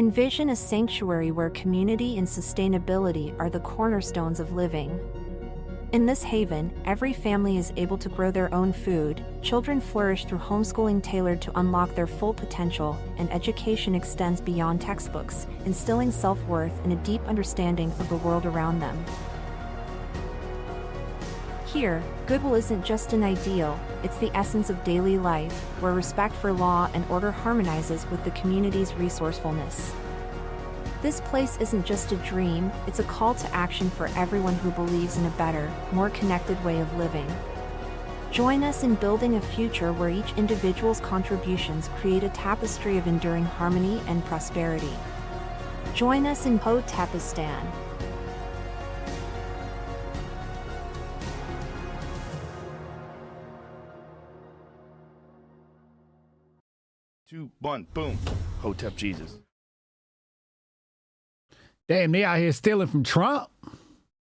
Envision a sanctuary where community and sustainability are the cornerstones of living. In this haven, every family is able to grow their own food, children flourish through homeschooling tailored to unlock their full potential, and education extends beyond textbooks, instilling self-worth and a deep understanding of the world around them. Here, goodwill isn't just an ideal, it's the essence of daily life, where respect for law and order harmonizes with the community's resourcefulness. This place isn't just a dream, it's a call to action for everyone who believes in a better, more connected way of living. Join us in building a future where each individual's contributions create a tapestry of enduring harmony and prosperity. Join us in Hotepistan. Two, one, boom. Hotep Jesus. Damn, they out here stealing from Trump.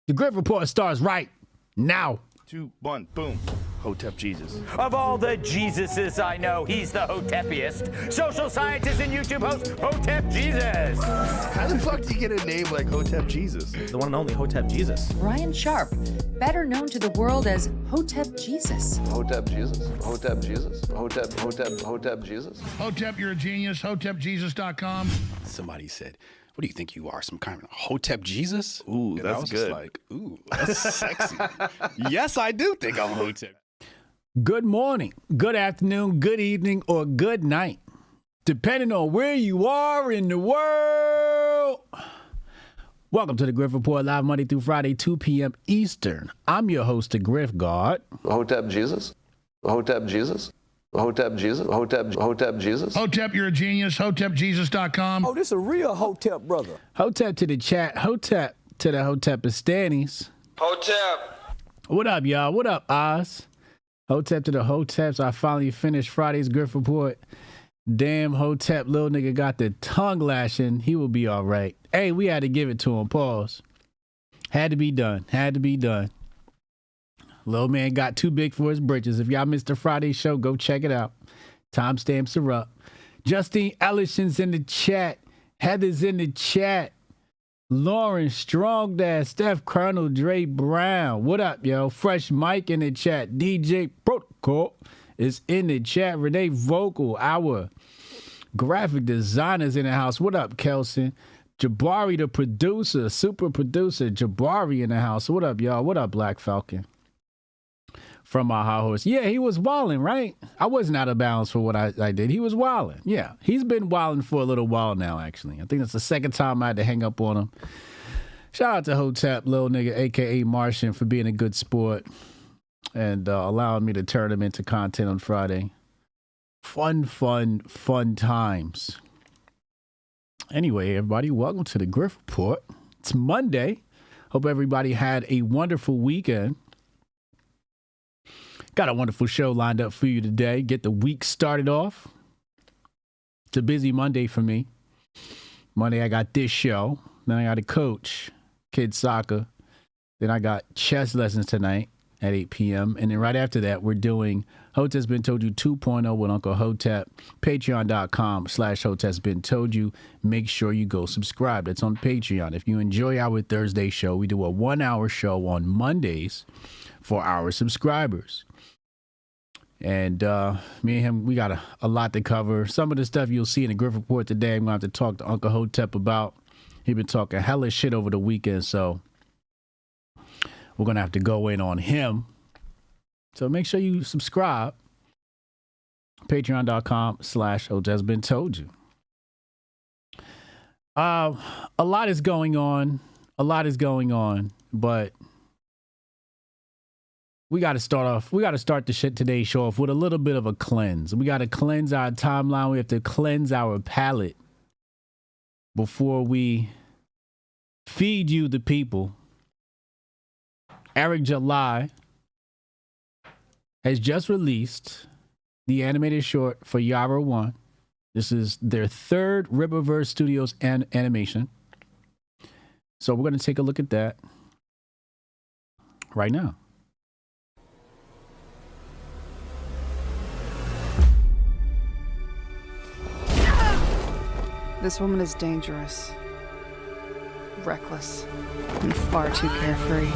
The Grift Report starts right now. 2, 1, boom. Hotep Jesus. Of all the Jesuses I know, he's the Hotepiest. Social scientist and YouTube host, Hotep Jesus. How the fuck do you get a name like Hotep Jesus? The one and only Hotep Jesus. Ryan Sharp, better known to the world as Hotep Jesus. Hotep Jesus. Hotep Jesus. Hotep Jesus. Hotep, you're a genius. HotepJesus.com. Somebody said, what do you think you are, some kind of Hotep Jesus? Ooh, and that's I was good. Just like, ooh, that's sexy. Yes, I do think I'm Hotep. Good morning, good afternoon, good evening, or good night, depending on where you are in the world. Welcome to the Grift Report, live Monday through Friday, 2 p.m. Eastern. I'm your host, the Grift God. Hotep Jesus. Hotep Jesus. Hotep Jesus. Hotep Jesus. Hotep, you're a genius. HotepJesus.com. Oh, this a real Hotep brother. Hotep to the chat, Hotep to the Hotepistanis. Hotep. What up, y'all? What up, Oz? Hotep to the Hoteps. I finally finished Friday's Grift Report. Damn, Hotep, little nigga got the tongue lashing. He will be all right. Hey, we had to give it to him. Pause. Had to be done. Had to be done. Little man got too big for his britches. If y'all missed the Friday show, go check it out. Timestamps are up. Justine Ellison's in the chat. Heather's in the chat. Lauren Strong Dad, Steph Colonel, Dre Brown. What up, yo? Fresh Mike in the chat. DJ Protocol is in the chat. Renee Vocal, our graphic designers in the house. What up, Kelson? Jabari, the producer, super producer, Jabari in the house. What up, y'all? What up, Black Falcon? From our high horse. Yeah, he was wilding, right? I wasn't out of bounds for what I did. He was wilding. Yeah, he's been wilding for a little while now, actually. I think that's the second time I had to hang up on him. Shout out to Hotep, little nigga, a.k.a. Martian, for being a good sport and allowing me to turn him into content on Friday. Fun times. Anyway, everybody, welcome to the Grift Report. It's Monday. Hope everybody had a wonderful weekend. Got a wonderful show lined up for you today. Get the week started off. It's a busy Monday for me. Monday, I got this show. Then I got to coach kids soccer. Then I got chess lessons tonight at 8 p.m. And then right after that, we're doing Hotep's Been Told You 2.0 with Uncle Hotep. Patreon.com/Hotep's Been Told You. Make sure you go subscribe. That's on Patreon. If you enjoy our Thursday show, we do a 1-hour show on Mondays for our subscribers. And me and him, we got a lot to cover. Some of the stuff you'll see in the Grift Report today, I'm going to have to talk to Uncle Hotep about. He's been talking hella shit over the weekend, so we're going to have to go in on him. So make sure you subscribe. Patreon.com/Hotep's Been Told You. A lot is going on. But we got to start today's show off with a little bit of a cleanse. We got to cleanse our timeline. We have to cleanse our palate before we feed you the people. Eric July has just released the animated short for Yara One. This is their third Riververse Studios animation. So we're going to take a look at that right now. This woman is dangerous, reckless, and far too carefree.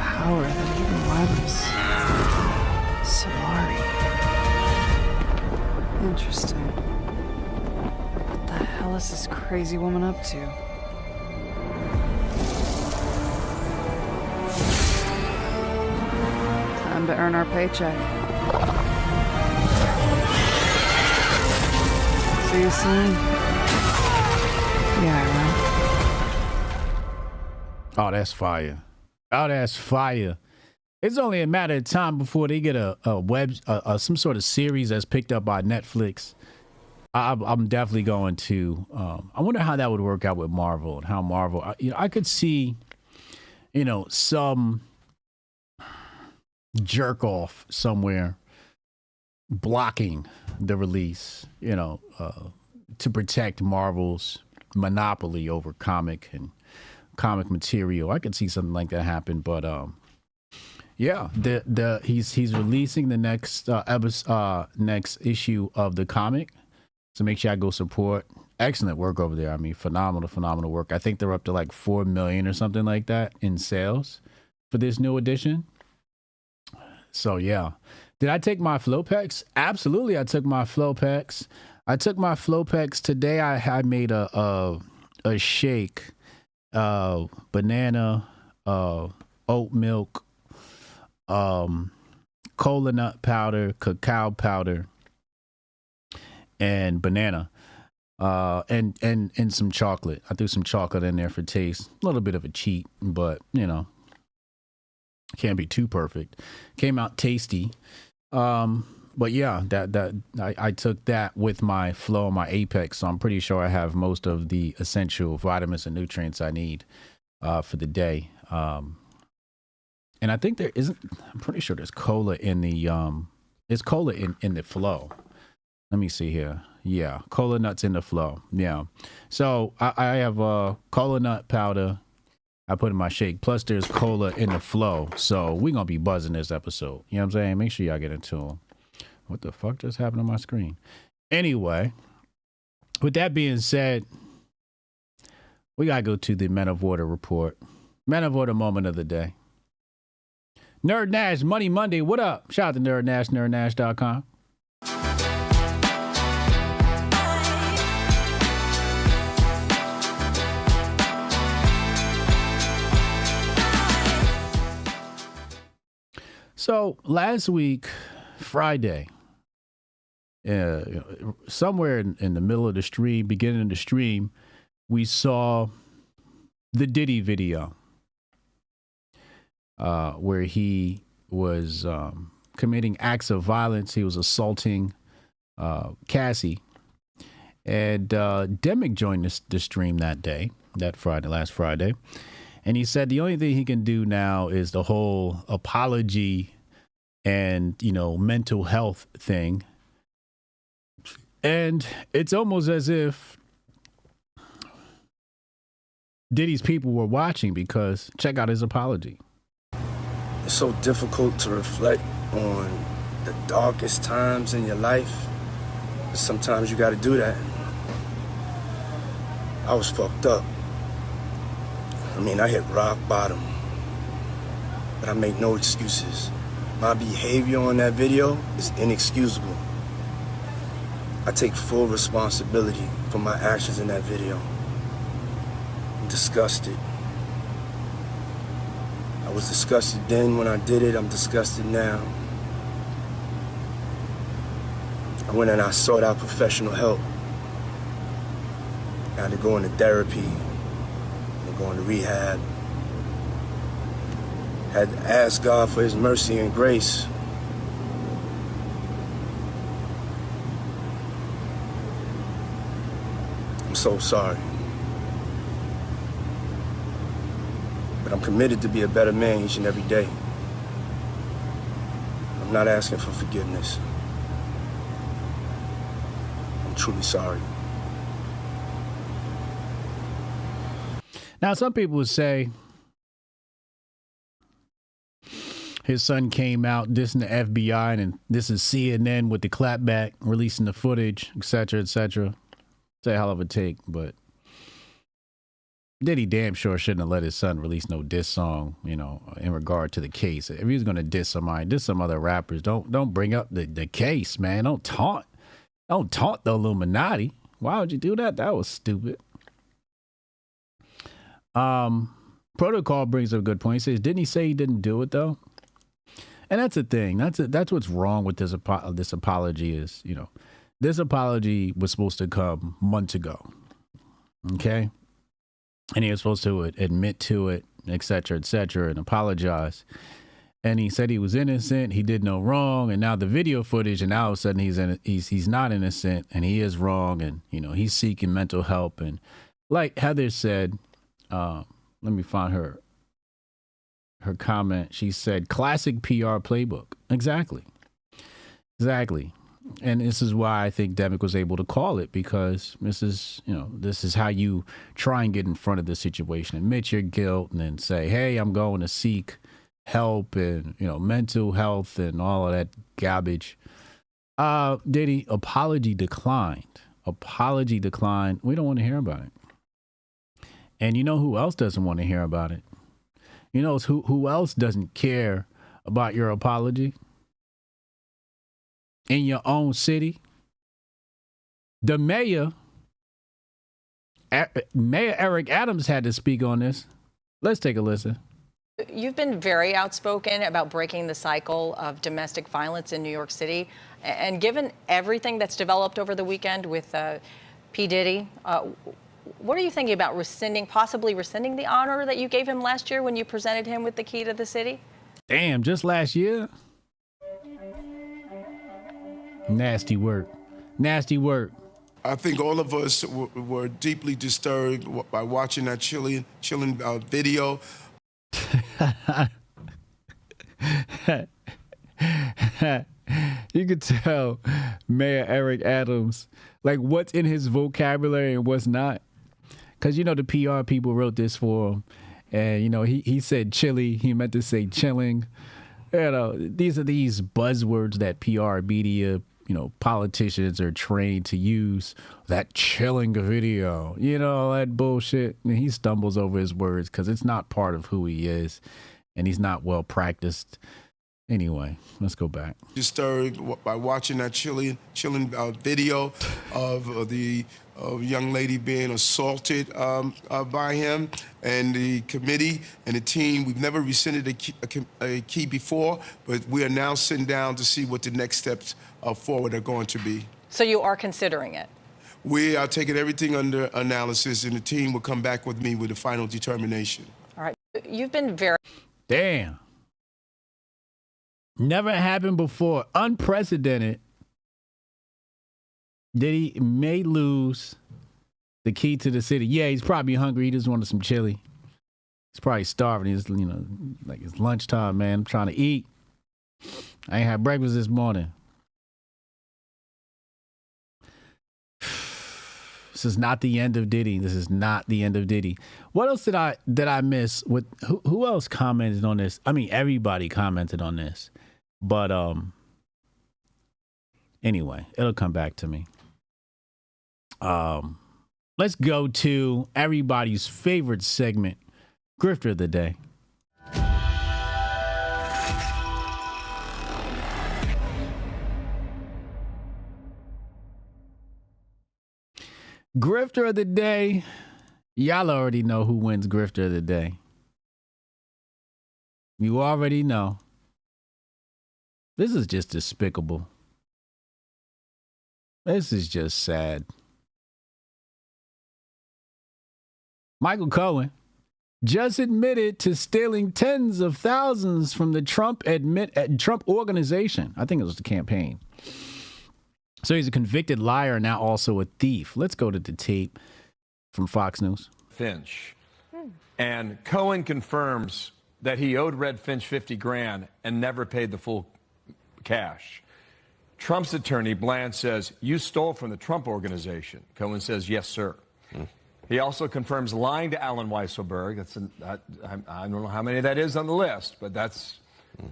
Power that even rivals Solari. Interesting. What the hell is this crazy woman up to? Time to earn our paycheck. See you soon. Yeah, Oh, that's fire. Oh, that's fire. It's only a matter of time before they get a some sort of series that's picked up by Netflix. I'm definitely going to. I wonder how that would work out with Marvel and how Marvel. I could see, some jerk off somewhere blocking the release. To protect Marvel's monopoly over comic material. I could see something like that happen, but yeah, he's releasing the next next issue of the comic, so make sure I go support. Excellent work over there. I mean, phenomenal work. I think they're up to like 4 million or something like that in sales for this new edition. So yeah, did I take my flow packs? Absolutely, I took my flow packs. Today. I made a shake. Banana, oat milk, cola nut powder, cacao powder, and banana, and some chocolate. I threw some chocolate in there for taste. A little bit of a cheat, but can't be too perfect. Came out tasty. But yeah, I took that with my Flow, my Apex, so I'm pretty sure I have most of the essential vitamins and nutrients I need for the day. And I think I'm pretty sure there's cola in the there's cola in the Flow. Let me see here. Yeah, cola nuts in the Flow. Yeah, so I have cola nut powder I put in my shake. Plus there's cola in the Flow, so we're gonna be buzzing this episode. You know what I'm saying? Make sure y'all get into them. What the fuck just happened on my screen? Anyway, with that being said, we gotta go to the Men of Order report. Men of Order moment of the day. Nerd Nash, Money Monday, what up? Shout out to Nerd Nash, nerdnash.com. So last week, Friday, somewhere in the middle of the stream, beginning of the stream, we saw the Diddy video where he was committing acts of violence. He was assaulting Cassie. And Demick joined the stream that day, last Friday. And he said the only thing he can do now is the whole apology and, mental health thing. And it's almost as if Diddy's people were watching, because check out his apology. It's so difficult to reflect on the darkest times in your life, but sometimes you got to do that. I was fucked up. I hit rock bottom, but I make no excuses. My behavior on that video is inexcusable. I take full responsibility for my actions in that video. I'm disgusted. I was disgusted then when I did it. I'm disgusted now. I went and I sought out professional help. I had to go into therapy, and go into rehab. Had to ask God for his mercy and grace. I'm so sorry. But I'm committed to be a better man each and every day. I'm not asking for forgiveness. I'm truly sorry. Now, some people would say, His son came out dissing the FBI, and this is CNN with the clapback, releasing the footage, etc., etc. It's a hell of a take, but Diddy damn sure shouldn't have let his son release no diss song, you know, in regard to the case. If he was going to diss somebody, diss some other rappers. Don't bring up the case, man. Don't taunt the Illuminati. Why would you do that? That was stupid. Protocol brings up a good point. He says, didn't he say he didn't do it though? And that's the thing. That's what's wrong with this apology is, you know, this apology was supposed to come months ago. Okay. And he was supposed to admit to it, et cetera, and apologize. And he said he was innocent. He did no wrong. And now the video footage, and now all of a sudden he's not innocent and he is wrong. And, you know, he's seeking mental help. And like Heather said, let me find her comment. She said, classic PR playbook. Exactly. And this is why I think Demick was able to call it, because this is how you try and get in front of the situation, admit your guilt, and then say, hey, I'm going to seek help and, you know, mental health and all of that garbage. Diddy, apology declined. We don't want to hear about it. And you know who else doesn't want to hear about it? You know who else doesn't care about your apology? In your own city, the mayor Eric Adams had to speak on this. Let's take a listen. You've been very outspoken about breaking the cycle of domestic violence in New York City. And given everything that's developed over the weekend with P. Diddy, what are you thinking about possibly rescinding the honor that you gave him last year when you presented him with the key to the city? Damn, just last year? Nasty work. I think all of us were deeply disturbed by watching that chilling video. You could tell Mayor Eric Adams, like, what's in his vocabulary and what's not. Because, you know, the PR people wrote this for him. And, you know, he said chilly. He meant to say chilling. You know, these are these buzzwords that PR media, you know, politicians are trained to use. That chilling video, you know, all that bullshit. And he stumbles over his words because it's not part of who he is, and he's not well practiced. Anyway, let's go back. Disturbed by watching that chilling video of the young lady being assaulted by him and the committee and the team. We've never rescinded a key before, but we are now sitting down to see what the next steps forward are going to be. So you are considering it? We are taking everything under analysis, and the team will come back with me with a final determination. All right. You've been very... Damn. Never happened before. Unprecedented. Diddy may lose the key to the city. Yeah, he's probably hungry. He just wanted some chili. He's probably starving. He's, you know, like it's lunchtime, man. I'm trying to eat. I ain't had breakfast this morning. This is not the end of Diddy. What else did I miss? Who else commented on this? I mean, everybody commented on this. But anyway, it'll come back to me. Let's go to everybody's favorite segment, Grifter of the Day. Grifter of the Day. Y'all already know who wins Grifter of the Day. You already know. This is just despicable. This is just sad. Michael Cohen just admitted to stealing tens of thousands from the Trump organization. I think it was the campaign. So he's a convicted liar, now also a thief. Let's go to the tape from Fox News. Finch. And Cohen confirms that he owed Red Finch 50 grand and never paid the full cash. Trump's attorney, Bland, says, you stole from the Trump organization. Cohen says, yes, sir. He also confirms lying to Alan Weisselberg. I don't know how many that is on the list, but that's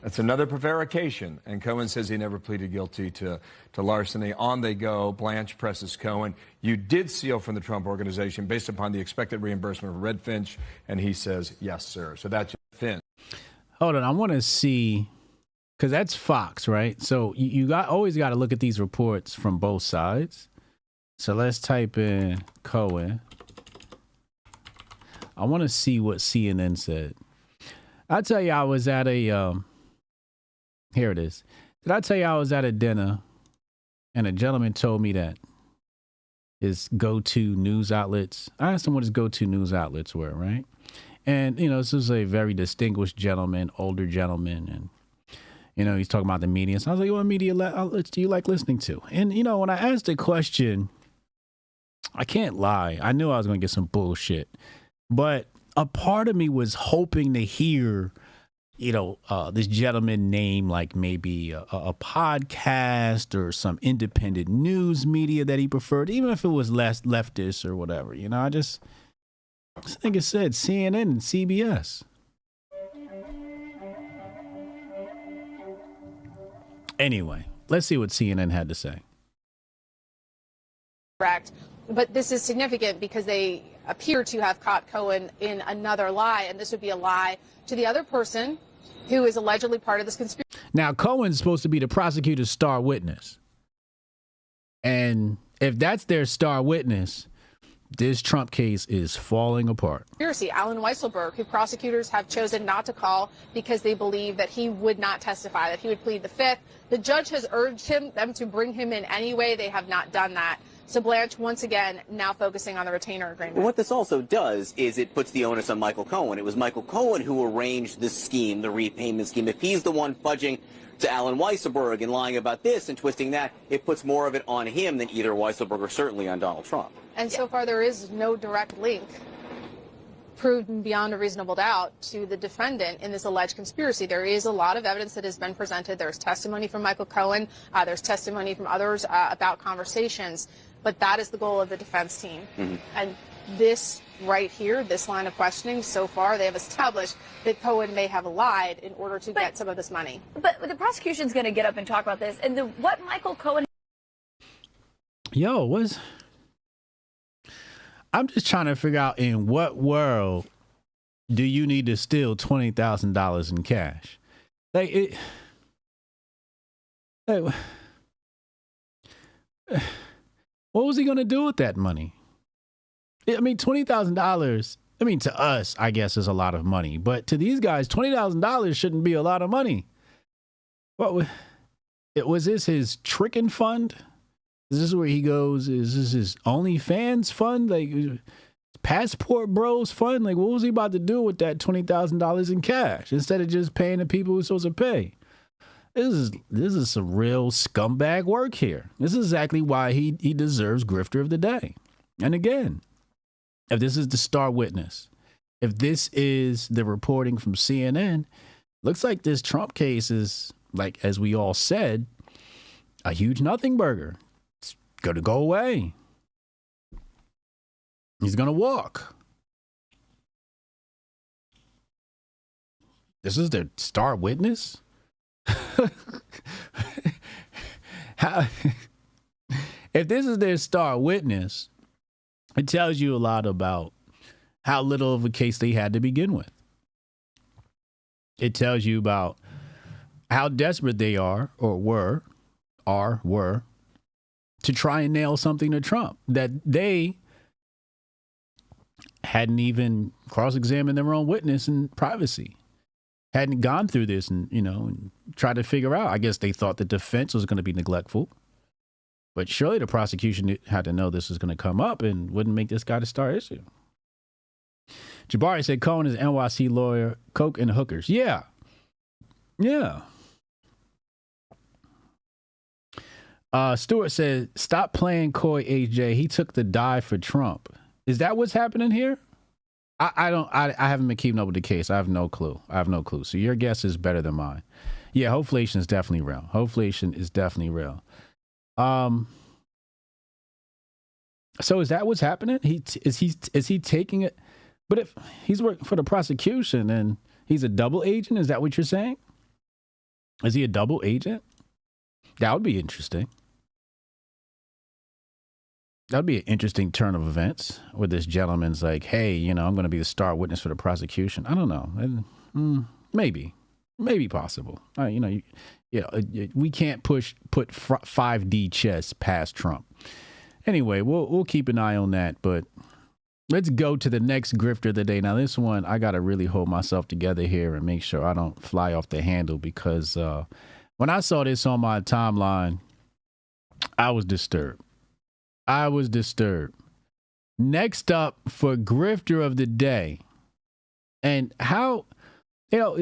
That's another prevarication. And Cohen says he never pleaded guilty to larceny. On they go. Blanche presses Cohen. You did steal from the Trump organization based upon the expected reimbursement of Red Finch. And he says, yes, sir. So that's Finch. Hold on. I want to see, because that's Fox, right? So you always got to look at these reports from both sides. So let's type in Cohen. I want to see what CNN said. I tell you, I was at a, here it is. Did I tell you I was at a dinner and a gentleman told me that his go-to news outlets, I asked him what his go-to news outlets were, right? And, you know, this was a very distinguished gentleman, older gentleman, and, you know, he's talking about the media. So I was like, what media outlets do you like listening to? And, you know, when I asked the question, I can't lie. I knew I was going to get some bullshit. But a part of me was hoping to hear, you know, this gentleman name like maybe a podcast or some independent news media that he preferred, even if it was less leftist or whatever. You know, I think it said CNN and CBS. Anyway, let's see what CNN had to say. Correct. But this is significant because they appear to have caught Cohen in another lie, and this would be a lie to the other person who is allegedly part of this conspiracy. Now, Cohen's supposed to be the prosecutor's star witness. And if that's their star witness, this Trump case is falling apart. Conspiracy, Alan Weisselberg, who prosecutors have chosen not to call because they believe that he would not testify, that he would plead the fifth. The judge has urged them to bring him in anyway. They have not done that. So Blanche, once again, now focusing on the retainer agreement. What this also does is it puts the onus on Michael Cohen. It was Michael Cohen who arranged this scheme, the repayment scheme. If he's the one fudging to Alan Weisselberg and lying about this and twisting that, it puts more of it on him than either Weisselberg or certainly on Donald Trump. And so far, there is no direct link proven beyond a reasonable doubt to the defendant in this alleged conspiracy. There is a lot of evidence that has been presented. There's testimony from Michael Cohen. There's testimony from others about conversations. But that is the goal of the defense team. Mm-hmm. And this right here, this line of questioning, so far, they have established that Cohen may have lied in order to get some of this money. But the prosecution's going to get up and talk about this. And what Michael Cohen... I'm just trying to figure out in what world do you need to steal $20,000 in cash? What was he going to do with that money? I mean, $20,000, I mean, to us, I guess, is a lot of money. But to these guys, $20,000 shouldn't be a lot of money. Was this his tricking fund? Is this where he goes? Is this his OnlyFans fund? Like, Passport Bros fund? Like, what was he about to do with that $20,000 in cash instead of just paying the people who's supposed to pay? This is some real scumbag work here. This is exactly why he deserves Grifter of the Day. And again, if this is the star witness, if this is the reporting from CNN, looks like this Trump case is, like, as we all said, a huge nothing burger. It's going to go away. He's going to walk. This is the star witness? If this is their star witness, it tells you a lot about how little of a case they had to begin with. It tells you about how desperate they are or were to try and nail something to Trump that they hadn't even cross-examined their own witness in privacy. Hadn't gone through this and, and tried to figure out. I guess they thought the defense was going to be neglectful. But surely the prosecution had to know this was going to come up and wouldn't make this guy the star issue. Jabari said Cohen is an NYC lawyer, coke and hookers. Yeah. Stewart said, stop playing coy, AJ. He took the dive for Trump. Is that what's happening here? I haven't been keeping up with the case. I have no clue. So your guess is better than mine. Yeah, hoflation is definitely real. So is that what's happening? Is he taking it? But if he's working for the prosecution and he's a double agent, is that what you're saying? Is he a double agent? That would be interesting. That would be an interesting turn of events where this gentleman's like, hey, you know, I'm going to be the star witness for the prosecution. I don't know. Maybe possible. You know, we can't put 5D chess past Trump. Anyway, we'll keep an eye on that, but let's go to the next grifter of the day. Now, this one, I got to really hold myself together here and make sure I don't fly off the handle because when I saw this on my timeline, I was disturbed. Next up for grifter of the day, and how, you know,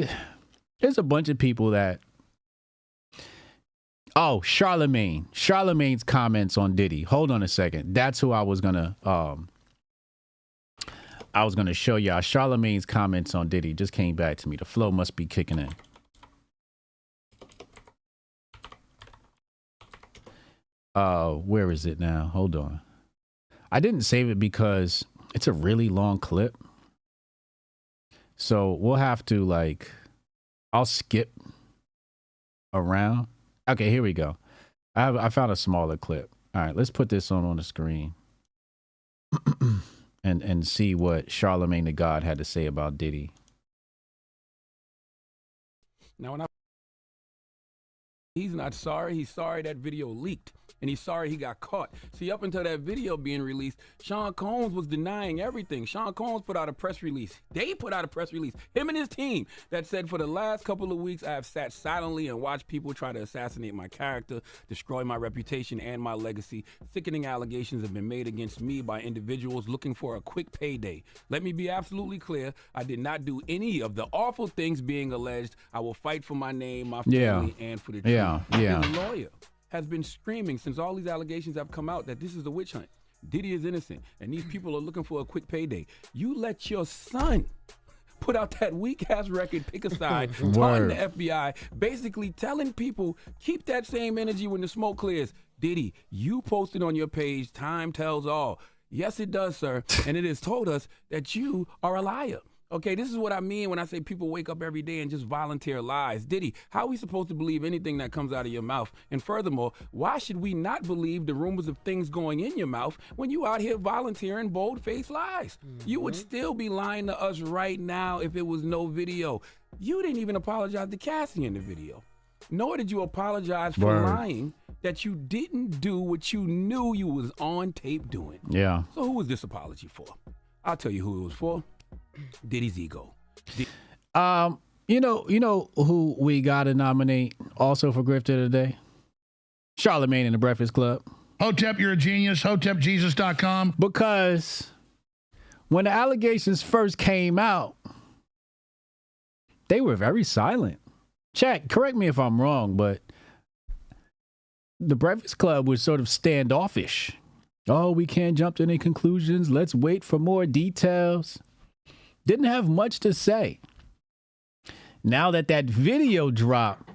there's a bunch of people that, Charlemagne's comments on Diddy. Hold on a second. That's who I was gonna show y'all. Charlemagne's comments on Diddy just came back to me. The flow must be kicking in. Where is it now? Hold on. I didn't save it because it's a really long clip. So we'll have to I'll skip around. Okay, here we go. I found a smaller clip. All right, let's put this on the screen and see what Charlemagne the God had to say about Diddy. Now, he's not sorry. He's sorry that video leaked. And he's sorry he got caught. See, up until that video being released, Sean Combs was denying everything. Sean Combs put out a press release. They put out a press release, him and his team, that said, for the last couple of weeks, I have sat silently and watched people try to assassinate my character, destroy my reputation and my legacy. Sickening allegations have been made against me by individuals looking for a quick payday. Let me be absolutely clear. I did not do any of the awful things being alleged. I will fight for my name, my family, and for the truth. Yeah. His lawyer has been screaming since all these allegations have come out that this is a witch hunt. Diddy is innocent, and these people are looking for a quick payday. You let your son put out that weak-ass record, Pick a Side, taunting the FBI, basically telling people, keep that same energy when the smoke clears. Diddy, you posted on your page, time tells all. Yes, it does, sir, and it has told us that you are a liar. Okay, this is what I mean when I say people wake up every day and just volunteer lies. Diddy, how are we supposed to believe anything that comes out of your mouth? And furthermore, why should we not believe the rumors of things going in your mouth when you out here volunteering bold-faced lies? You would still be lying to us right now if it was no video. You didn't even apologize to Cassie in the video. Nor did you apologize for lying that you didn't do what you knew you was on tape doing. Yeah. So who was this apology for? I'll tell you who it was for. Diddy's ego. You know who we gotta nominate also for Grifter today? Charlemagne and the Breakfast Club. Hotep, you're a genius. HotepJesus.com. Because when the allegations first came out, they were very silent. Chat, correct me if I'm wrong, but the Breakfast Club was sort of standoffish. Oh, we can't jump to any conclusions. Let's wait for more details. Didn't have much to say. Now that video dropped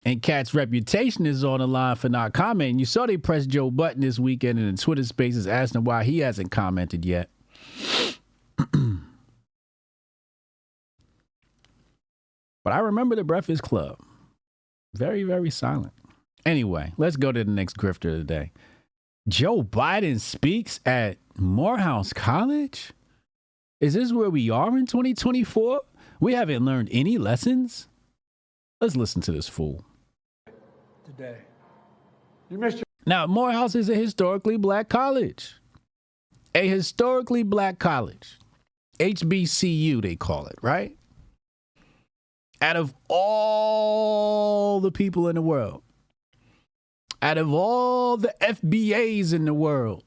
and Cat's reputation is on the line for not commenting, you saw they pressed Joe Button this weekend in the Twitter Spaces asking why he hasn't commented yet. But I remember the Breakfast Club. Very, very silent. Anyway, let's go to the next grifter of the day. Joe Biden speaks at Morehouse College? Is this where we are in 2024? We haven't learned any lessons? Let's listen to this fool. Today. You missed your Now, Morehouse is a historically black college. A historically black college. HBCU, they call it, right? Out of all the people in the world, out of all the FBAs in the world,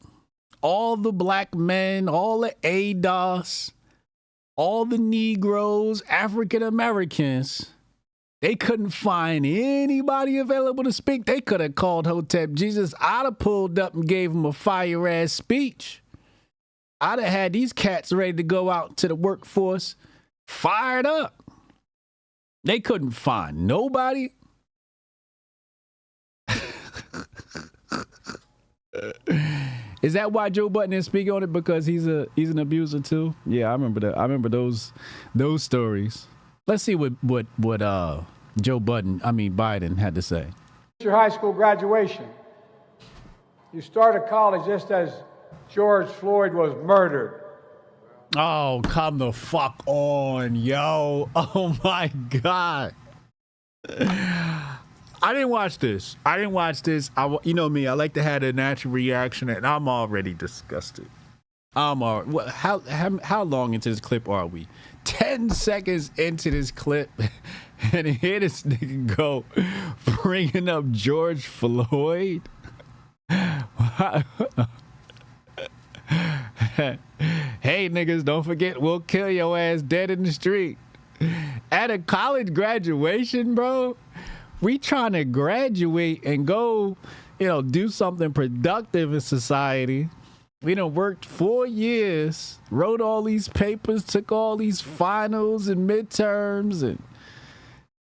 all the black men, all the ADOS, all the Negroes, African Americans, they couldn't find anybody available to speak. They could have called Hotep Jesus. I'd have pulled up and gave him a fire-ass speech. I'd have had these cats ready to go out to the workforce, fired up. They couldn't find nobody. Is that why Joe Button didn't speak on it? Because he's an abuser too? Yeah, I remember that. I remember those stories. Let's see what Biden had to say. Your high school graduation. You started college just as George Floyd was murdered. Oh, come the fuck on, yo. Oh my God. I didn't watch this. You know me, I like to have a natural reaction, and I'm already disgusted. How long into this clip are we? 10 seconds into this clip, and here this nigga go bringing up George Floyd. Hey niggas, don't forget, we'll kill your ass dead in the street. At a college graduation, bro, we trying to graduate and go, do something productive in society. We done worked 4 years, wrote all these papers, took all these finals and midterms and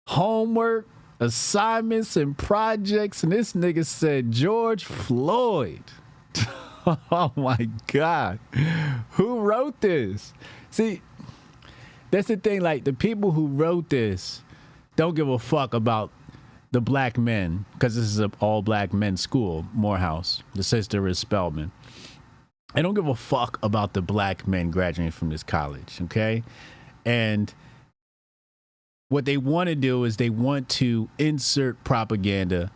homework, assignments and projects, and this nigga said George Floyd. Oh my God. Who wrote this? See, that's the thing, like the people who wrote this don't give a fuck about the black men, because this is an all black men's school, Morehouse. The sister is Spelman. I don't give a fuck about the black men graduating from this college, okay? And what they want to do is they want to insert propaganda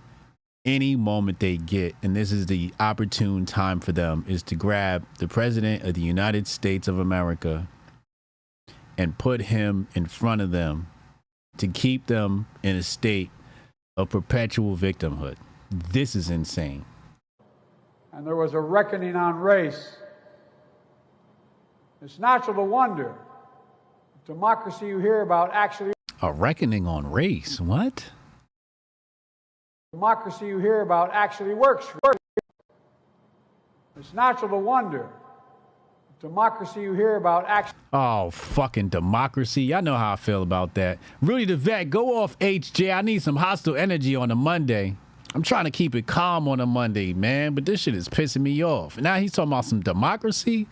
any moment they get, and this is the opportune time for them, is to grab the president of the United States of America and put him in front of them to keep them in a state of perpetual victimhood. This is insane. And there was a reckoning on race. It's natural to wonder if democracy you hear about actually... A reckoning on race? What? Democracy you hear about actually works. It's natural to wonder if democracy you hear about actually... Oh, fucking democracy. Y'all know how I feel about that. Rudy the Vet, go off HJ. I need some hostile energy on a Monday. I'm trying to keep it calm on a Monday, man, but this shit is pissing me off. And now he's talking about some democracy,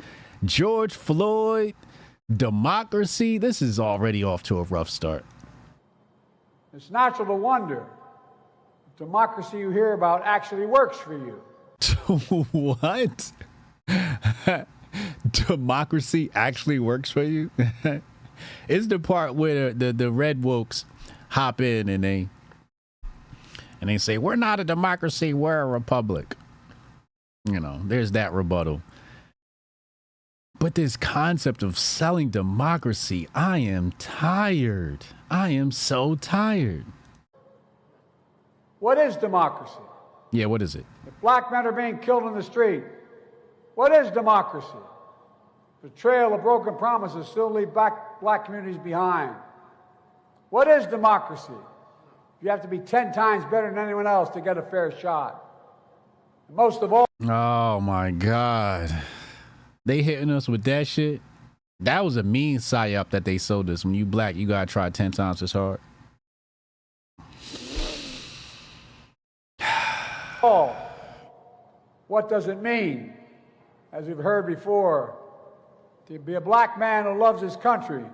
George Floyd, democracy. This is already off to a rough start. It's natural to wonder if democracy you hear about actually works for you. What? Democracy actually works for you? It's the part where the red wokes hop in and they say, we're not a democracy, we're a republic. There's that rebuttal. But this concept of selling democracy, I am tired. I am so tired. What is democracy? Yeah, what is it? If black men are being killed in the street, what is democracy? Betrayal of broken promises still leave black communities behind. What is democracy? You have to be 10 times better than anyone else to get a fair shot. And most of all... Oh, my God. They hitting us with that shit? That was a mean psyop that they sold us. When you black, you gotta try 10 times as hard. Oh, what does it mean? As we've heard before, to be a black man who loves his country,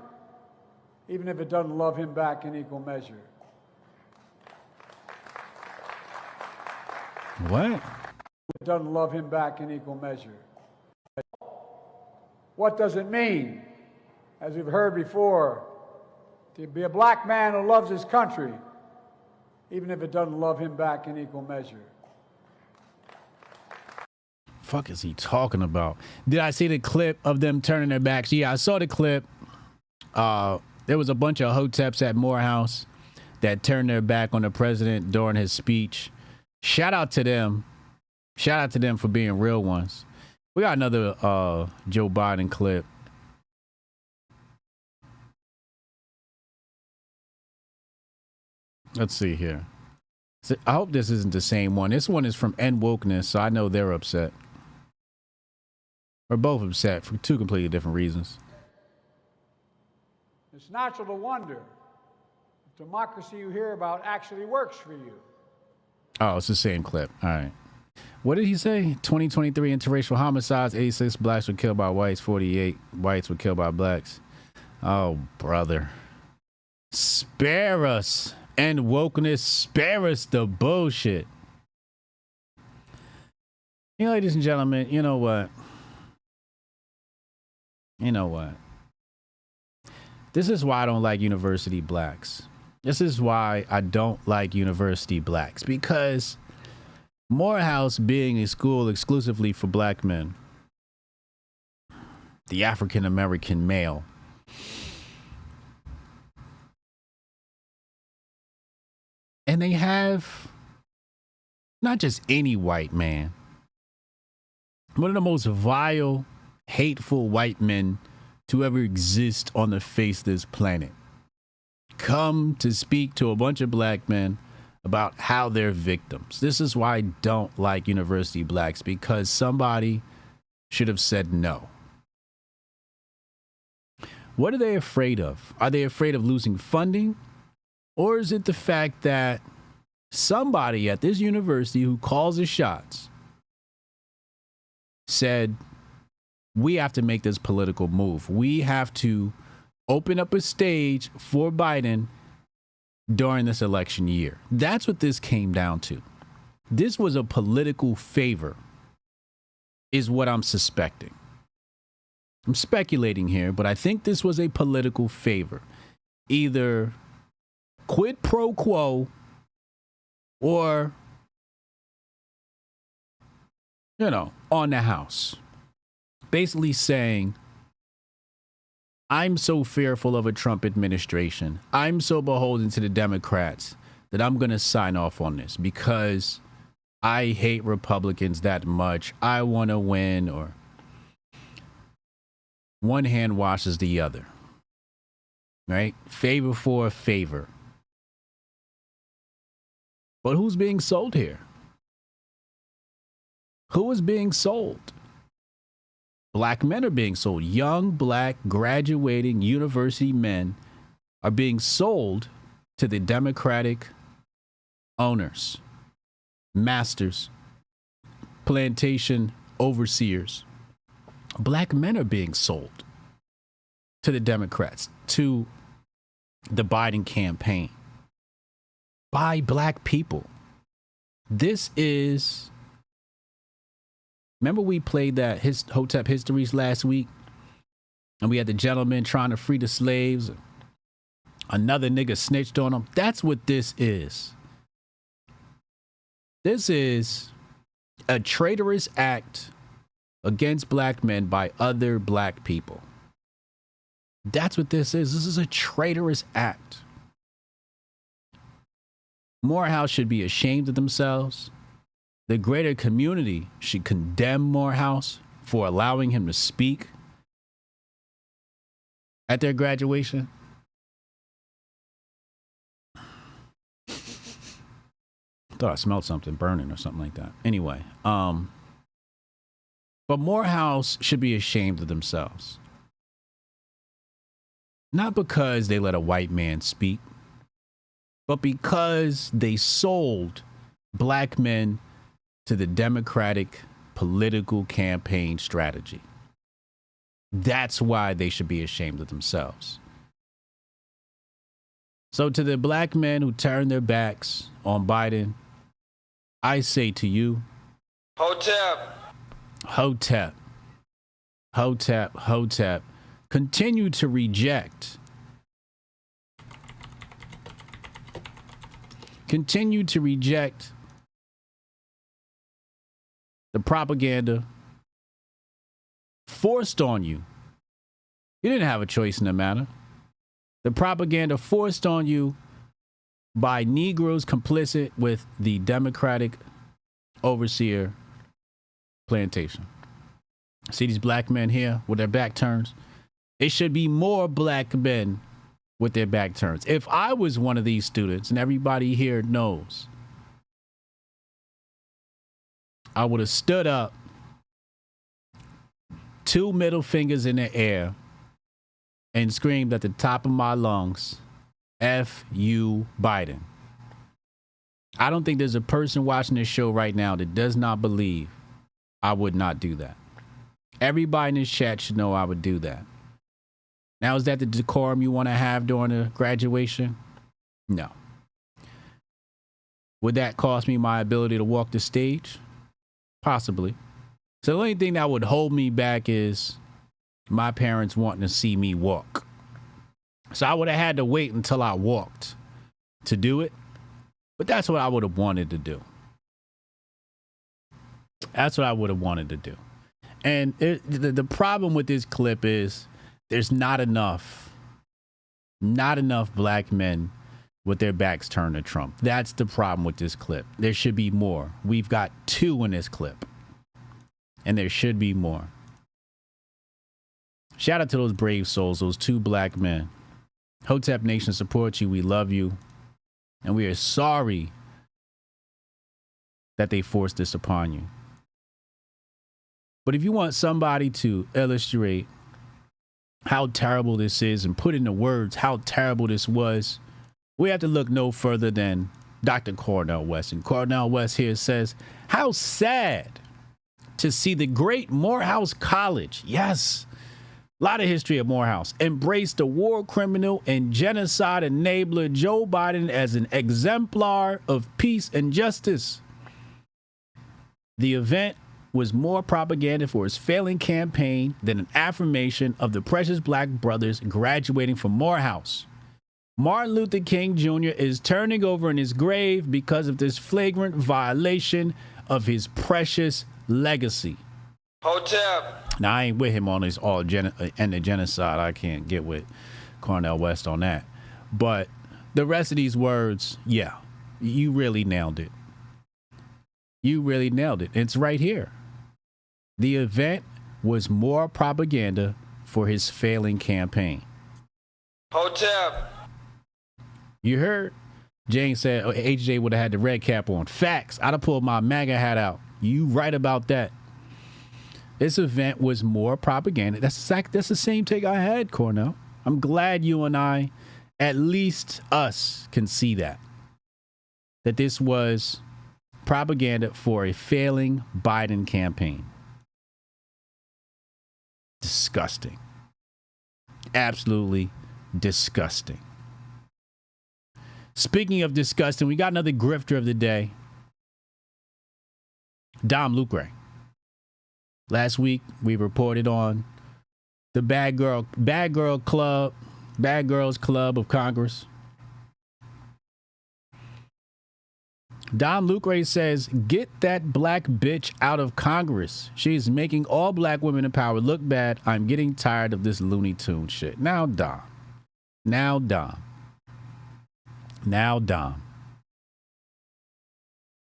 even if it doesn't love him back in equal measure. What? It doesn't love him back in equal measure. What does it mean? As we've heard before, to be a black man who loves his country, even if it doesn't love him back in equal measure. Fuck is he talking about? Did I see the clip of them turning their backs? Yeah, I saw the clip. There was a bunch of Hoteps at Morehouse that turned their back on the president during his speech. Shout out to them. Shout out to them for being real ones. We got another Joe Biden clip. Let's see here. I hope this isn't the same one. This one is from N Wokeness, so I know they're upset. We're both upset for two completely different reasons. It's natural to wonder if democracy you hear about actually works for you. Oh, it's the same clip. All right. What did he say? 2023 interracial homicides, 86 blacks were killed by whites, 48 whites were killed by blacks. Oh, brother. Spare us. And wokeness, spare us the bullshit. You know, ladies and gentlemen, you know what? This is why I don't like university blacks. This is why I don't like university blacks. Because Morehouse being a school exclusively for black men, the African American male, and they have not just any white man, one of the most vile, hateful white men to ever exist on the face of this planet, come to speak to a bunch of black men about how they're victims. This is why I don't like university blacks, because somebody should have said no. What are they afraid of? Are they afraid of losing funding? Or is it the fact that somebody at this university who calls the shots said, we have to make this political move. We have to open up a stage for Biden during this election year. That's what this came down to. This was a political favor, is what I'm suspecting. I'm speculating here, but I think this was a political favor. Either quid pro quo or, you know, on the house. Basically saying, I'm so fearful of a Trump administration, I'm so beholden to the Democrats that I'm going to sign off on this because I hate Republicans that much. I want to win, or one hand washes the other, right? Favor for a favor. But who's being sold here? Who is being sold? Black men are being sold. Young, black, graduating university men are being sold to the Democratic owners, masters, plantation overseers. Black men are being sold to the Democrats, to the Biden campaign, by black people. This is... Remember we played that Hotep Histories last week? And we had the gentleman trying to free the slaves. Another nigga snitched on him. That's what this is. This is a traitorous act against black men by other black people. That's what this is. This is a traitorous act. Morehouse should be ashamed of themselves. The greater community should condemn Morehouse for allowing him to speak at their graduation. Thought I smelled something burning or something like that. Anyway, but Morehouse should be ashamed of themselves. Not because they let a white man speak, but because they sold black men to the Democratic political campaign strategy. That's why they should be ashamed of themselves. So to the black men who turn their backs on Biden, I say to you, Hotep. Hotep. Hotep. Hotep. Continue to reject. Continue to reject the propaganda forced on you. You didn't have a choice in the matter. The propaganda forced on you by Negroes complicit with the Democratic overseer plantation. See these black men here with their back turns? It should be more black men with their back turns. If I was one of these students, and everybody here knows, I would have stood up, 2 middle fingers in the air, and screamed at the top of my lungs, F you, Biden. I don't think there's a person watching this show right now that does not believe I would not do that. Everybody in this chat should know I would do that. Now, is that the decorum you want to have during a graduation? No. Would that cost me my ability to walk the stage? Possibly. So the only thing that would hold me back is my parents wanting to see me walk. So I would have had to wait until I walked to do it. But that's what I would have wanted to do. That's what I would have wanted to do. And the problem with this clip is there's not enough black men with their backs turned to Trump. That's the problem with this clip. There should be more. We've got 2 in this clip. And there should be more. Shout out to those brave souls, those 2 black men. Hotep Nation supports you. We love you. And we are sorry that they forced this upon you. But if you want somebody to illustrate how terrible this is and put into words how terrible this was, we have to look no further than Dr. Cornel West. And Cornel West here says, how sad to see the great Morehouse College, yes, a lot of history of Morehouse, embrace the war criminal and genocide enabler Joe Biden as an exemplar of peace and justice. The event was more propaganda for his failing campaign than an affirmation of the precious black brothers graduating from Morehouse. Martin Luther King Jr. is turning over in his grave because of this flagrant violation of his precious legacy. Hotep. Now, I ain't with him on this end of genocide. I can't get with Cornel West on that. But the rest of these words, yeah, you really nailed it. You really nailed it. It's right here. The event was more propaganda for his failing campaign. Hotep. You heard? Jane said HJ would have had the red cap on. Facts. I'd have pulled my MAGA hat out. You right about that. This event was more propaganda. That's the same take I had, Cornell. I'm glad you and I, at least us, can see that. That this was propaganda for a failing Biden campaign. Disgusting. Absolutely disgusting. Speaking of disgusting, we got another grifter of the day. Dom Lucre. Last week, we reported on the Bad Girls Club of Congress. Dom Lucre says, get that black bitch out of Congress. She's making all black women in power look bad. I'm getting tired of this Looney Tune shit. Now, Dom.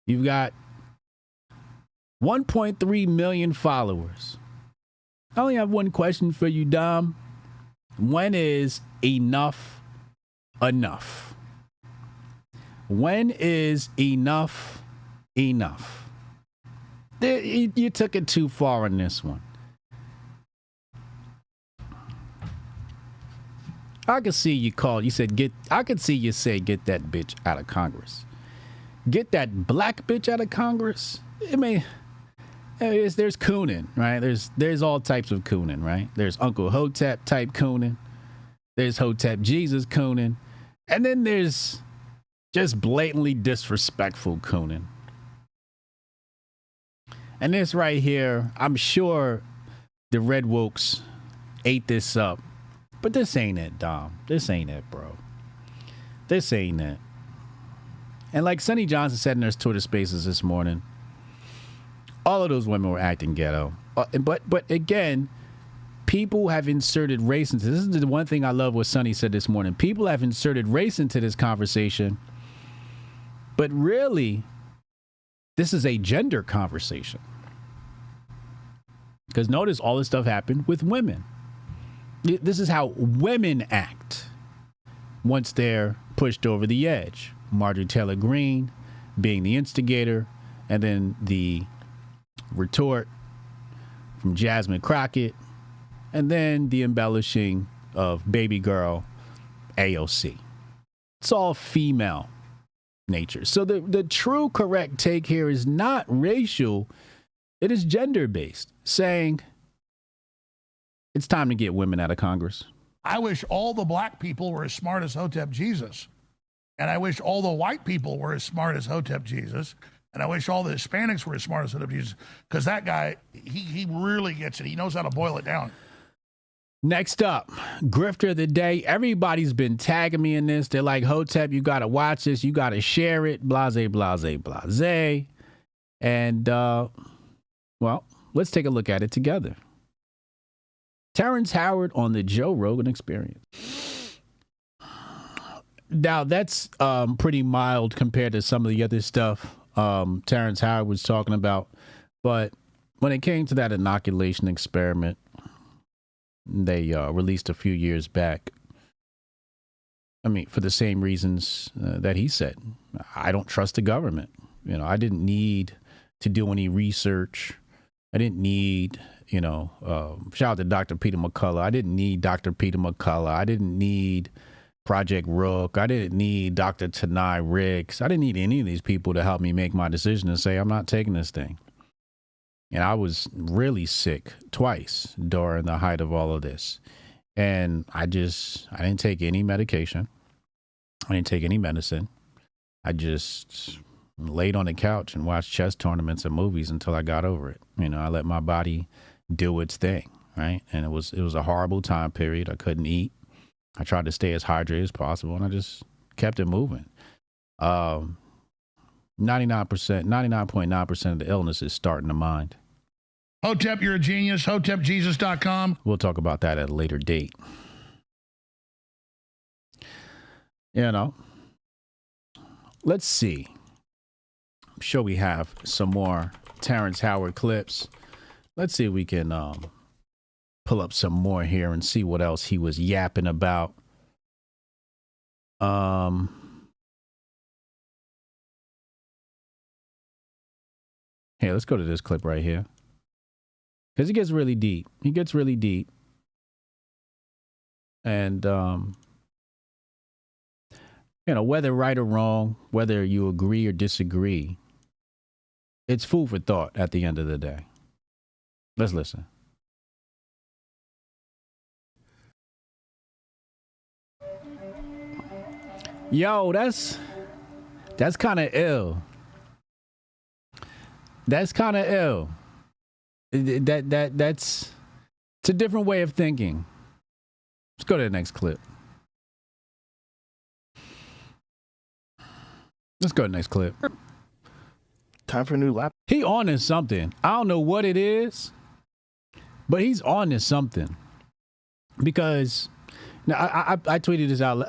You've got 1.3 million followers. I only have one question for you, Dom. When is enough enough? When is enough enough? You took it too far on this one. I could see you call. You said I could see you say get that bitch out of Congress. Get that black bitch out of Congress. I mean, there's cooning, right? There's all types of cooning, right? There's Uncle Hotep type cooning. There's Hotep Jesus cooning, and then there's just blatantly disrespectful cooning. And this right here, I'm sure the red wokes ate this up. But this ain't it, Dom. This ain't it, bro. This ain't it. And like Sonny Johnson said in his Twitter spaces this morning, all of those women were acting ghetto. But again, people have inserted race into this. This is the one thing I love what Sonny said this morning. People have inserted race into this conversation. But really, this is a gender conversation. Because notice all this stuff happened with women. This is how women act once they're pushed over the edge. Marjorie Taylor Greene being the instigator, and then the retort from Jasmine Crockett, and then the embellishing of baby girl AOC. It's all female nature. So the true correct take here is not racial, it is gender-based, saying it's time to get women out of Congress. I wish all the black people were as smart as Hotep Jesus. And I wish all the white people were as smart as Hotep Jesus. And I wish all the Hispanics were as smart as Hotep Jesus. Because that guy, he really gets it. He knows how to boil it down. Next up, Grifter of the Day. Everybody's been tagging me in this. They're like, Hotep, you got to watch this. You got to share it. Blase, blase, blase. And, well, let's take a look at it together. Terrence Howard on the Joe Rogan Experience. Now, that's pretty mild compared to some of the other stuff Terrence Howard was talking about. But when it came to that inoculation experiment they released a few years back, I mean, for the same reasons that he said. I don't trust the government. You know, I didn't need to do any research. I didn't need, you know, shout out to Dr. Peter McCullough. I didn't need Dr. Peter McCullough. I didn't need Project Rook. I didn't need Dr. Tanai Riggs. I didn't need any of these people to help me make my decision and say, I'm not taking this thing. And I was really sick twice during the height of all of this. And I didn't take any medication. I didn't take any medicine. I just laid on the couch and watched chess tournaments and movies until I got over it. You know, I let my body do its thing, right? And it was a horrible time period. I couldn't eat. I tried to stay as hydrated as possible, and I just kept it moving. 99.9% of the illness is starting the mind. Hotep, you're a genius. HotepJesus.com. We'll talk about that at a later date. You know, let's see. I'm sure we have some more Terrence Howard clips. Let's see if we can pull up some more here and see what else he was yapping about. Here, let's go to this clip right here. Because it gets really deep. He gets really deep. And, you know, whether right or wrong, whether you agree or disagree, it's food for thought at the end of the day. Let's listen. Yo, that's kind of ill. That's kind of ill. That's it's a different way of thinking. Let's go to the next clip. Let's go to the next clip. Time for a new lap. He on to something. I don't know what it is, but he's on to something. Because now I tweeted this out.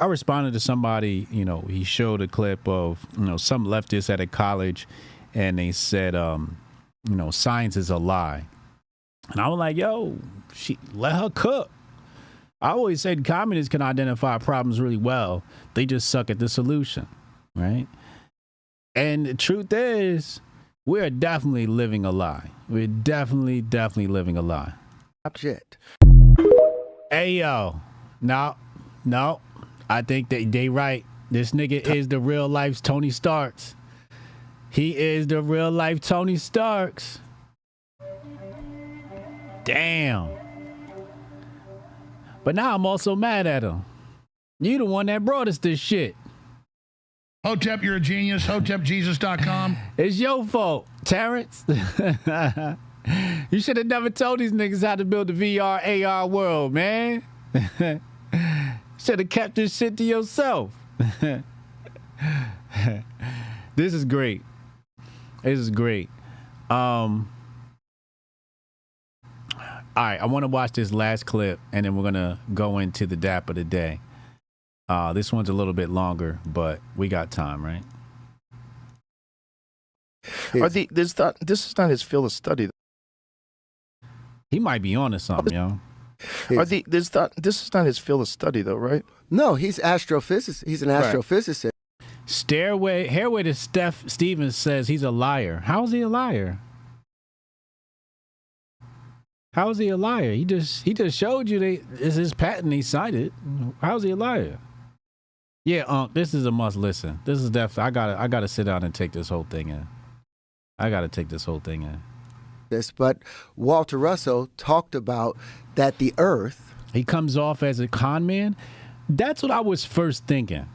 I responded to somebody. You know, he showed a clip of, you know, some leftists at a college, and they said, you know, science is a lie. And I was like, yo, let her cook. I always said communists can identify problems really well. They just suck at the solution, right? And the truth is, we're definitely living a lie. We're definitely living a lie. Shit. Hey, yo. No. I think they right. This nigga is the real life's Tony Starks. He is the real life Tony Starks. Damn. But now I'm also mad at him. You the one that brought us this shit. Hotep, you're a genius. HotepJesus.com. It's your fault, Terrence. You should have never told these niggas how to build a VR, AR world, man. Should have kept this shit to yourself. This is great. This is great. All right, I want to watch this last clip, and then we're going to go into the DAP of the day. This one's a little bit longer, but we got time, right? This is not his field of study. He might be on to something, yo. This is not his field of study, though, right? No, he's astrophysicist. He's an astrophysicist. Hairway to Steph Stevens says he's a liar. How is he a liar? How is he a liar? He just showed you it's his patent he cited. How is he a liar? Yeah, this is a must listen. This is definitely I gotta sit down and take this whole thing in. I gotta take this whole thing in. But Walter Russell talked about that the Earth. He comes off as a con man. That's what I was first thinking.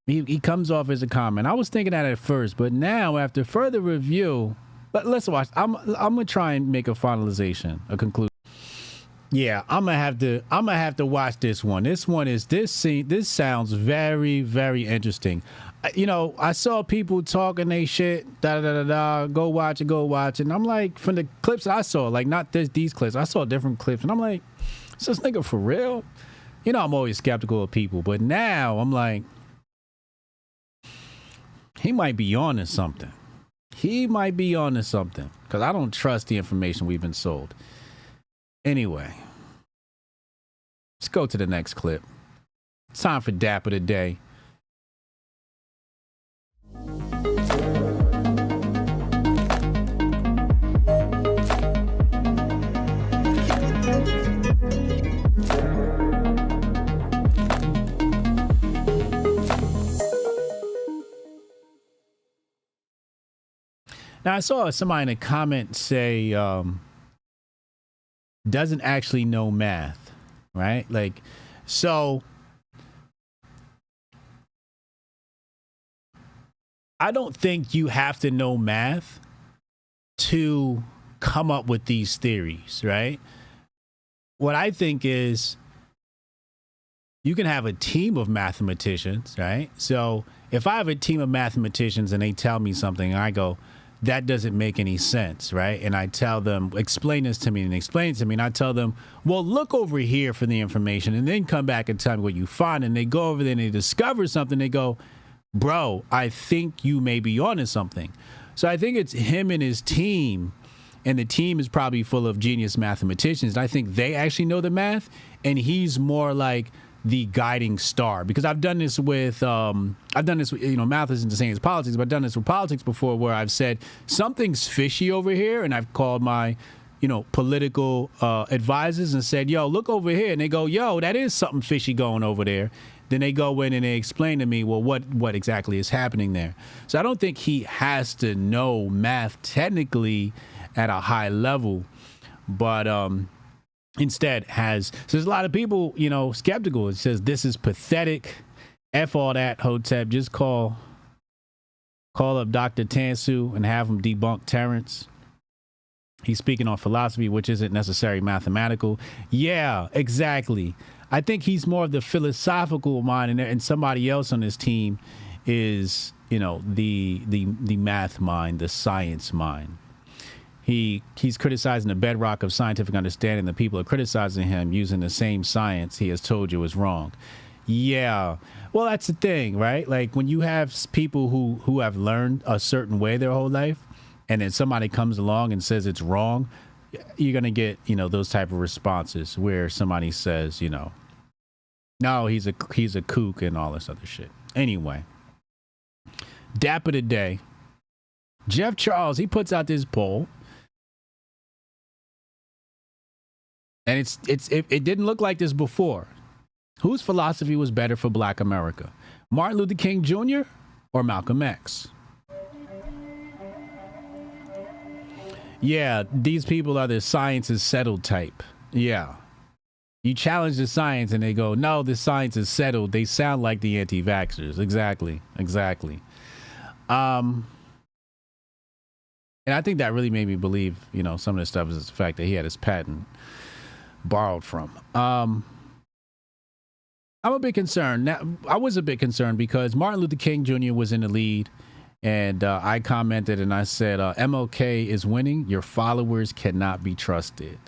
He comes off as a comment. I was thinking that at first, but now after further review, let's watch. I'm gonna try and make a finalization, a conclusion. Yeah, I'm gonna have to watch this one. This sounds very, very interesting. I saw people talking they shit, go watch it. And I'm like, from the clips I saw, like not these clips, I saw different clips, and I'm like, is this nigga for real? I'm always skeptical of people, but now I'm like, he might be on to something. Because I don't trust the information we've been sold. Anyway, let's go to the next clip. It's time for Dap of the Day. Now, I saw somebody in a comment say, doesn't actually know math, right? Like, so I don't think you have to know math to come up with these theories, right? What I think is you can have a team of mathematicians, right? So if I have a team of mathematicians and they tell me something, I go, that doesn't make any sense, right? And I tell them, explain this to me, and explain it to me. And I tell them, well, look over here for the information and then come back and tell me what you find. And they go over there and they discover something. They go, bro, I think you may be onto something. So I think it's him and his team, and the team is probably full of genius mathematicians. I think they actually know the math, and he's more like the guiding star, because I've done this with math isn't the same as politics, but I've done this with politics before, where I've said something's fishy over here, and I've called my political advisors and said, yo, look over here, and they go, yo, that is something fishy going over there. Then they go in and they explain to me, well, what exactly is happening there. So I don't think he has to know math technically at a high level, but instead so there's a lot of people, skeptical. It says, this is pathetic. F all that, Hotep. Just call up Dr. Tansu and have him debunk Terrence. He's speaking on philosophy, which isn't necessarily mathematical. Yeah, exactly. I think he's more of the philosophical mind, and somebody else on his team is, the math mind, the science mind. He's criticizing the bedrock of scientific understanding. The people are criticizing him using the same science he has told you is wrong. Yeah. Well, that's the thing, right? Like when you have people who have learned a certain way their whole life, and then somebody comes along and says it's wrong, you're going to get, those type of responses where somebody says, no, he's a kook and all this other shit. Anyway, Dap of the Day. Jeff Charles, he puts out this poll. And it didn't look like this before. Whose philosophy was better for Black America? Martin Luther King Jr. or Malcolm X? Yeah, these people are the science is settled type. Yeah. You challenge the science and they go, no, the science is settled. They sound like the anti-vaxxers. Exactly. And I think that really made me believe, some of the stuff is the fact that he had his patent borrowed from. I'm a bit concerned. Now, I was a bit concerned because Martin Luther King Jr. was in the lead, and I commented and I said, MLK is winning. Your followers cannot be trusted.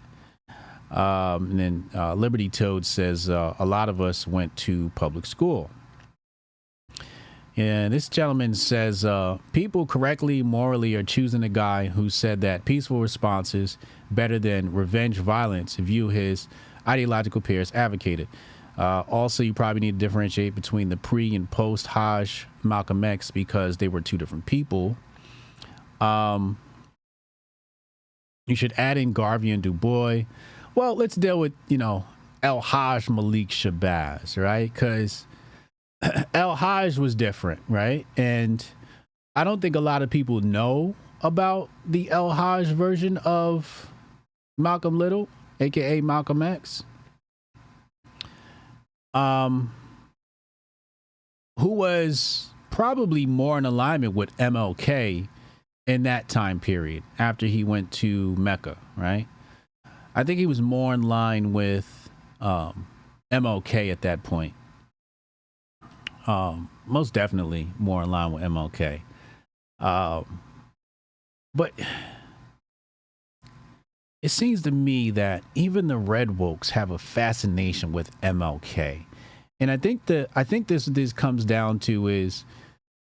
And then Liberty Toad says, a lot of us went to public school. And this gentleman says, people correctly, morally are choosing a guy who said that peaceful responses better than revenge violence, view his ideological peers advocated. Also, you probably need to differentiate between the pre and post Hajj Malcolm X because they were two different people. You should add in Garvey and Du Bois. Well, let's deal with, El Hajj Malik Shabazz, right? Because El Hajj was different, right? And I don't think a lot of people know about the El Hajj version of Malcolm Little, aka Malcolm X. who was probably more in alignment with MLK in that time period after he went to Mecca, right? I think he was more in line with MLK at that point. Most definitely more in line with MLK. But it seems to me that even the red wokes have a fascination with MLK. And I think this comes down to is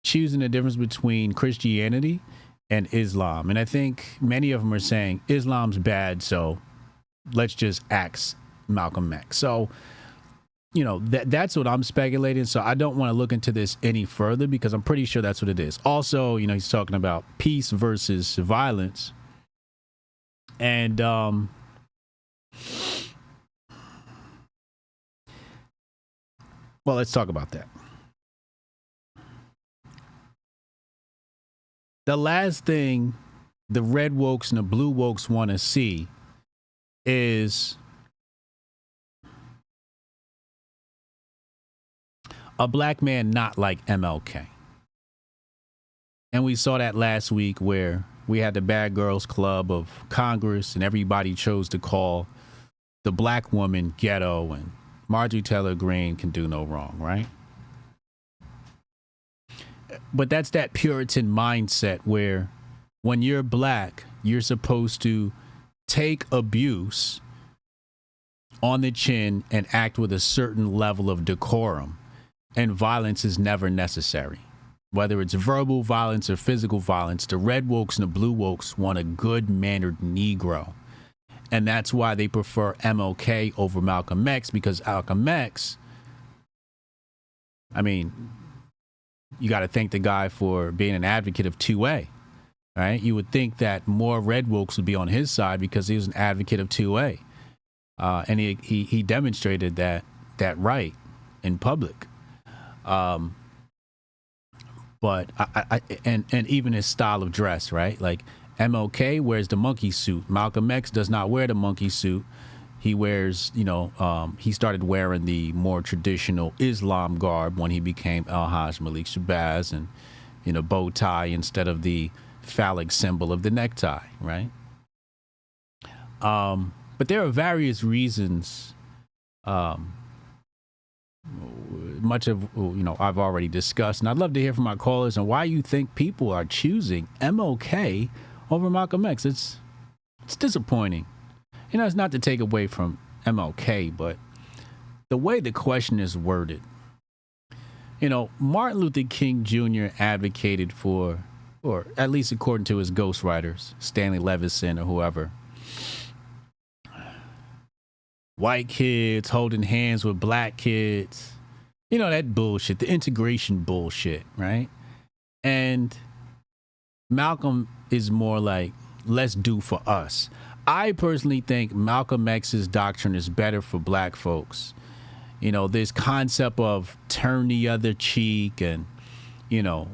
choosing the difference between Christianity and Islam. And I think many of them are saying Islam's bad, so let's just axe Malcolm X. So, you know, that's what I'm speculating. So I don't want to look into this any further because I'm pretty sure that's what it is. Also, you know, he's talking about peace versus violence. And well, let's talk about that. The last thing the red wokes and the blue wokes want to see is a black man not like MLK. And we saw that last week where we had the Bad Girls Club of Congress and everybody chose to call the black woman ghetto and Marjorie Taylor Greene can do no wrong, right? But that's that Puritan mindset where when you're black, you're supposed to take abuse on the chin and act with a certain level of decorum, and violence is never necessary. Whether it's verbal violence or physical violence, the red wokes and the blue wokes want a good-mannered Negro. And that's why they prefer MLK over Malcolm X, because Malcolm X, I mean, you got to thank the guy for being an advocate of 2A, right? You would think that more red wokes would be on his side because he was an advocate of 2A. And he demonstrated that right in public. But and even his style of dress, right? Like MLK wears the monkey suit. Malcolm X does not wear the monkey suit. He wears, you know, he started wearing the more traditional Islam garb when he became El-Hajj Malik Shabazz, and, you know, bow tie instead of the phallic symbol of the necktie, right? But there are various reasons, much of, you know, I've already discussed, and I'd love to hear from my callers on why you think people are choosing MLK over Malcolm X. It's disappointing. You know, it's not to take away from MLK, but the way the question is worded. You know, Martin Luther King Jr. advocated for, or at least according to his ghostwriters, Stanley Levison or whoever, white kids holding hands with black kids. You know, that bullshit, the integration bullshit, right? And Malcolm is more like, let's do for us. I personally think Malcolm X's doctrine is better for black folks. You know, this concept of turn the other cheek, and, you know,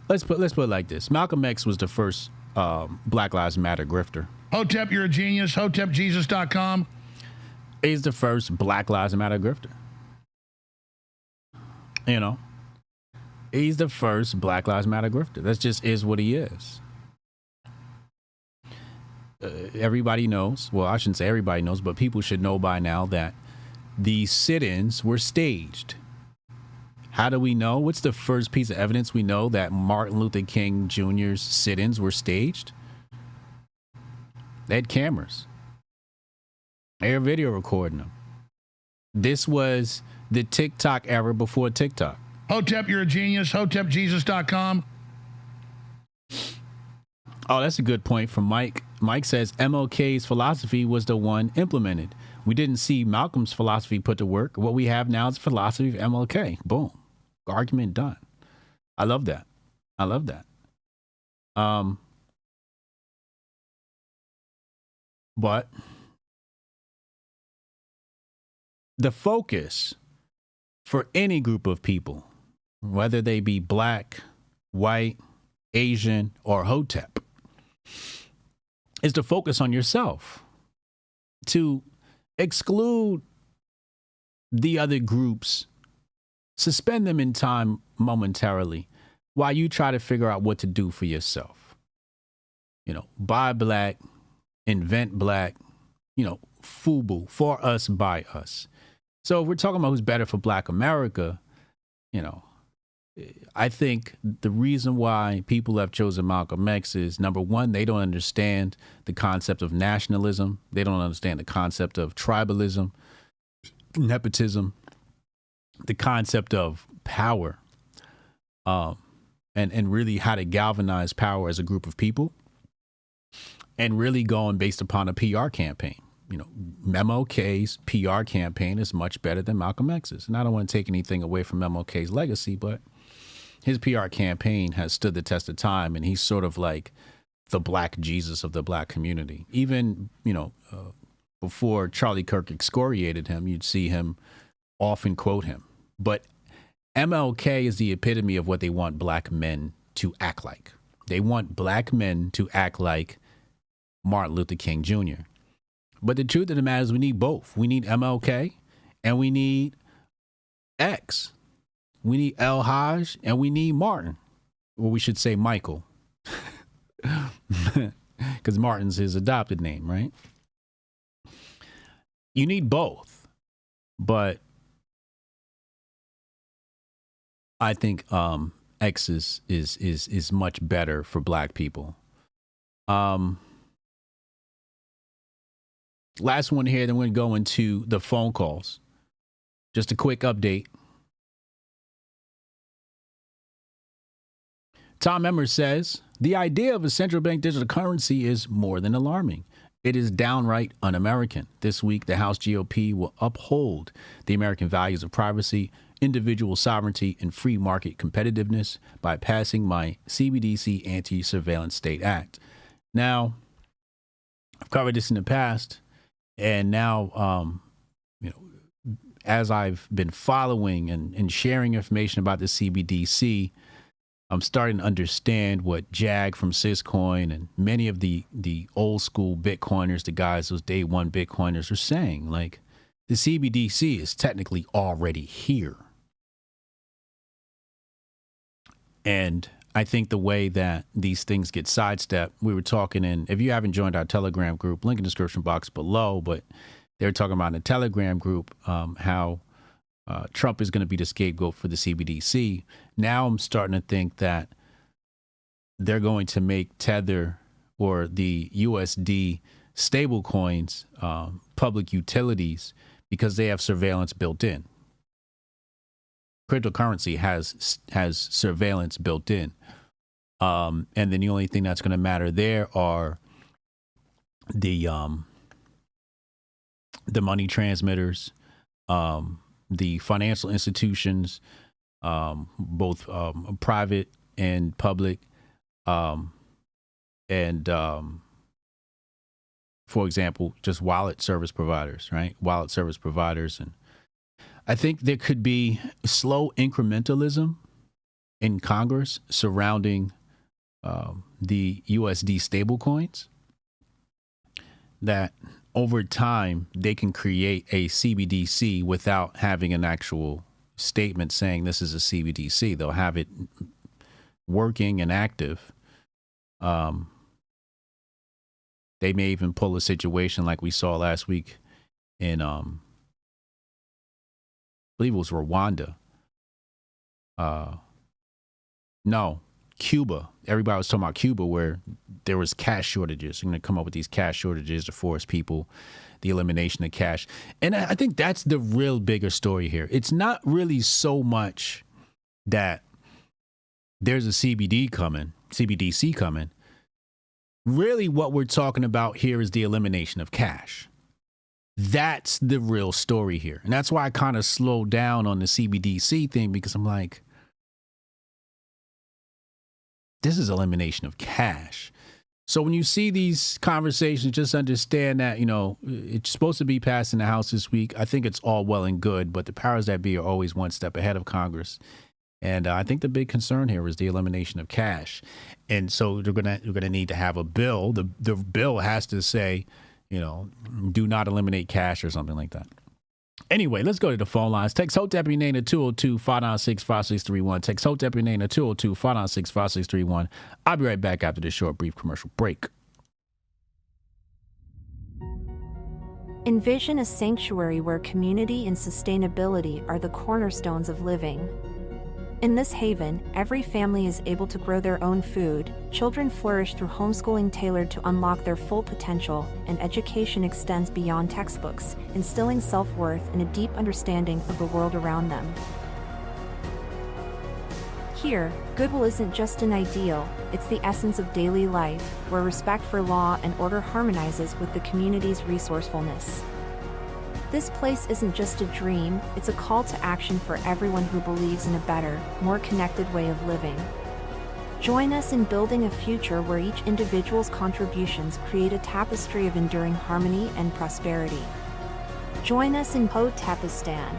let's put it like this. Malcolm X was the first Black Lives Matter grifter. Hotep, you're a genius. HotepJesus.com. He's the first Black Lives Matter grifter. You know, he's the first Black Lives Matter grifter. That just is what he is. Everybody knows, well, I shouldn't say everybody knows, but people should know by now that the sit-ins were staged. How do we know? What's the first piece of evidence we know that Martin Luther King Jr.'s sit-ins were staged? They had cameras. They were video recording them. This was the TikTok era before TikTok. Hotep, you're a genius. HotepJesus.com. Oh, that's a good point from Mike. Mike says MLK's philosophy was the one implemented. We didn't see Malcolm's philosophy put to work. What we have now is the philosophy of MLK. Boom. Argument done. I love that. I love that. But the focus for any group of people, whether they be black, white, Asian, or Hotep, is to focus on yourself, to exclude the other groups suspend them in time momentarily while you try to figure out what to do for yourself. You know, buy black, invent black, you know, FUBU, for us, by us. So if we're talking about who's better for Black America, you know, I think the reason why people have chosen Malcolm X is, number one, they don't understand the concept of nationalism. They don't understand the concept of tribalism, nepotism, the concept of power, and really how to galvanize power as a group of people, and really going based upon a PR campaign. You know, MLK's PR campaign is much better than Malcolm X's. And I don't want to take anything away from MLK's legacy, but his PR campaign has stood the test of time, and he's sort of like the Black Jesus of the Black community. Even, you know, before Charlie Kirk excoriated him, you'd see him often quote him. But MLK is the epitome of what they want Black men to act like. They want Black men to act like Martin Luther King Jr. But the truth of the matter is we need both. We need MLK and we need X. We need El Haj and we need Martin. Or we should say Michael. Because Martin's his adopted name, right? You need both. But I think X is much better for Black people. Last one here, then we're going to go into the phone calls. Just a quick update. Tom Emmer says, the idea of a central bank digital currency is more than alarming. It is downright un-American. This week, the House GOP will uphold the American values of privacy, individual sovereignty, and free market competitiveness by passing my CBDC Anti-Surveillance State Act. Now, I've covered this in the past. And now, you know, as I've been following and sharing information about the CBDC, I'm starting to understand what Jag from Syscoin and many of the old school Bitcoiners, the guys, those day one Bitcoiners, are saying. Like, the CBDC is technically already here. And I think the way that these things get sidestepped, we were talking in, if you haven't joined our Telegram group, link in the description box below, but they're talking about in the Telegram group how Trump is going to be the scapegoat for the CBDC. Now I'm starting to think that they're going to make Tether or the USD stable coins public utilities because they have surveillance built in. Cryptocurrency has surveillance built in. And then the only thing that's going to matter there are the money transmitters, the financial institutions, both private and public, and for example, just wallet service providers, right? Wallet service providers. And I think there could be slow incrementalism in Congress surrounding the USD stablecoins, that over time they can create a CBDC without having an actual statement saying this is a CBDC. They'll have it working and active. They may even pull a situation like we saw last week in, I believe it was Rwanda. No, Cuba. Everybody was talking about Cuba, where there was cash shortages. They're going to come up with these cash shortages to force people, the elimination of cash. And I think that's the real bigger story here. It's not really so much that there's a CBDC coming. Really what we're talking about here is the elimination of cash. That's the real story here. And that's why I kind of slowed down on the CBDC thing, because I'm like, this is elimination of cash. So when you see these conversations, just understand that, you know, it's supposed to be passed in the House this week. I think it's all well and good, but the powers that be are always one step ahead of Congress. And I think the big concern here is the elimination of cash. And so you're gonna need to have a bill. The bill has to say, you know, do not eliminate cash or something like that. Anyway, let's go to the phone lines. Text Hotep your name to 202-596-5631. Text Hotep your name to 202-596-5631. I'll be right back after this short, brief commercial break. Envision a sanctuary where community and sustainability are the cornerstones of living. In this haven, every family is able to grow their own food, children flourish through homeschooling tailored to unlock their full potential, and education extends beyond textbooks, instilling self-worth and a deep understanding of the world around them. Here, goodwill isn't just an ideal, it's the essence of daily life, where respect for law and order harmonizes with the community's resourcefulness. This place isn't just a dream, it's a call to action for everyone who believes in a better, more connected way of living. Join us in building a future where each individual's contributions create a tapestry of enduring harmony and prosperity. Join us in Hotepistan.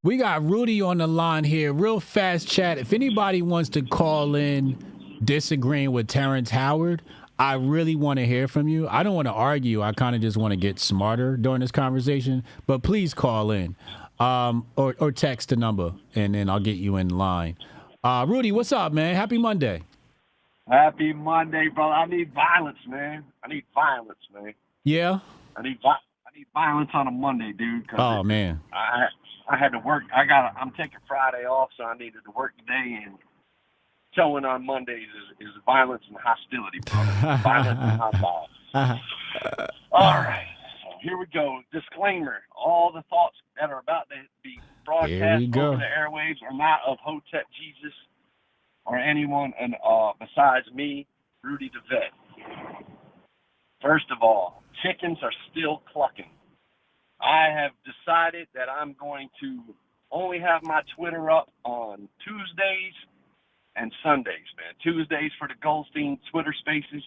We got Rudy on the line here. Real fast chat. If anybody wants to call in disagreeing with Terrence Howard, I really want to hear from you. I don't want to argue. I kind of just want to get smarter during this conversation. But please call in or text the number, and then I'll get you in line. Rudy, what's up, man? Happy Monday. Happy Monday, brother. I need violence, man. I need violence, man. Yeah? I need violence on a Monday, dude. Oh, man. I had to work. I'm taking Friday off, so I needed to work today, and showing on Mondays is violence and hostility, brother. Violence and hostility. All right. So here we go. Disclaimer. All the thoughts that are about to be broadcast over the airwaves are not of Hotep Jesus or anyone besides me, Rudy the Vet. First of all, chickens are still clucking. I have decided that I'm going to only have my Twitter up on Tuesdays and Sundays, man. Tuesdays for the Goldstein Twitter Spaces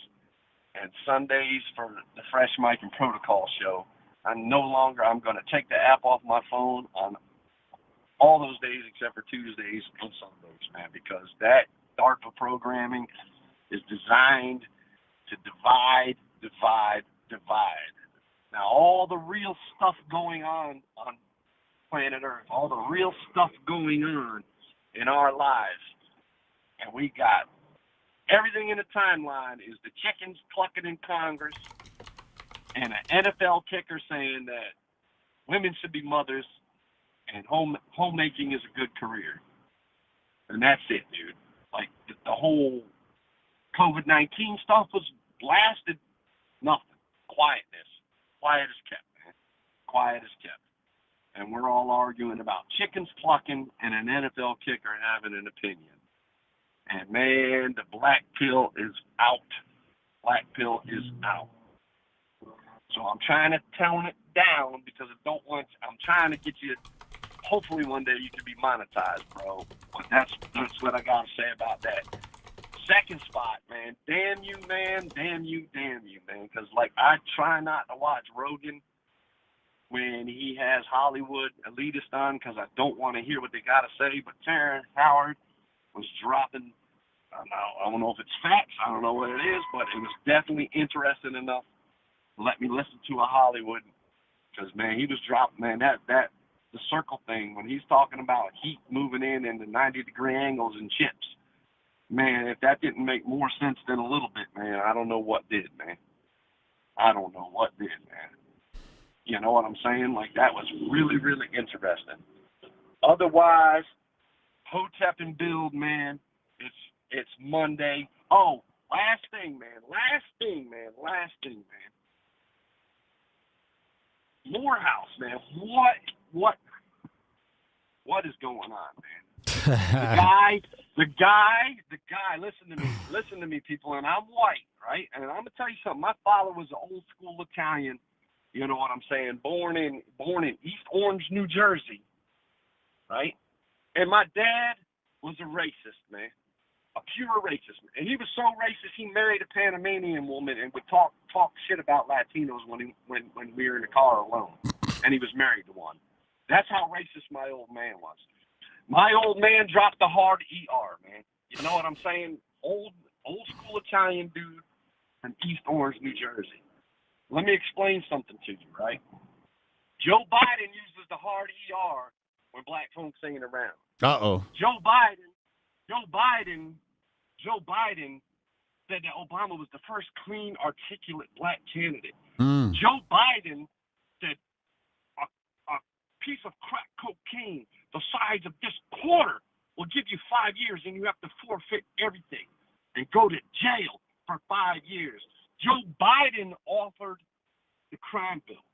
and Sundays for the Fresh Mike and Protocol show. I'm going to take the app off my phone on all those days except for Tuesdays and Sundays, man, because that DARPA programming is designed to divide. Now, all the real stuff going on planet Earth, all the real stuff going on in our lives, and we got everything in the timeline is the chickens clucking in Congress and an NFL kicker saying that women should be mothers and homemaking is a good career. And that's it, dude. Like, the whole COVID-19 stuff was blasted. Nothing. Quietness. Quiet as kept, man. Quiet as kept. And we're all arguing about chickens clucking and an NFL kicker having an opinion. And, man, the black pill is out. Black pill is out. So I'm trying to tone it down because I'm trying to get you, hopefully one day you can be monetized, bro. But that's what I got to say about that. Second spot, man. Damn you, man. Because, like, I try not to watch Rogan when he has Hollywood elitist on because I don't want to hear what they got to say. But Terrence Howard was dropping, I don't know if it's facts. I don't know what it is, but it was definitely interesting enough to let me listen to a Hollywood because, man, he was dropping, man, that the circle thing, when he's talking about heat moving in the 90-degree angles and chips. Man, if that didn't make more sense than a little bit, man, I don't know what did, man. You know what I'm saying? Like, that was really, really interesting. Otherwise, Hotep and Build, man, it's Monday. Oh, last thing, man. Morehouse, man. What is going on, man? The guy, listen to me, people, and I'm white, right? And I'm gonna tell you something, my father was an old school Italian, you know what I'm saying, born in East Orange, New Jersey, right? And my dad was a racist, man, a pure racist, and he was so racist he married a Panamanian woman and would talk shit about Latinos when we were in the car alone, and he was married to one. That's how racist my old man was. My old man dropped the hard ER, man. You know what I'm saying? Old old school Italian dude from East Orange, New Jersey. Let me explain something to you, right? Joe Biden uses the hard ER when black folks ain't around. Uh-oh. Joe Biden said that Obama was the first clean, articulate black candidate. Joe Biden said a piece of crack cocaine the size of this quarter will give you 5 years and you have to forfeit everything and go to jail for 5 years. Joe Biden offered the crime bill.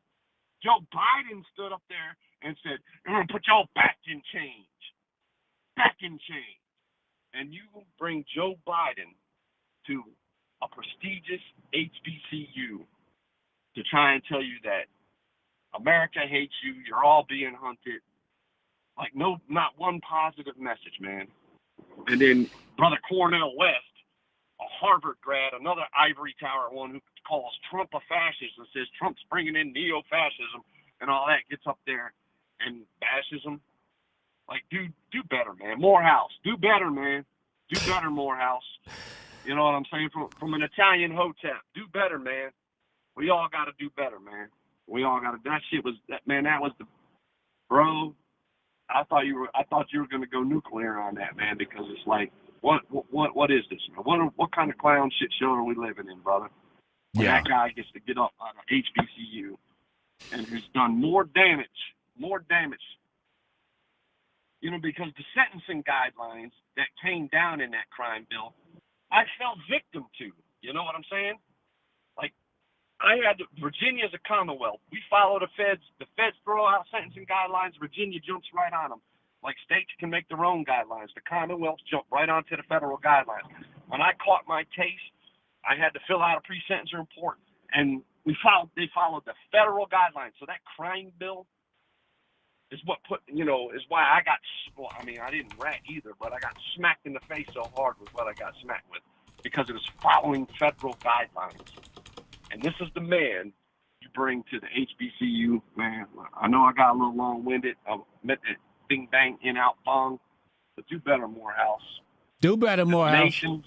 Joe Biden stood up there and said, "We're going to put y'all back in change. Back in change." And you bring Joe Biden to a prestigious HBCU to try and tell you that America hates you, you're all being hunted. Like, no, not one positive message, man. And then Brother Cornel West, a Harvard grad, another ivory tower one who calls Trump a fascist and says Trump's bringing in neo-fascism and all that, gets up there and bashes him. Like, do better, man. Morehouse, do better, man. Do better, Morehouse. You know what I'm saying? From an Italian Hotep, do better, man. We all got to do better, man. We all got to. That shit was that, man. That was the, bro. I thought you were gonna go nuclear on that, man, because it's like, what is this, man? What kind of clown shit show are we living in, brother? When that guy gets to get up on an HBCU and has done more damage. You know, because the sentencing guidelines that came down in that crime bill, I fell victim to. You know what I'm saying? Like, Virginia's a commonwealth. We follow the feds. The feds throw out sentencing guidelines. Virginia jumps right on them. Like, states can make their own guidelines. The commonwealths jump right onto the federal guidelines. When I caught my case, I had to fill out a pre-sentence report, and they followed the federal guidelines. So that crime bill is what is why I got, well, I mean, I didn't rat either, but I got smacked in the face so hard with what I got smacked with, because it was following federal guidelines. And this is the man you bring to the HBCU, man. I know I got a little long-winded. I meant that bing, bang, in, out, bong. But do better, Morehouse. Do better, Morehouse. Nation,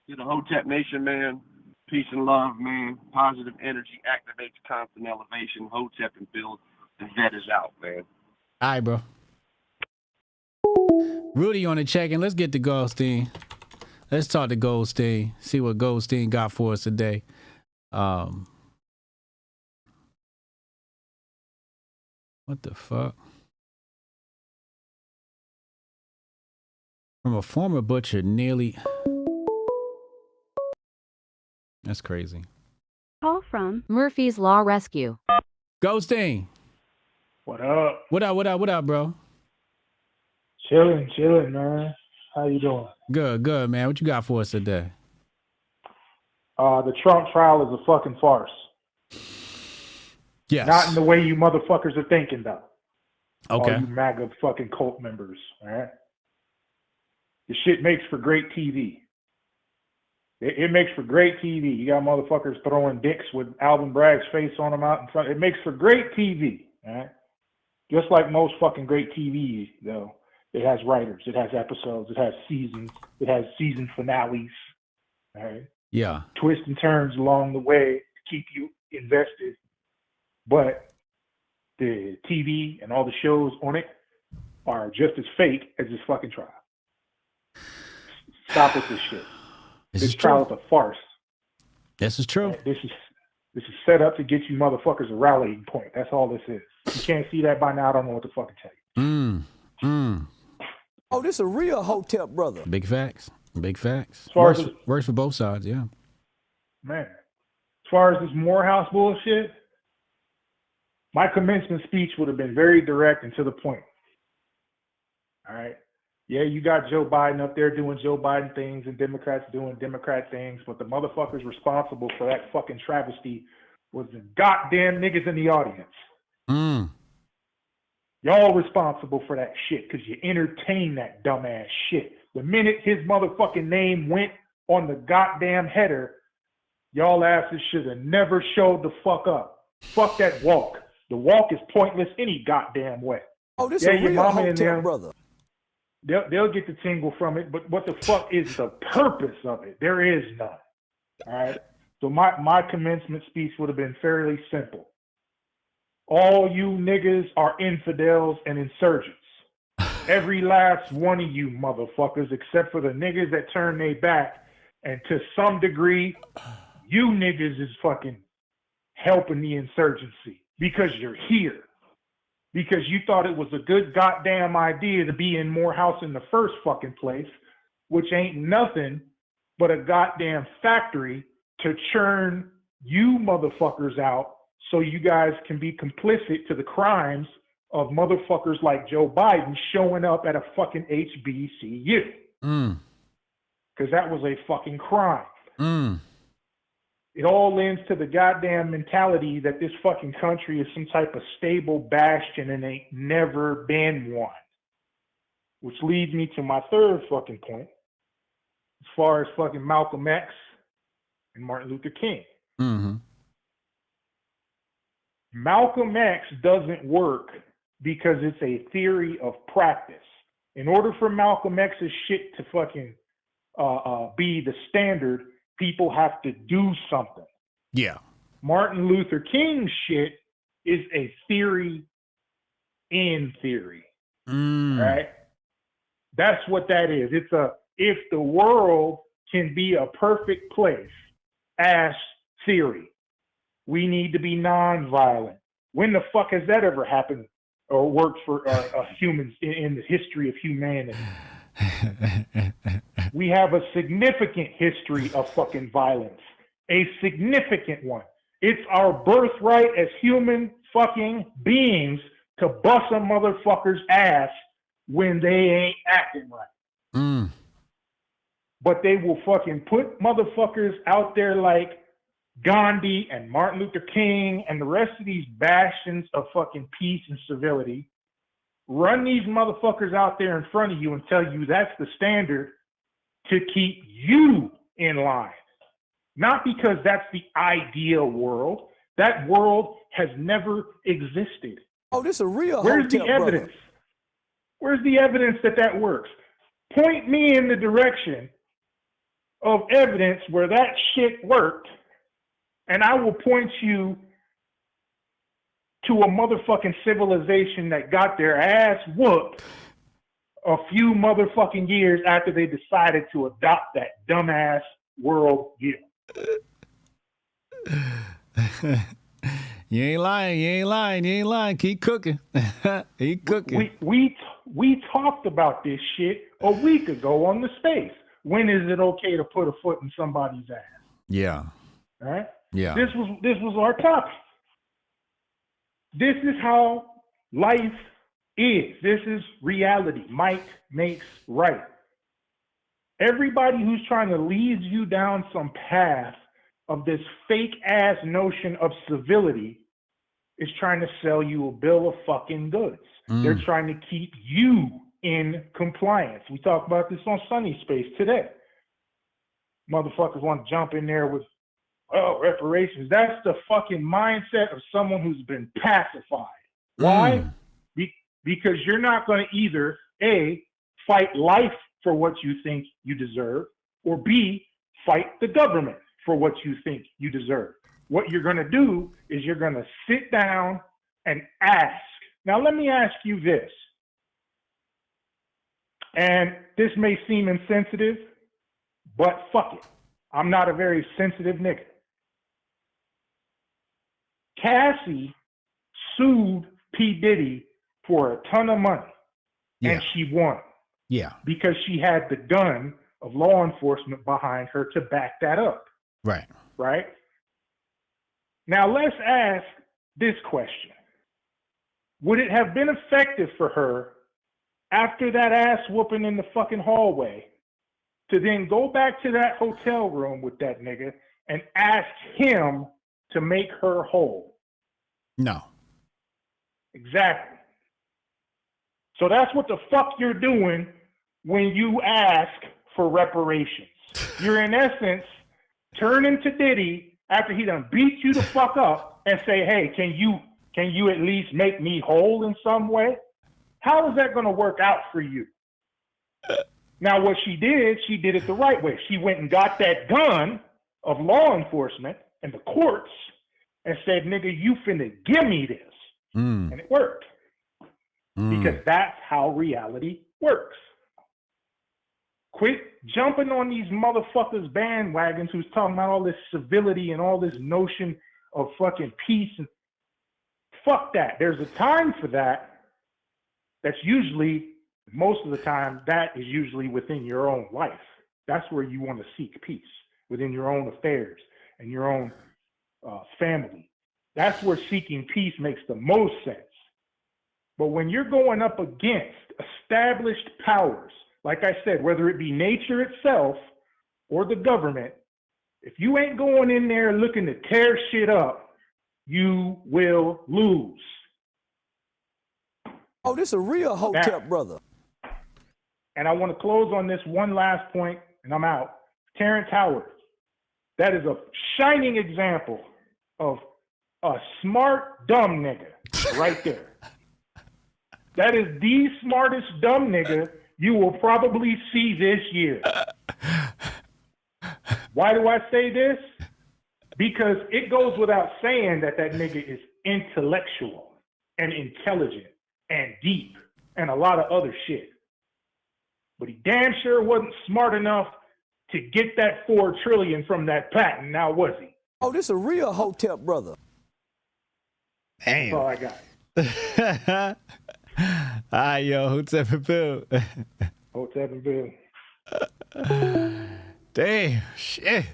to the Hotep Nation, man. Peace and love, man. Positive energy activates constant elevation. Hotep and build. The vet is out, man. All right, bro. Rudy on the check-in. Let's get to Goldstein. Let's talk to Goldstein. See what Goldstein got for us today. What the fuck? From a former butcher, nearly. That's crazy. Call from Murphy's Law Rescue. Goldstein. What up? What up, bro? Chilling, man. How you doing? Good, man. What you got for us today? The Trump trial is a fucking farce. Yes. Not in the way you motherfuckers are thinking, though. Okay. All you MAGA fucking cult members, all right? The shit makes for great TV. It makes for great TV. You got motherfuckers throwing dicks with Alvin Bragg's face on them out in front. It makes for great TV, all right? Just like most fucking great TV, though. It has writers. It has episodes. It has seasons. It has season finales, all right? Yeah. Twists and turns along the way to keep you invested. But the TV and all the shows on it are just as fake as this fucking trial. Stop with this shit. This trial is a farce. This is true. This is set up to get you motherfuckers a rallying point. That's all this is. You can't see that by now. I don't know what to fucking tell you. Oh, this is a real Hotep brother. Big facts. As far as Works for both sides, yeah. Man, as far as this Morehouse bullshit, my commencement speech would have been very direct and to the point. All right? Yeah, you got Joe Biden up there doing Joe Biden things and Democrats doing Democrat things, but the motherfuckers responsible for that fucking travesty was the goddamn niggas in the audience. Y'all responsible for that shit because you entertained that dumbass shit. The minute his motherfucking name went on the goddamn header, y'all asses should have never showed the fuck up. Fuck that walk. The walk is pointless any goddamn way. Oh, this yeah, is a your real mama and Hotep them, brother. they'll get the tingle from it, but what the fuck is the purpose of it? There is none. All right. So my commencement speech would have been fairly simple. All you niggas are infidels and insurgents. Every last one of you motherfuckers, except for the niggas that turn their back, and to some degree, you niggas is fucking helping the insurgency because you're here. Because you thought it was a good goddamn idea to be in Morehouse in the first fucking place, which ain't nothing but a goddamn factory to churn you motherfuckers out so you guys can be complicit to the crimes of motherfuckers like Joe Biden showing up at a fucking HBCU. Because that was a fucking crime. It all lends to the goddamn mentality that this fucking country is some type of stable bastion and ain't never been one. Which leads me to my third fucking point. As far as fucking Malcolm X and Martin Luther King. Malcolm X doesn't work because it's a theory of practice. In order for Malcolm X's shit to fucking be the standard, people have to do something. Yeah. Martin Luther King's shit is a theory in theory. Right? That's what that is. It's a if the world can be a perfect place as theory, we need to be nonviolent. When the fuck has that ever happened or worked for humans in the history of humanity? We have a significant history of fucking violence. A significant one. It's our birthright as human fucking beings to bust a motherfucker's ass when they ain't acting right. But they will fucking put motherfuckers out there like Gandhi and Martin Luther King and the rest of these bastions of fucking peace and civility, run these motherfuckers out there in front of you and tell you that's the standard to keep you in line. Not because that's the ideal world. That world has never existed. Oh, this is a real Where's the Hotep, brother. evidence? Where's the evidence that that works? Point me in the direction of evidence where that shit worked, and I will point you to a motherfucking civilization that got their ass whooped a few motherfucking years after they decided to adopt that dumbass world view. You ain't lying. You ain't lying. You ain't lying. Keep cooking. Keep cooking. We talked about this shit a week ago on the space. When is it okay to put a foot in somebody's ass? Yeah. All right. Yeah. This was our topic. This is how life is. This is reality. Might makes right. Everybody who's trying to lead you down some path of this fake ass notion of civility is trying to sell you a bill of fucking goods. They're trying to keep you in compliance. We talked about this on Sunny Space today. Motherfuckers want to jump in there with, oh, reparations. That's the fucking mindset of someone who's been pacified. Why? Because you're not going to either A, fight life for what you think you deserve, or B, fight the government for what you think you deserve. What you're going to do is you're going to sit down and ask. Now, let me ask you this. And this may seem insensitive, but fuck it. I'm not a very sensitive nigga. Cassie sued P. Diddy for a ton of money, and she won. Yeah. Because she had the gun of law enforcement behind her to back that up. Right. Right? Now, let's ask this question. Would it have been effective for her after that ass whooping in the fucking hallway to then go back to that hotel room with that nigga and ask him to make her whole? No. Exactly. So that's what the fuck you're doing when you ask for reparations. You're in essence turning to Diddy after he done beat you the fuck up and say, hey, can you at least make me whole in some way? How is that going to work out for you? Now, what she did it the right way. She went and got that gun of law enforcement and the courts and said, nigga, you finna give me this. And it worked. Because that's how reality works. Quit jumping on these motherfuckers bandwagons who's talking about all this civility and all this notion of fucking peace. And fuck that. There's a time for that. That's usually, most of the time, that is usually within your own life. That's where you want to seek peace, within your own affairs and your own family. That's where seeking peace makes the most sense. But when you're going up against established powers, like I said, whether it be nature itself or the government, if you ain't going in there looking to tear shit up, you will lose. Oh, this a real Hotep brother. And I want to close on this one last point, and I'm out. Terrence Howard. That is a shining example of a smart, dumb nigga right there. That is the smartest dumb nigga you will probably see this year. Why do I say this? Because it goes without saying that that nigga is intellectual and intelligent and deep and a lot of other shit. But he damn sure wasn't smart enough to get that $4 trillion from that patent, now was he? Oh, this a real Hotep brother. Damn. That's all I got. All right, yo, Hotep and Bill. Hotep and Bill. Damn, shit.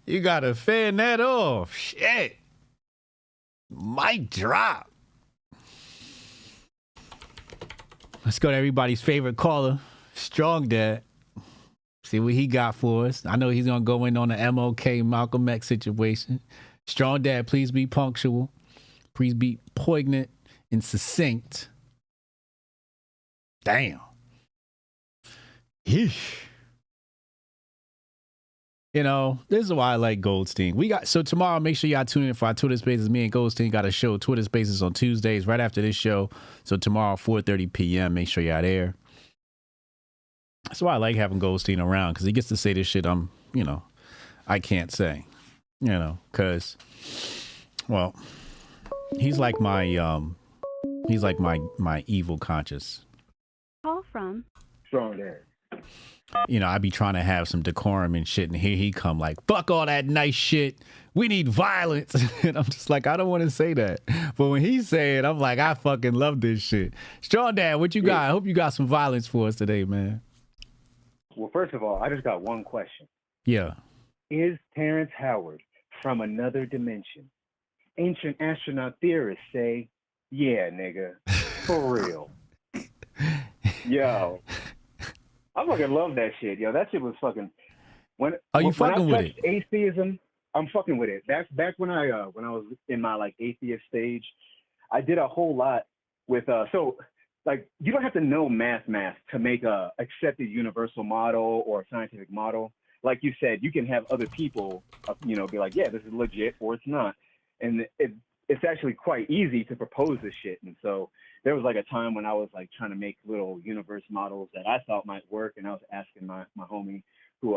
You gotta fan that off. Shit. Mic drop. Let's go to everybody's favorite caller, Strong Dad. See what he got for us. I know he's gonna go in on the MLK Malcolm X situation. Strong Dad, please be punctual. Please be poignant and succinct. Damn. Yeesh. You know, this is why I like Goldstein. So tomorrow, make sure y'all tune in for our Twitter Spaces. Me and Goldstein got a show, Twitter Spaces on Tuesdays, right after this show. So tomorrow, 4:30 p.m., make sure y'all there. That's why I like having Goldstein around, because he gets to say this shit I can't say. Because, well, he's like my evil conscience. Call from Strong Dad. I be trying to have some decorum and shit, and here he come like, fuck all that nice shit. We need violence. And I'm just like, I don't want to say that. But when he say it, I'm like, I fucking love this shit. Strong Dad, what you got? I hope you got some violence for us today, man. Well, first of all, I just got one question. Yeah. Is Terrence Howard from another dimension? Ancient astronaut theorists say, yeah, nigga, for real. Yo, I fucking love that shit. Yo, that shit was fucking. When I touched atheism, I'm fucking with it. Back when I was in my atheist stage, I did a whole lot with you don't have to know math to make a accepted universal model or a scientific model. Like you said, you can have other people, be like, yeah, this is legit or it's not. And it's actually quite easy to propose this shit. And so there was a time when I was trying to make little universe models that I thought might work. And I was asking my homie who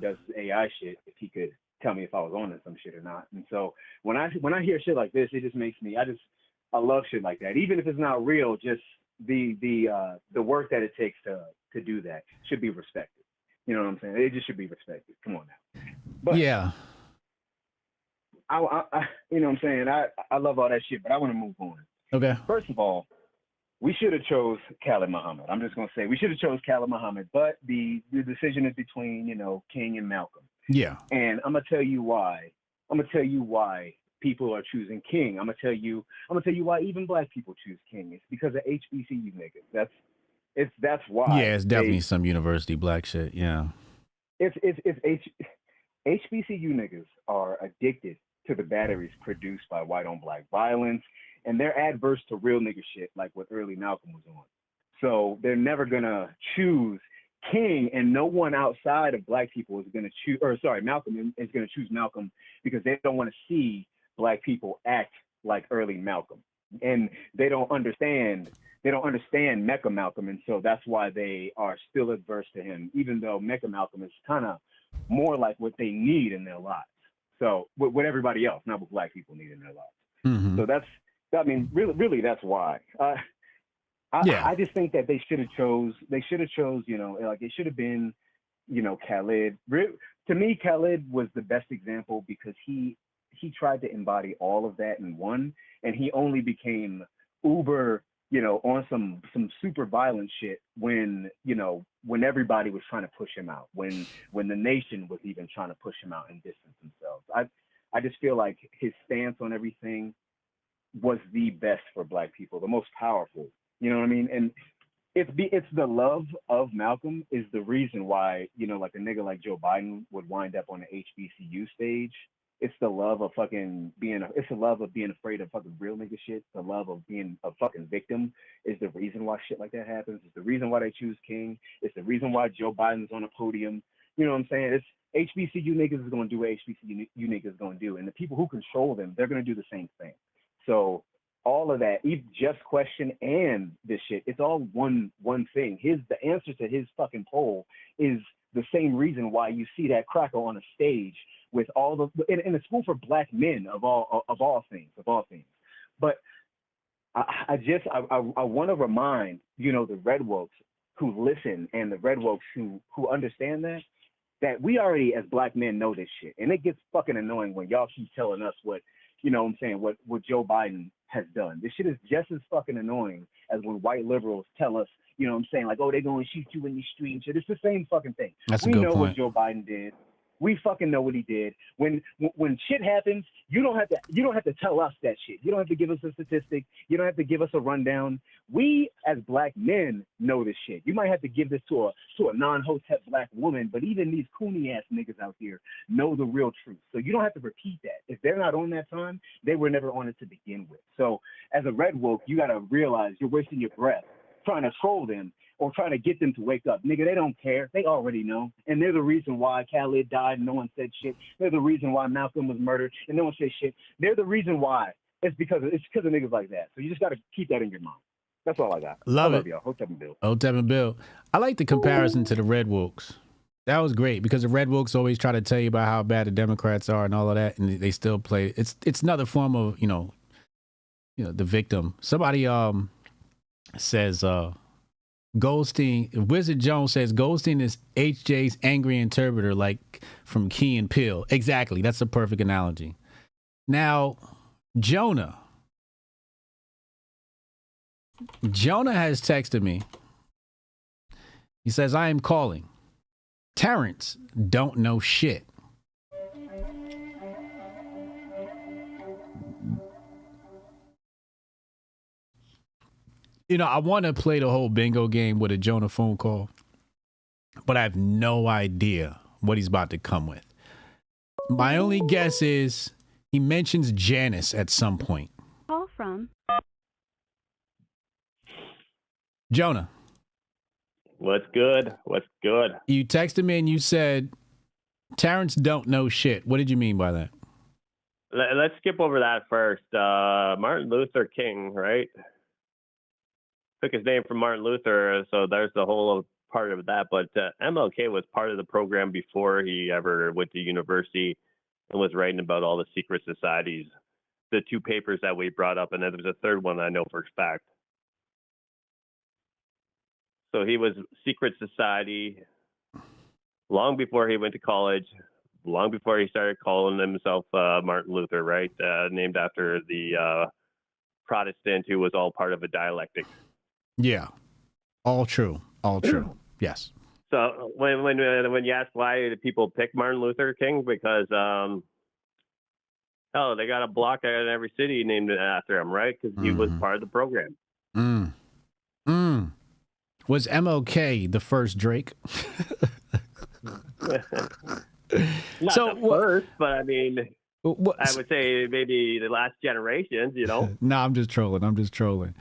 does AI shit, if he could tell me if I was on to some shit or not. And so when I hear shit like this, it just makes me, I love shit like that. Even if it's not real, just the work that it takes to do that should be respected. You know what I'm saying? It just should be respected. Come on now. But yeah. I you know what I'm saying? I love all that shit, but I want to move on. Okay. First of all, we should have chose Khalid Muhammad. I'm just going to say we should have chose Khalid Muhammad, but the decision is between, King and Malcolm. Yeah. And I'm going to tell you why. I'm going to tell you why people are choosing King. I'm going to tell you why even black people choose King. It's because of HBCU niggas. That's why. Yeah, it's definitely some university black shit. Yeah. HBCU niggas are addicted to the batteries produced by white on black violence, and they're adverse to real nigga shit like what early Malcolm was on. So they're never gonna choose King, and no one outside of black people is gonna choose, Malcolm is gonna choose Malcolm because they don't want to see black people act like early Malcolm. and they don't understand Mecca Malcolm, and so that's why they are still adverse to him, even though Mecca Malcolm is kind of more like what they need in their lives. So what everybody else, not what black people need in their lives. Mm-hmm. So really, that's why. I just think that they should have chose, like it should have been, Khalid. To me, Khalid was the best example because he tried to embody all of that in one, and he only became uber, on some super violent shit when everybody was trying to push him out, when the nation was even trying to push him out and distance themselves. I just feel like his stance on everything was the best for black people, the most powerful. You know what I mean? And it's the love of Malcolm is the reason why, like a nigga like Joe Biden would wind up on the HBCU stage. It's the love of it's the love of being afraid of fucking real nigga shit. The love of being a fucking victim is the reason why shit like that happens. It's the reason why they choose King. It's the reason why Joe Biden's on a podium. You know what I'm saying? It's HBCU niggas is going to do what HBCU niggas is going to do. And the people who control them, they're going to do the same thing. So all of that, even Just Question and this shit, it's all one thing. The answer to his fucking poll is the same reason why you see that cracker on a stage with all in a school for black men of all things. But I want to remind, the red wokes who listen and the red wokes who understand that we already as black men know this shit. And it gets fucking annoying when y'all keep telling us what Joe Biden has done. This shit is just as fucking annoying as when white liberals tell us, like, oh, they're going to shoot you in the street and shit. It's the same fucking thing. That's we a good know point. what Joe Biden did. We fucking know what he did. When shit happens, you don't have to tell us that shit. You don't have to give us a statistic. You don't have to give us a rundown. We as black men know this shit. You might have to give this to a non-Hotep black woman, but even these cooney ass niggas out here know the real truth. So you don't have to repeat that. If they're not on that time, they were never on it to begin with. So as a red woke, you gotta realize you're wasting your breath trying to troll them or trying to get them to wake up. Nigga, they don't care. They already know. And they're the reason why Khalid died and no one said shit. They're the reason why Malcolm was murdered and no one said shit. They're the reason why. It's because of niggas like that. So you just got to keep that in your mind. That's all I got. Love I it. Y'all. Hotep and Bill. Hotep and Bill. I like the comparison to the red wokes. That was great because the red wokes always try to tell you about how bad the Democrats are and all of that, and they still play. It's another form of the victim. Somebody says Goldstein, Wizard Jones says Goldstein is HJ's angry interpreter, like from Key and Peele. Exactly. That's a perfect analogy. Now, Jonah has texted me. He says, I am calling. Terrence don't know shit. I want to play the whole bingo game with a Jonah phone call, but I have no idea what he's about to come with. My only guess is he mentions Janice at some point. Call from Jonah. What's good? You texted me and you said, Terrence don't know shit. What did you mean by that? Let's skip over that first. Martin Luther King, right? Took his name from Martin Luther, so there's the whole part of that. But MLK was part of the program before he ever went to university and was writing about all the secret societies. The two papers that we brought up, and then there was a third one I know for a fact. So he was secret society long before he went to college, long before he started calling himself Martin Luther, right? Named after the Protestant who was all part of a dialectic. Yeah, all true. Yes. So when you ask why do people pick Martin Luther King, because they got a block in every city named after him, right? Because he was part of the program. Was MLK the first Drake? Not the first, but I mean, I would say maybe the last generations. No, I'm just trolling.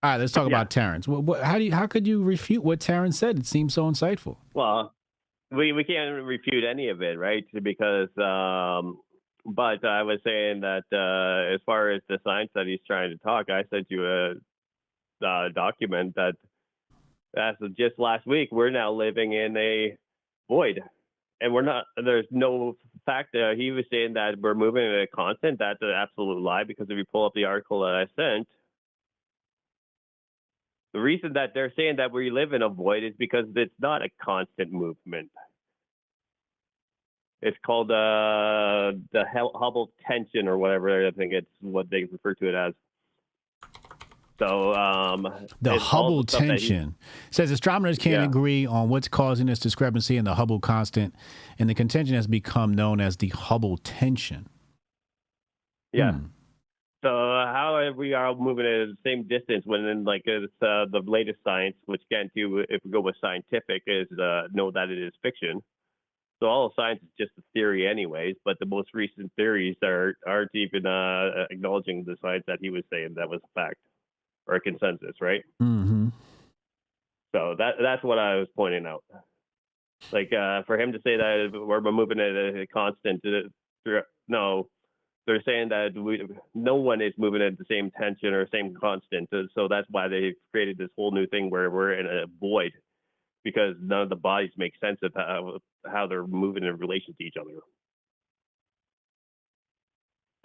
All right, let's talk about Terrence. How could you refute what Terrence said? It seems so insightful. Well, we can't refute any of it, right? Because but I was saying that as far as the science that he's trying to talk, I sent you a document that as of just last week, we're now living in a void. And we're not, there's no fact that he was saying that we're moving in a constant. That's an absolute lie, because if you pull up the article that I sent, the reason that they're saying that we live in a void is because it's not a constant movement. It's called the Hubble tension or whatever. I think it's what they refer to it as. So the Hubble tension says astronomers can't agree on what's causing this discrepancy in the Hubble constant, and the contention has become known as the Hubble tension. Yeah. So how we are moving at the same distance when, it's the latest science, which again, too, if we go with scientific, is know that it is fiction. So all of science is just a theory, anyways. But the most recent theories aren't even acknowledging the science that he was saying that was a fact or a consensus, right? Mm-hmm. So that's what I was pointing out. Like for him to say that we're moving at a constant, no. They're saying that no one is moving at the same tension or same constant. So that's why they created this whole new thing where we're in a void, because none of the bodies make sense of how they're moving in relation to each other.